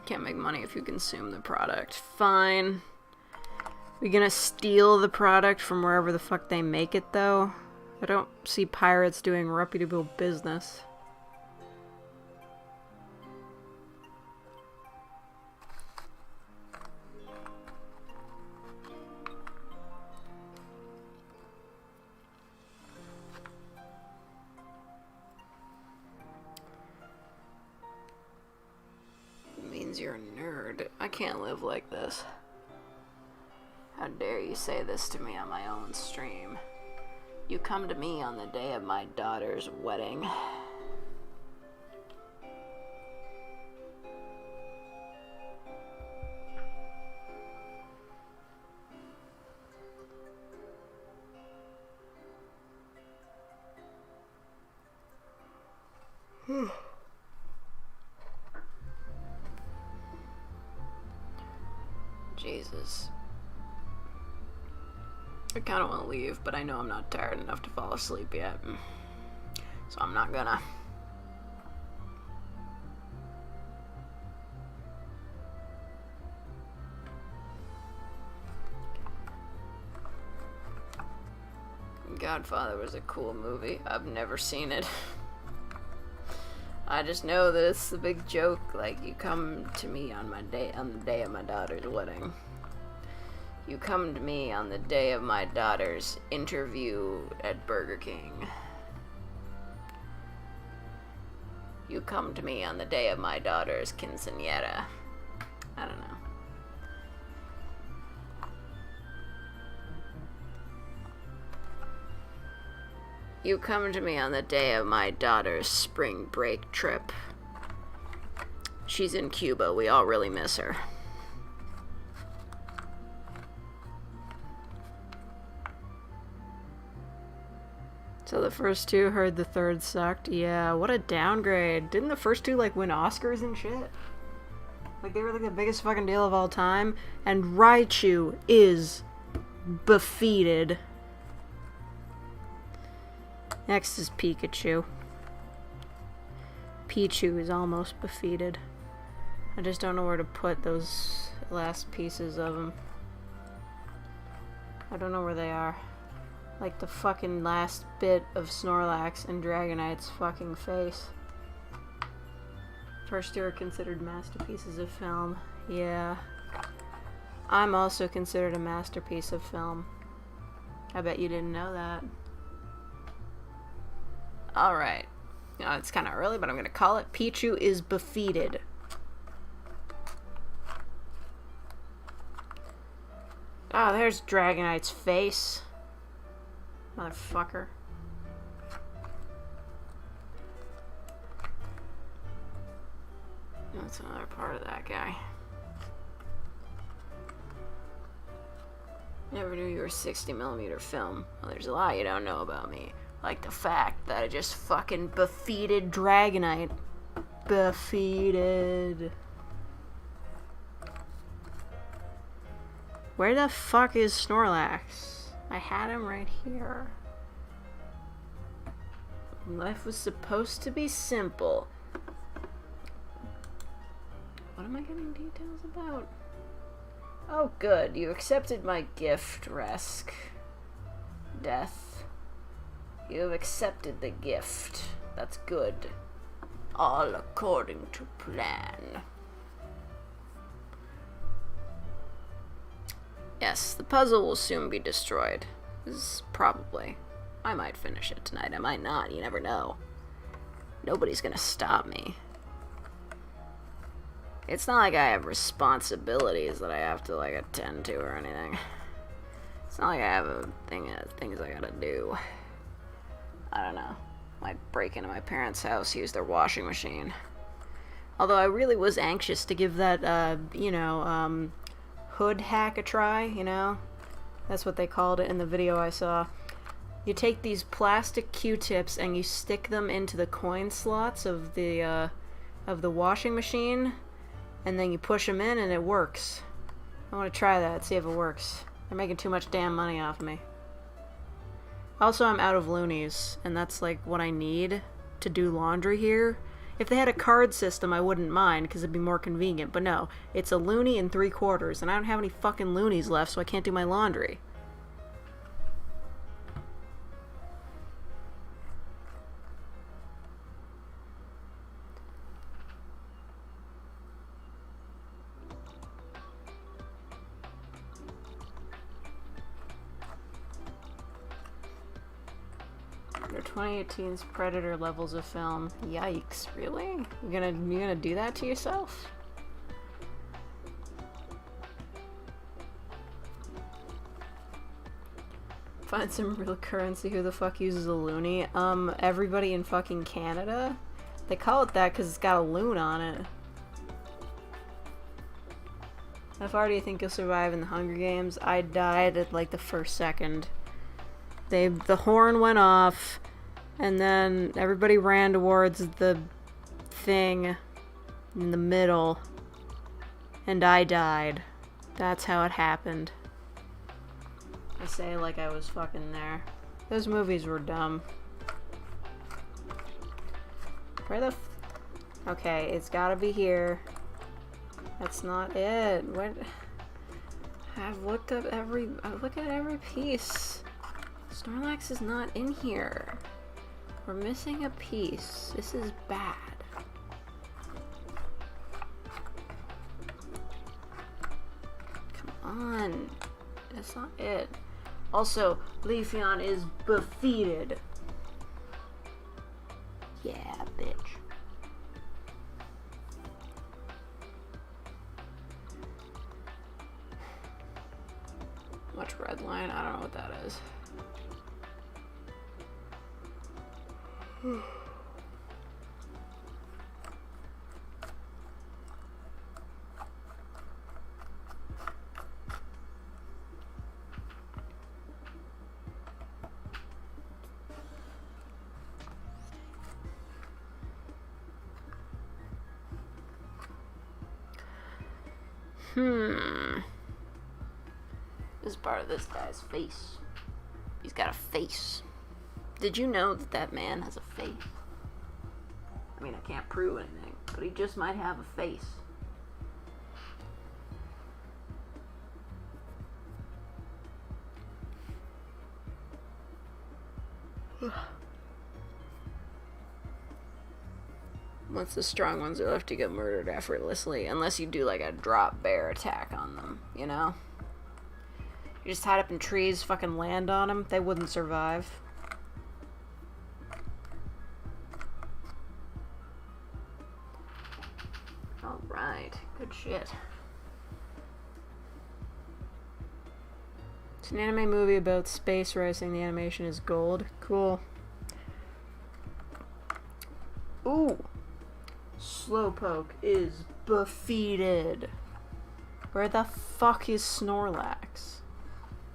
Can't make money if you consume the product. Fine. We gonna steal the product from wherever the fuck they make it, though? I don't see pirates doing reputable business. It means you're a nerd. I can't live like this. How dare you say this to me on my own stream? You come to me on the day of my daughter's wedding. Jesus. I kind of want to leave, but I know I'm not tired enough to fall asleep yet. So I'm not gonna. Godfather was a cool movie. I've never seen it. I just know that it's the big joke, like, you come to me on the day of my daughter's wedding. You come to me on the day of my daughter's interview at Burger King. You come to me on the day of my daughter's quinceañera. I don't know. You come to me on the day of my daughter's spring break trip. She's in Cuba. We all really miss her. So the first two heard the third sucked. Yeah, what a downgrade. Didn't the first two, like, win Oscars and shit? Like, they were, like, the biggest fucking deal of all time. And Raichu is defeated. Next is Pikachu. Pichu is almost defeated. I just don't know where to put those last pieces of them. I don't know where they are. Like the fucking last bit of Snorlax in Dragonite's fucking face. First two are considered masterpieces of film. Yeah. I'm also considered a masterpiece of film. I bet you didn't know that. Alright. You know, it's kind of early, but I'm going to call it. Pichu is defeated. Oh, there's Dragonite's face. Motherfucker. That's another part of that guy. Never knew you were 60mm film. Well, there's a lot you don't know about me. Like the fact that I just fucking defeated Dragonite. Defeated. Where the fuck is Snorlax? I had him right here. Life was supposed to be simple. What am I getting details about? Oh, good. You accepted my gift, Resk. Death. You have accepted the gift. That's good. All according to plan. Yes, the puzzle will soon be destroyed. Probably. I might finish it tonight. I might not. You never know. Nobody's gonna stop me. It's not like I have responsibilities that I have to, like, attend to or anything. It's not like I have a things I gotta do. I don't know. Might break into my parents' house, use their washing machine. Although I really was anxious to give that, hood hack a try, you know? That's what they called it in the video I saw. You take these plastic Q-tips and you stick them into the coin slots of the washing machine, and then you push them in and it works. I want to try that, see if it works. They're making too much damn money off me. Also, I'm out of loonies, and that's like what I need to do laundry here. If they had a card system, I wouldn't mind, because it'd be more convenient. But no, it's a loonie and 3/4, and I don't have any fucking loonies left, so I can't do my laundry. They're 2018's Predator levels of film. Yikes, really? You gonna do that to yourself? Find some real currency. Who the fuck uses a loonie? Everybody in fucking Canada? They call it that because it's got a loon on it. How far do you think you'll survive in the Hunger Games? I died at like the first second. The horn went off, and then everybody ran towards the thing in the middle, and I died. That's how it happened. I say like I was fucking there. Those movies were dumb. Where the okay, it's gotta be here. That's not it. What? I've looked at every piece. Snorlax is not in here. We're missing a piece. This is bad. Come on. That's not it. Also, Leafeon is defeated. Yeah, bitch. Watch Redline? I don't know what that is. This is part of this guy's face. He's got a face. Did you know that that man has a face? I mean, I can't prove anything, but he just might have a face. Once the strong ones are left to get murdered effortlessly, unless you do like a drop bear attack on them, you know? You just tied up in trees, fucking land on them, they wouldn't survive. Alright, good shit. It's an anime movie about space racing. The animation is gold. Cool. Ooh! Slowpoke is defeated. Where the fuck is Snorlax?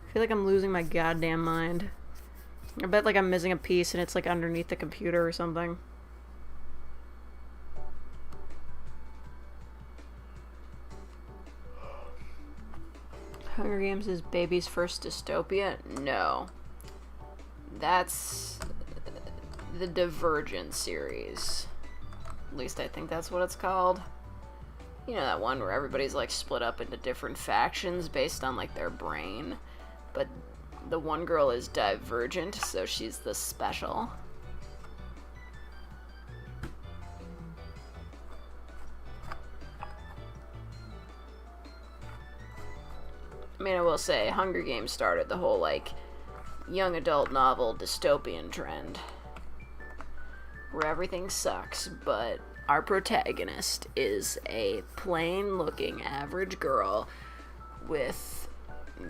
I feel like I'm losing my goddamn mind. I bet like I'm missing a piece and it's like underneath the computer or something. Hunger Games is baby's first dystopia? No. That's the Divergent series. At least I think that's what it's called. You know that one where everybody's like split up into different factions based on like their brain? But the one girl is divergent, so she's the special. I mean, I will say, Hunger Games started the whole, like, young adult novel dystopian trend. Where everything sucks, but our protagonist is a plain-looking average girl with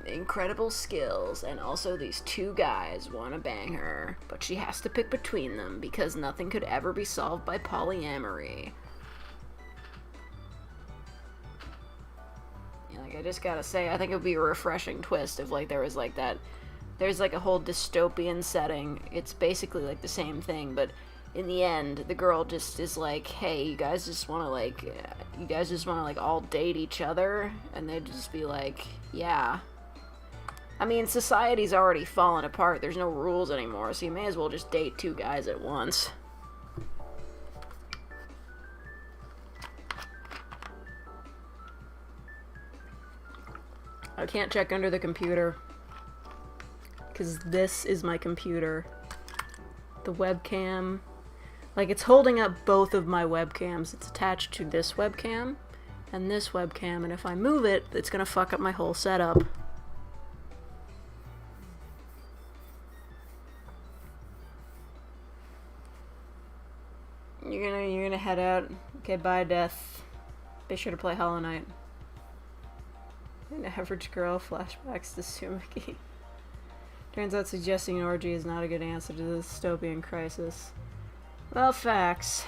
incredible skills, and also these two guys want to bang her, but she has to pick between them because nothing could ever be solved by polyamory. Like, I just gotta say, I think it would be a refreshing twist if, like, there was, like, that... There's, like, a whole dystopian setting. It's basically, like, the same thing, but in the end, the girl just is like, hey, you guys just wanna, like, all date each other? And they'd just be like, yeah. I mean, society's already fallen apart. There's no rules anymore, so you may as well just date two guys at once. I can't check under the computer. Because this is my computer. The webcam. Like, it's holding up both of my webcams. It's attached to this webcam and this webcam, and if I move it, it's gonna fuck up my whole setup. You're gonna head out. Okay, bye, Death. Be sure to play Hollow Knight. An average girl, flashbacks to Sumiki. Turns out suggesting an orgy is not a good answer to the dystopian crisis. Well, facts.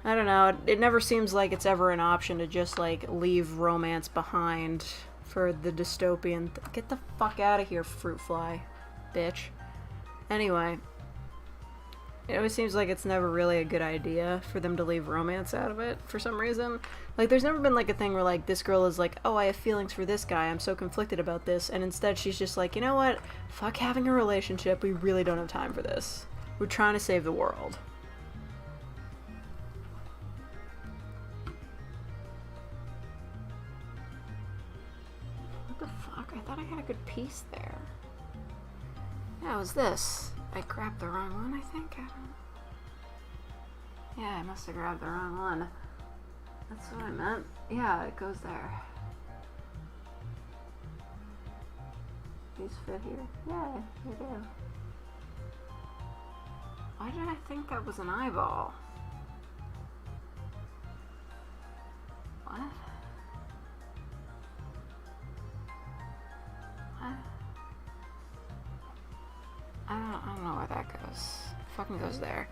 I don't know, it never seems like it's ever an option to just, like, leave romance behind for the dystopian get the fuck out of here, fruit fly, bitch. Anyway, it always seems like it's never really a good idea for them to leave romance out of it for some reason. Like, there's never been, like, a thing where, like, this girl is like, oh, I have feelings for this guy, I'm so conflicted about this, and instead she's just like, you know what, fuck having a relationship, we really don't have time for this. We're trying to save the world. What the fuck? I thought I had a good piece there. Yeah, it was this. I grabbed the wrong one, I think. Yeah, I must have grabbed the wrong one. That's what I meant. Yeah, it goes there. These fit here? Yeah, they do. Why did I think that was an eyeball? What? What? I don't know where that goes. It fucking goes there.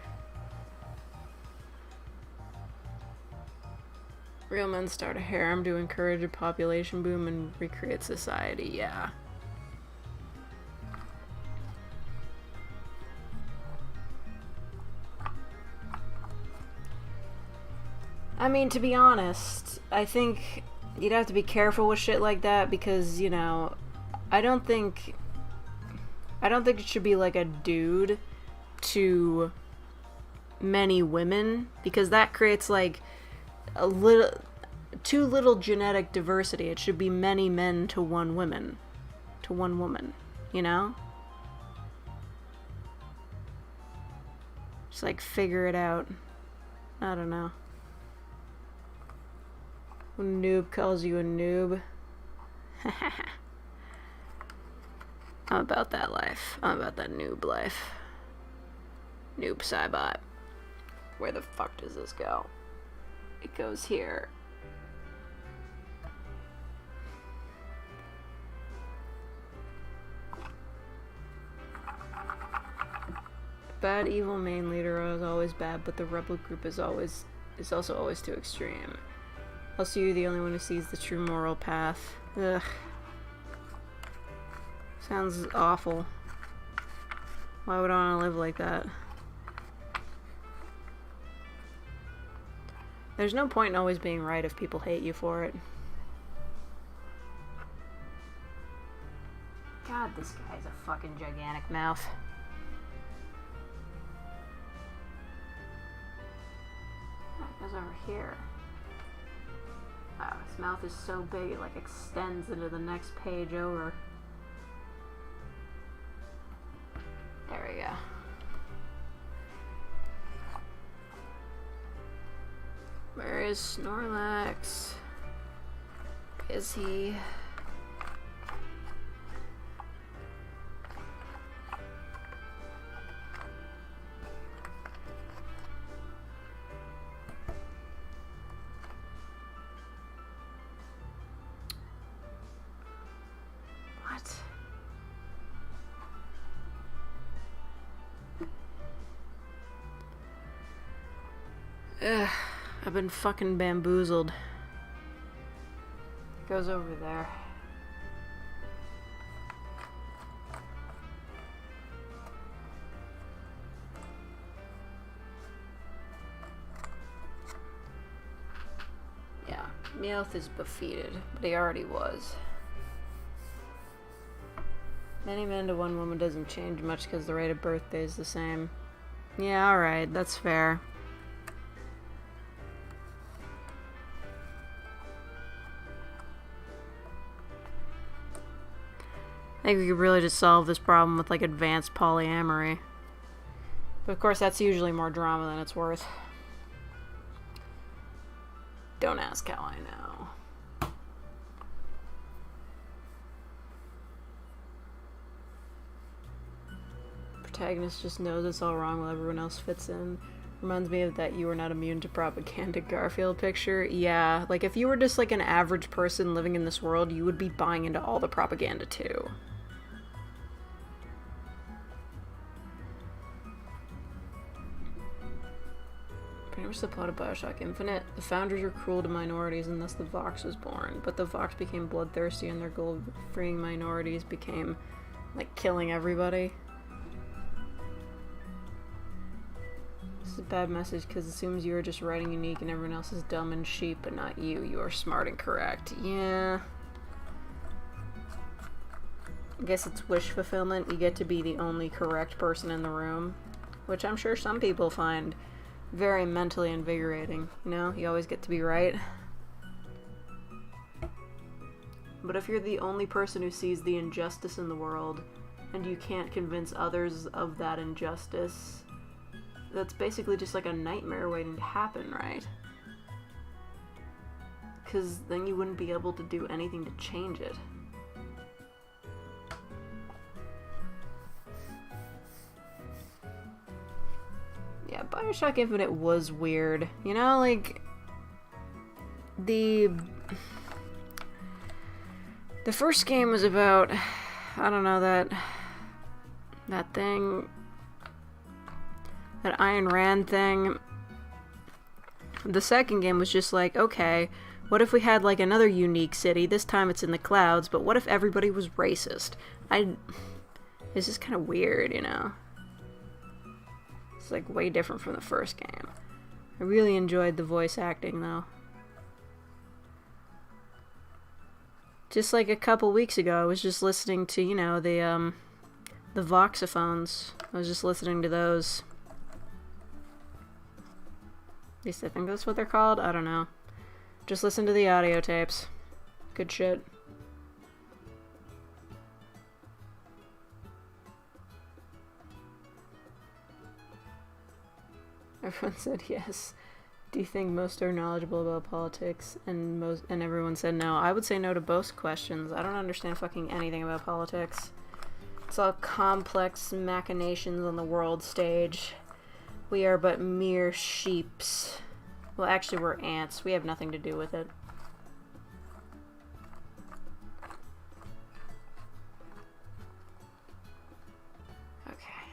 Real men start a harem to encourage a population boom and recreate society, yeah. I mean, to be honest, I think you'd have to be careful with shit like that because, you know, I don't think it should be like a dude to many women because that creates like too little genetic diversity. It should be many men to one woman, you know? Just like figure it out. I don't know. When a noob calls you a noob. I'm about that life. I'm about that noob life. Noob Cybot. Where the fuck does this go? It goes here. Bad evil main leader is always bad, but the rebel group is also always too extreme. Also, you're the only one who sees the true moral path. Ugh. Sounds awful. Why would I want to live like that? There's no point in always being right if people hate you for it. God, this guy's a fucking gigantic mouth. Oh, it goes over here. Wow, his mouth is so big it like extends into the next page over. There we go. Where is Snorlax? Is he? What? Ugh. I've been fucking bamboozled. Goes over there. Yeah, Meowth is defeated, but he already was. Many men to one woman doesn't change much because the rate of birthday is the same. Yeah, alright, that's fair. think we could really just solve this problem with, like, advanced polyamory. But of course, that's usually more drama than it's worth. Don't ask how I know. Protagonist just knows it's all wrong while everyone else fits in. Reminds me of that You Are Not Immune to Propaganda Garfield picture. Yeah, like if you were just like an average person living in this world, you would be buying into all the propaganda too. Pretty much the plot of Bioshock Infinite. The founders were cruel to minorities and thus the Vox was born. But the Vox became bloodthirsty and their goal of freeing minorities became like killing everybody. This is a bad message because it assumes you are just writing unique and everyone else is dumb and sheep, but not you. You are smart and correct. Yeah. I guess it's wish fulfillment. You get to be the only correct person in the room, which I'm sure some people find very mentally invigorating. You know, you always get to be right. But if you're the only person who sees the injustice in the world and you can't convince others of that injustice, that's basically just like a nightmare waiting to happen, right? Because then you wouldn't be able to do anything to change it. Yeah, Bioshock Infinite was weird. You know, like, the first game was about, I don't know, that thing, that Ayn Rand thing. The second game was just like, okay, what if we had like another unique city? This time it's in the clouds, but what if everybody was racist? It's just kind of weird, you know? It's like way different from the first game. I really enjoyed the voice acting though. Just like a couple weeks ago, I was just listening to, you know, the voxophones. I was just listening to those. At least I think that's what they're called. I don't know. Just listen to the audio tapes. Good shit. Everyone said yes. Do you think most are knowledgeable about politics? And everyone said no. I would say no to both questions. I don't understand fucking anything about politics. It's all complex machinations on the world stage. We are but mere sheeps. Well, actually, we're ants. We have nothing to do with it. Okay.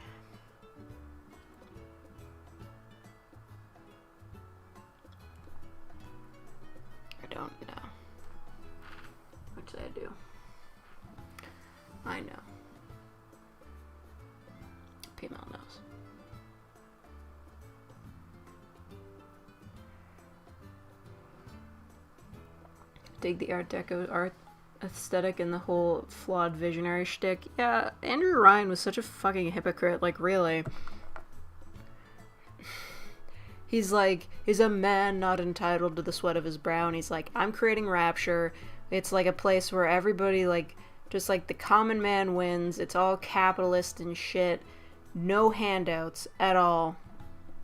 I don't know. Actually, I do. I know. Female knows. Dig the Art Deco art aesthetic and the whole flawed visionary shtick. Yeah, Andrew Ryan was such a fucking hypocrite, like, really. He's like, is a man not entitled to the sweat of his brow? And he's like, I'm creating Rapture. It's like a place where everybody, like, just like the common man wins. It's all capitalist and shit. No handouts at all.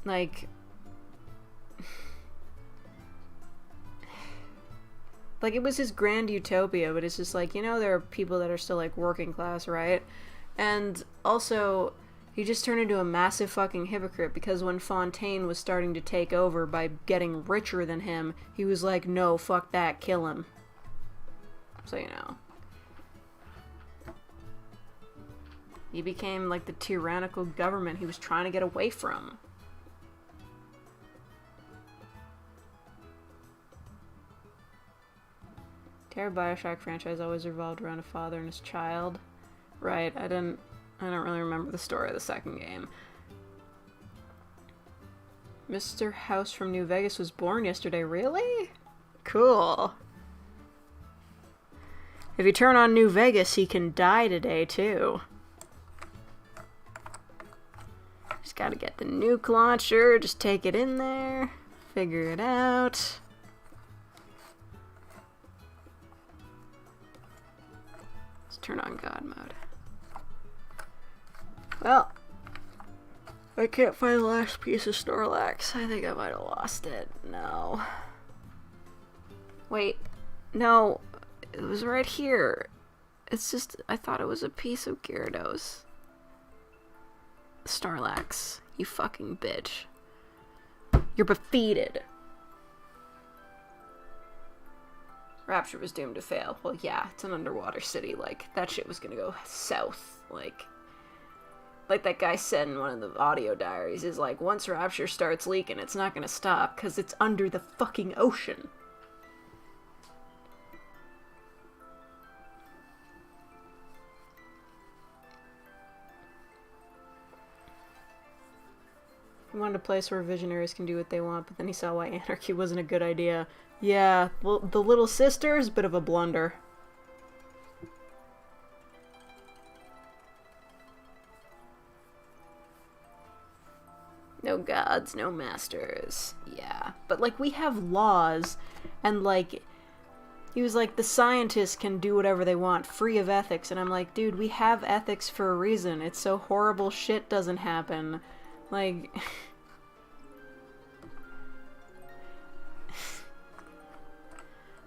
Like, it was his grand utopia, but it's just like, you know, there are people that are still, like, working class, right? And also, he just turned into a massive fucking hypocrite because when Fontaine was starting to take over by getting richer than him, he was like, no, fuck that, kill him. So, you know. He became, like, the tyrannical government he was trying to get away from. Entire Bioshock franchise always revolved around a father and his child. Right, I don't really remember the story of the second game. Mr. House from New Vegas was born yesterday. Really? Cool. If you turn on New Vegas, he can die today, too. Just gotta get the nuke launcher, just take it in there, figure it out. turn on God mode. Well, I can't find the last piece of Snorlax. I think I might have lost it. No. Wait. No. It was right here. It's just, I thought it was a piece of Gyarados. Snorlax, you fucking bitch. You're defeated. Rapture was doomed to fail. Well, yeah, it's an underwater city. Like, that shit was gonna go south. Like that guy said in one of the audio diaries, is like, once Rapture starts leaking, it's not gonna stop, because it's under the fucking ocean. He wanted a place where visionaries can do what they want, but then he saw why anarchy wasn't a good idea. Yeah, well, the little sister is a bit of a blunder. No gods, no masters. Yeah. But, like, we have laws, and, like, he was like, the scientists can do whatever they want, free of ethics. And I'm like, dude, we have ethics for a reason. It's so horrible shit doesn't happen. Like...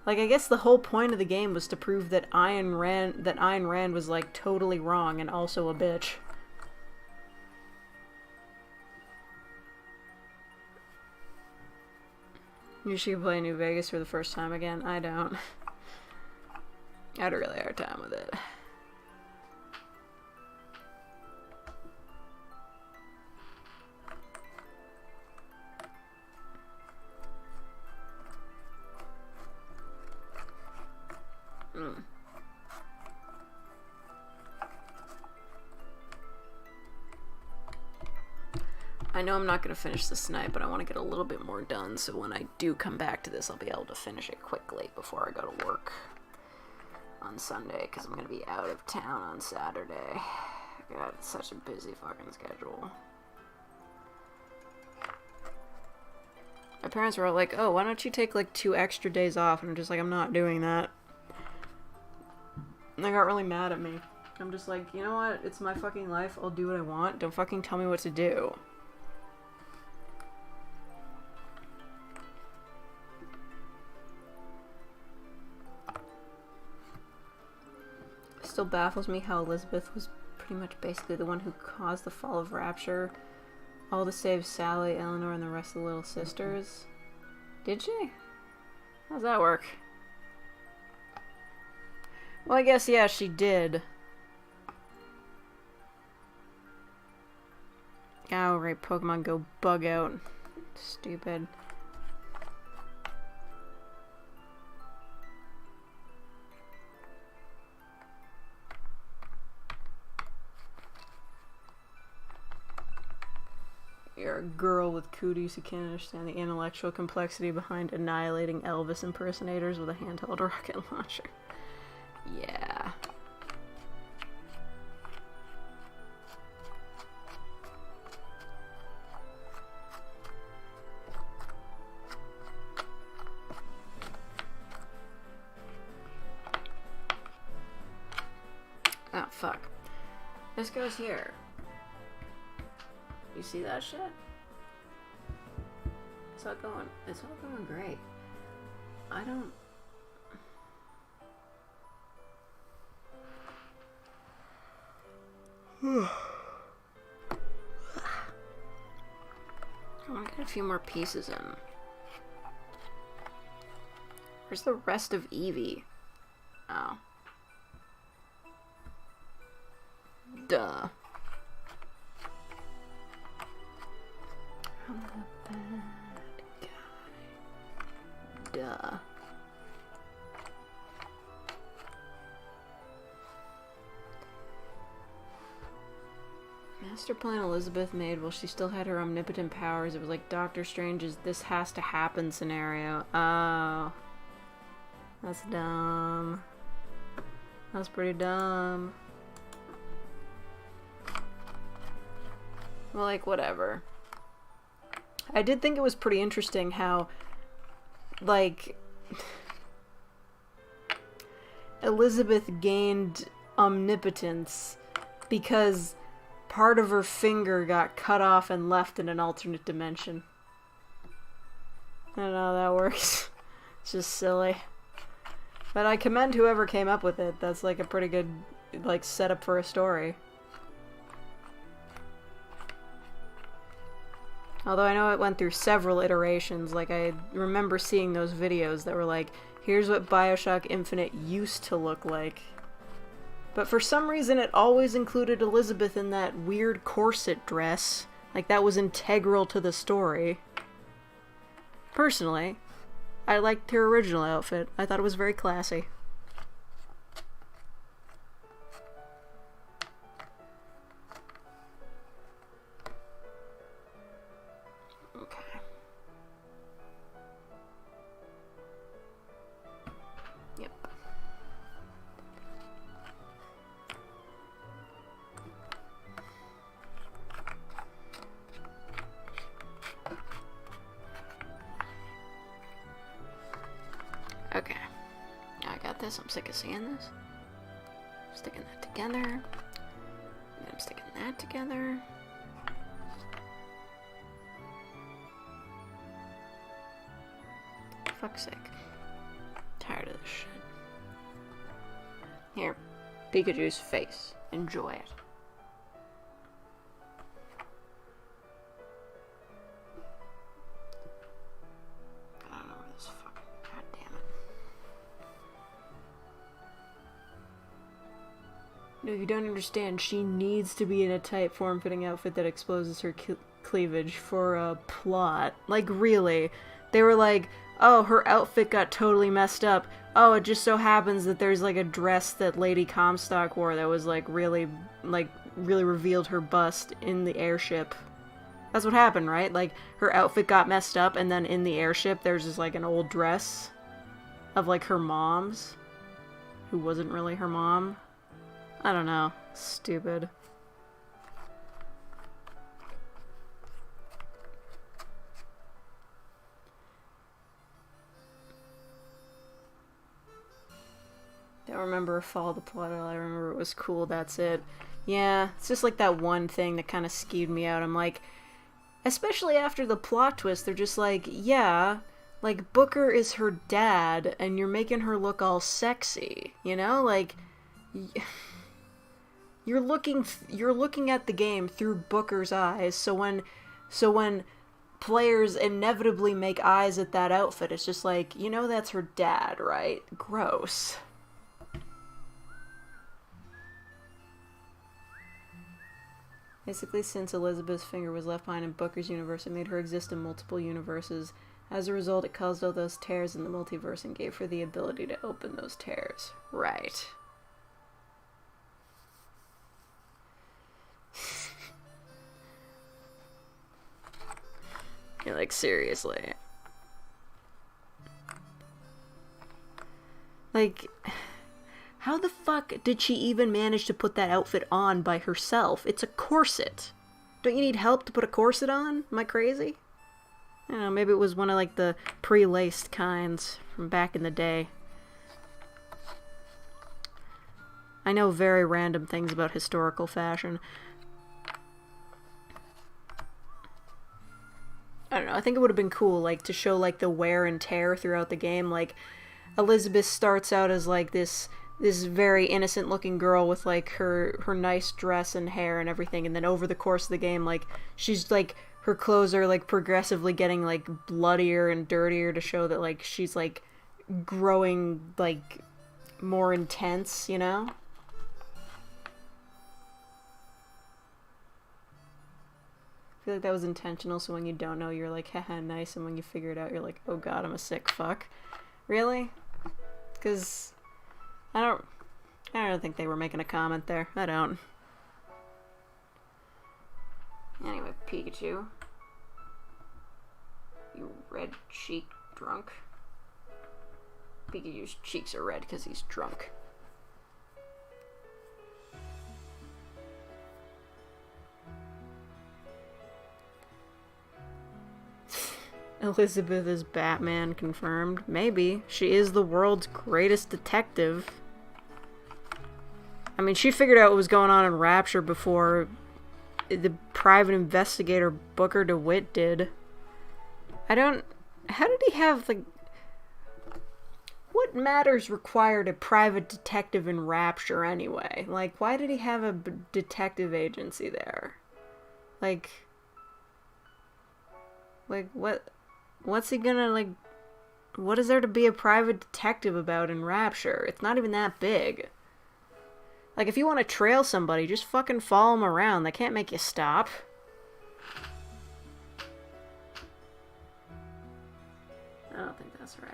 like, I guess the whole point of the game was to prove that Ayn Rand was, like, totally wrong and also a bitch. You should play New Vegas for the first time again. I don't. I had a really hard time with it. I know I'm not going to finish this tonight, but I want to get a little bit more done, so when I do come back to this, I'll be able to finish it quickly before I go to work on Sunday, because I'm going to be out of town on Saturday. God, it's such a busy fucking schedule. My parents were all like, oh, why don't you take, like, 2 extra days off? And I'm just like, I'm not doing that. And they got really mad at me. I'm just like, you know what? It's my fucking life. I'll do what I want. Don't fucking tell me what to do. Still baffles me how Elizabeth was pretty much basically the one who caused the fall of Rapture. All to save Sally, Eleanor, and the rest of the little sisters. Did she? How's that work? Well, I guess, yeah, she did. Oh, right, Pokemon Go bug out. Stupid. You're a girl with cooties who can't understand the intellectual complexity behind annihilating Elvis impersonators with a handheld rocket launcher. Yeah. Oh, fuck. This goes here. You see that shit? It's all going great. I don't... I want to get a few more pieces in. Where's the rest of Eevee? Oh. Duh. I'm a bad guy. Duh. Master plan Elizabeth made while she still had her omnipotent powers. It was like Doctor Strange's "this has to happen" scenario. Oh. That's dumb. That's pretty dumb. Well, like, whatever. I did think it was pretty interesting how, like, Elizabeth gained omnipotence because part of her finger got cut off and left in an alternate dimension. I don't know how that works. It's just silly. But I commend whoever came up with it. That's like a pretty good, like, setup for a story. Although I know it went through several iterations. Like, I remember seeing those videos that were like, here's what BioShock Infinite used to look like. But for some reason it always included Elizabeth in that weird corset dress. Like, that was integral to the story. Personally, I liked her original outfit. I thought it was very classy. Okay. Yep. Okay. Now I got this. I'm sick of seeing this. I'm sticking that together. And I'm sticking that together. Fuck's sake. Tired of this shit. Here. Pikachu's face. Enjoy it. I don't know where this fucking... God damn it. No, you don't understand. She needs to be in a tight, form-fitting outfit that exposes her cleavage for a plot. Like, really. They were like, oh, her outfit got totally messed up. Oh, it just so happens that there's, like, a dress that Lady Comstock wore that was, like, really revealed her bust in the airship. That's what happened, right? Like, her outfit got messed up, and then in the airship there's just, like, an old dress of, like, her mom's, who wasn't really her mom. I don't know. Stupid. Don't remember follow the plot at all. I remember it was cool, that's it. Yeah, it's just like that one thing that kind of skewed me out. I'm like, especially after the plot twist, they're just like, yeah, like, Booker is her dad, and you're making her look all sexy, you know? Like, you're looking at the game through Booker's eyes, so when players inevitably make eyes at that outfit, it's just like, you know that's her dad, right? Gross. Basically, since Elizabeth's finger was left behind in Booker's universe, it made her exist in multiple universes. As a result, it caused all those tears in the multiverse and gave her the ability to open those tears. Right. You're like, seriously. Like... how the fuck did she even manage to put that outfit on by herself? It's a corset. Don't you need help to put a corset on? Am I crazy? I don't know, maybe it was one of, like, the pre-laced kinds from back in the day. I know very random things about historical fashion. I don't know, I think it would have been cool, like, to show, like, the wear and tear throughout the game. Like, Elizabeth starts out as, like, this very innocent looking girl with, like, her nice dress and hair and everything, and then over the course of the game, like, she's, like, her clothes are, like, progressively getting, like, bloodier and dirtier to show that, like, she's, like, growing, like, more intense, you know? I feel like that was intentional, so when you don't know, you're like, haha, nice, and when you figure it out, you're like, oh god, I'm a sick fuck. Really? Because... I don't think they were making a comment there. I don't. Anyway, Pikachu. You red cheek drunk. Pikachu's cheeks are red because he's drunk. Elizabeth is Batman confirmed. Maybe. She is the world's greatest detective. I mean, she figured out what was going on in Rapture before the private investigator Booker DeWitt did. How did he have, like... What matters required a private detective in Rapture anyway? Like, why did he have a detective agency there? Like, what's he gonna, like... What is there to be a private detective about in Rapture? It's not even that big. Like, if you want to trail somebody, just fucking follow them around. They can't make you stop. I don't think that's right.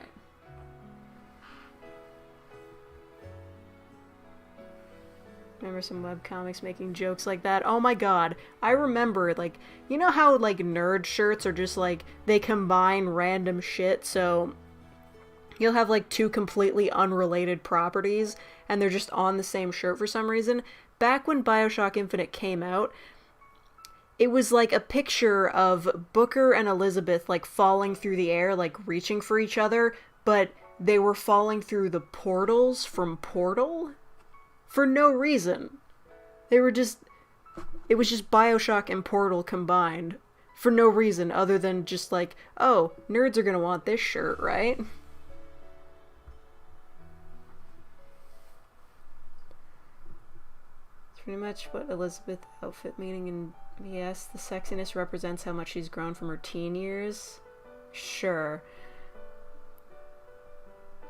Remember some webcomics making jokes like that? Oh my god. I remember, like, you know how, like, nerd shirts are just, like, they combine random shit, so you'll have, like, two completely unrelated properties, and they're just on the same shirt for some reason. Back when BioShock Infinite came out, it was, like, a picture of Booker and Elizabeth, like, falling through the air, like, reaching for each other, but they were falling through the portals from Portal? For no reason. They were just... It was just BioShock and Portal combined. For no reason other than just like, oh, nerds are gonna want this shirt, right? It's pretty much what Elizabeth's outfit meaning in yes, the sexiness represents how much she's grown from her teen years. Sure.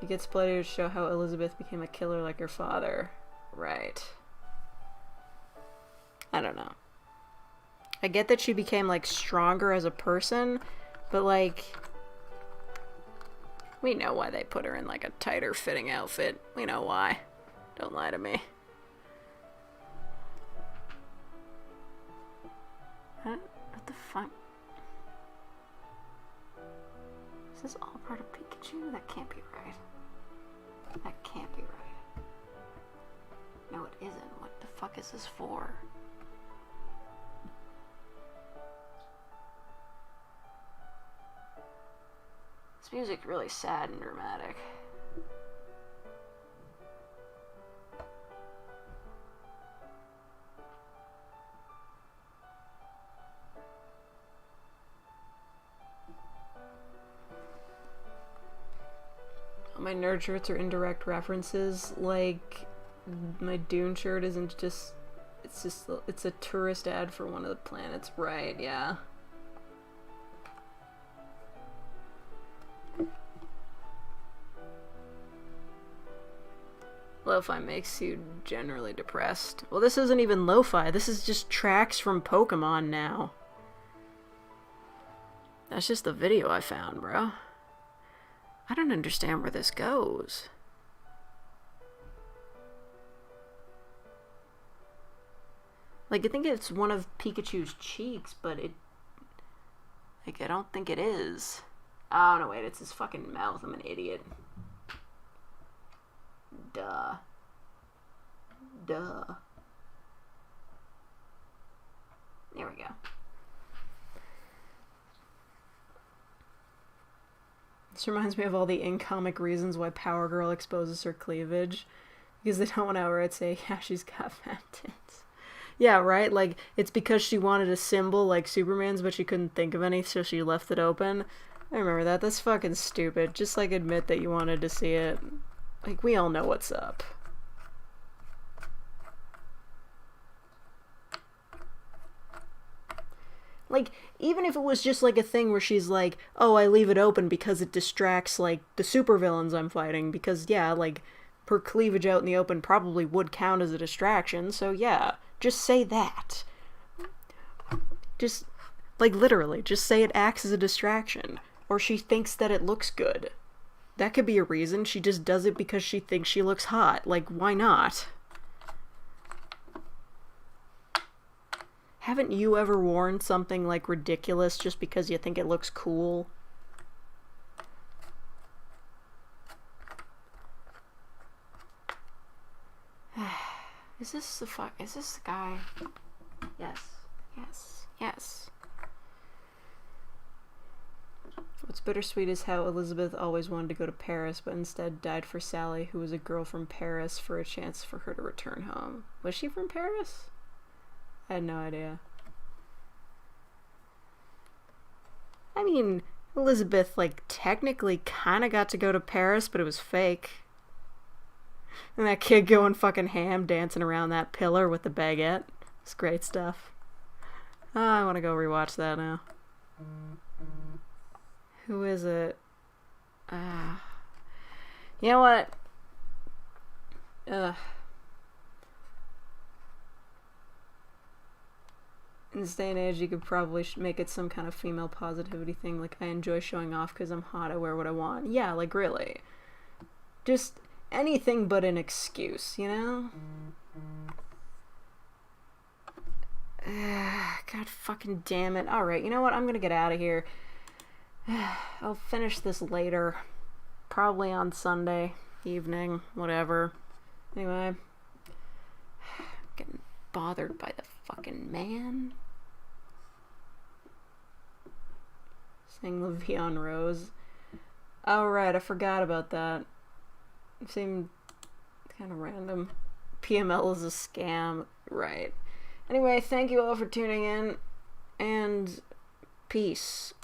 You get splitted to show how Elizabeth became a killer like her father. Right. I don't know. I get that she became, like, stronger as a person, but, like, we know why they put her in, like, a tighter fitting outfit. We know why. Don't lie to me. What the fuck? Is this all part of Pikachu? That can't be right. That can't be right. No, it isn't. What the fuck is this for? This music really sad and dramatic. My nerd shirts are indirect references, like... My Dune shirt isn't just... It's a tourist ad for one of the planets. Right, yeah. Lo-fi makes you generally depressed. Well, this isn't even lo-fi. This is just tracks from Pokemon now. That's just the video I found, bro. I don't understand where this goes. Like, I think it's one of Pikachu's cheeks, but it... Like, I don't think it is. Oh, no, wait, it's his fucking mouth. I'm an idiot. Duh. Duh. There we go. This reminds me of all the in-comic reasons why Power Girl exposes her cleavage. Because they don't want to outright say, yeah, she's got fat tits. Yeah, right? Like, it's because she wanted a symbol like Superman's, but she couldn't think of any, so she left it open. I remember that. That's fucking stupid. Just, like, admit that you wanted to see it. Like, we all know what's up. Like, even if it was just, like, a thing where she's like, oh, I leave it open because it distracts, like, the supervillains I'm fighting, because, yeah, like, her cleavage out in the open probably would count as a distraction, so, yeah. Just say that. Just, like, literally, just say it acts as a distraction. Or she thinks that it looks good. That could be a reason. She just does it because she thinks she looks hot. Like, why not? Haven't you ever worn something, like, ridiculous just because you think it looks cool? Is this the guy? Yes. Yes. Yes. What's bittersweet is how Elizabeth always wanted to go to Paris, but instead died for Sally, who was a girl from Paris, for a chance for her to return home. Was she from Paris? I had no idea. I mean, Elizabeth, like, technically kinda got to go to Paris, but it was fake. And that kid going fucking ham, dancing around that pillar with the baguette. It's great stuff. Oh, I want to go rewatch that now. Who is it? You know what? In this day and age, you could probably make it some kind of female positivity thing. Like, I enjoy showing off because I'm hot, I wear what I want. Yeah, like, really. Just anything but an excuse, you know? God fucking damn it. Alright, you know what? I'm gonna get out of here. I'll finish this later. Probably on Sunday evening, whatever. Anyway. I'm getting bothered by the fucking man. Saying Le'Veon Rose. Oh, right, I forgot about that. It seemed kind of random. PML is a scam. Right. Anyway, thank you all for tuning in, and peace.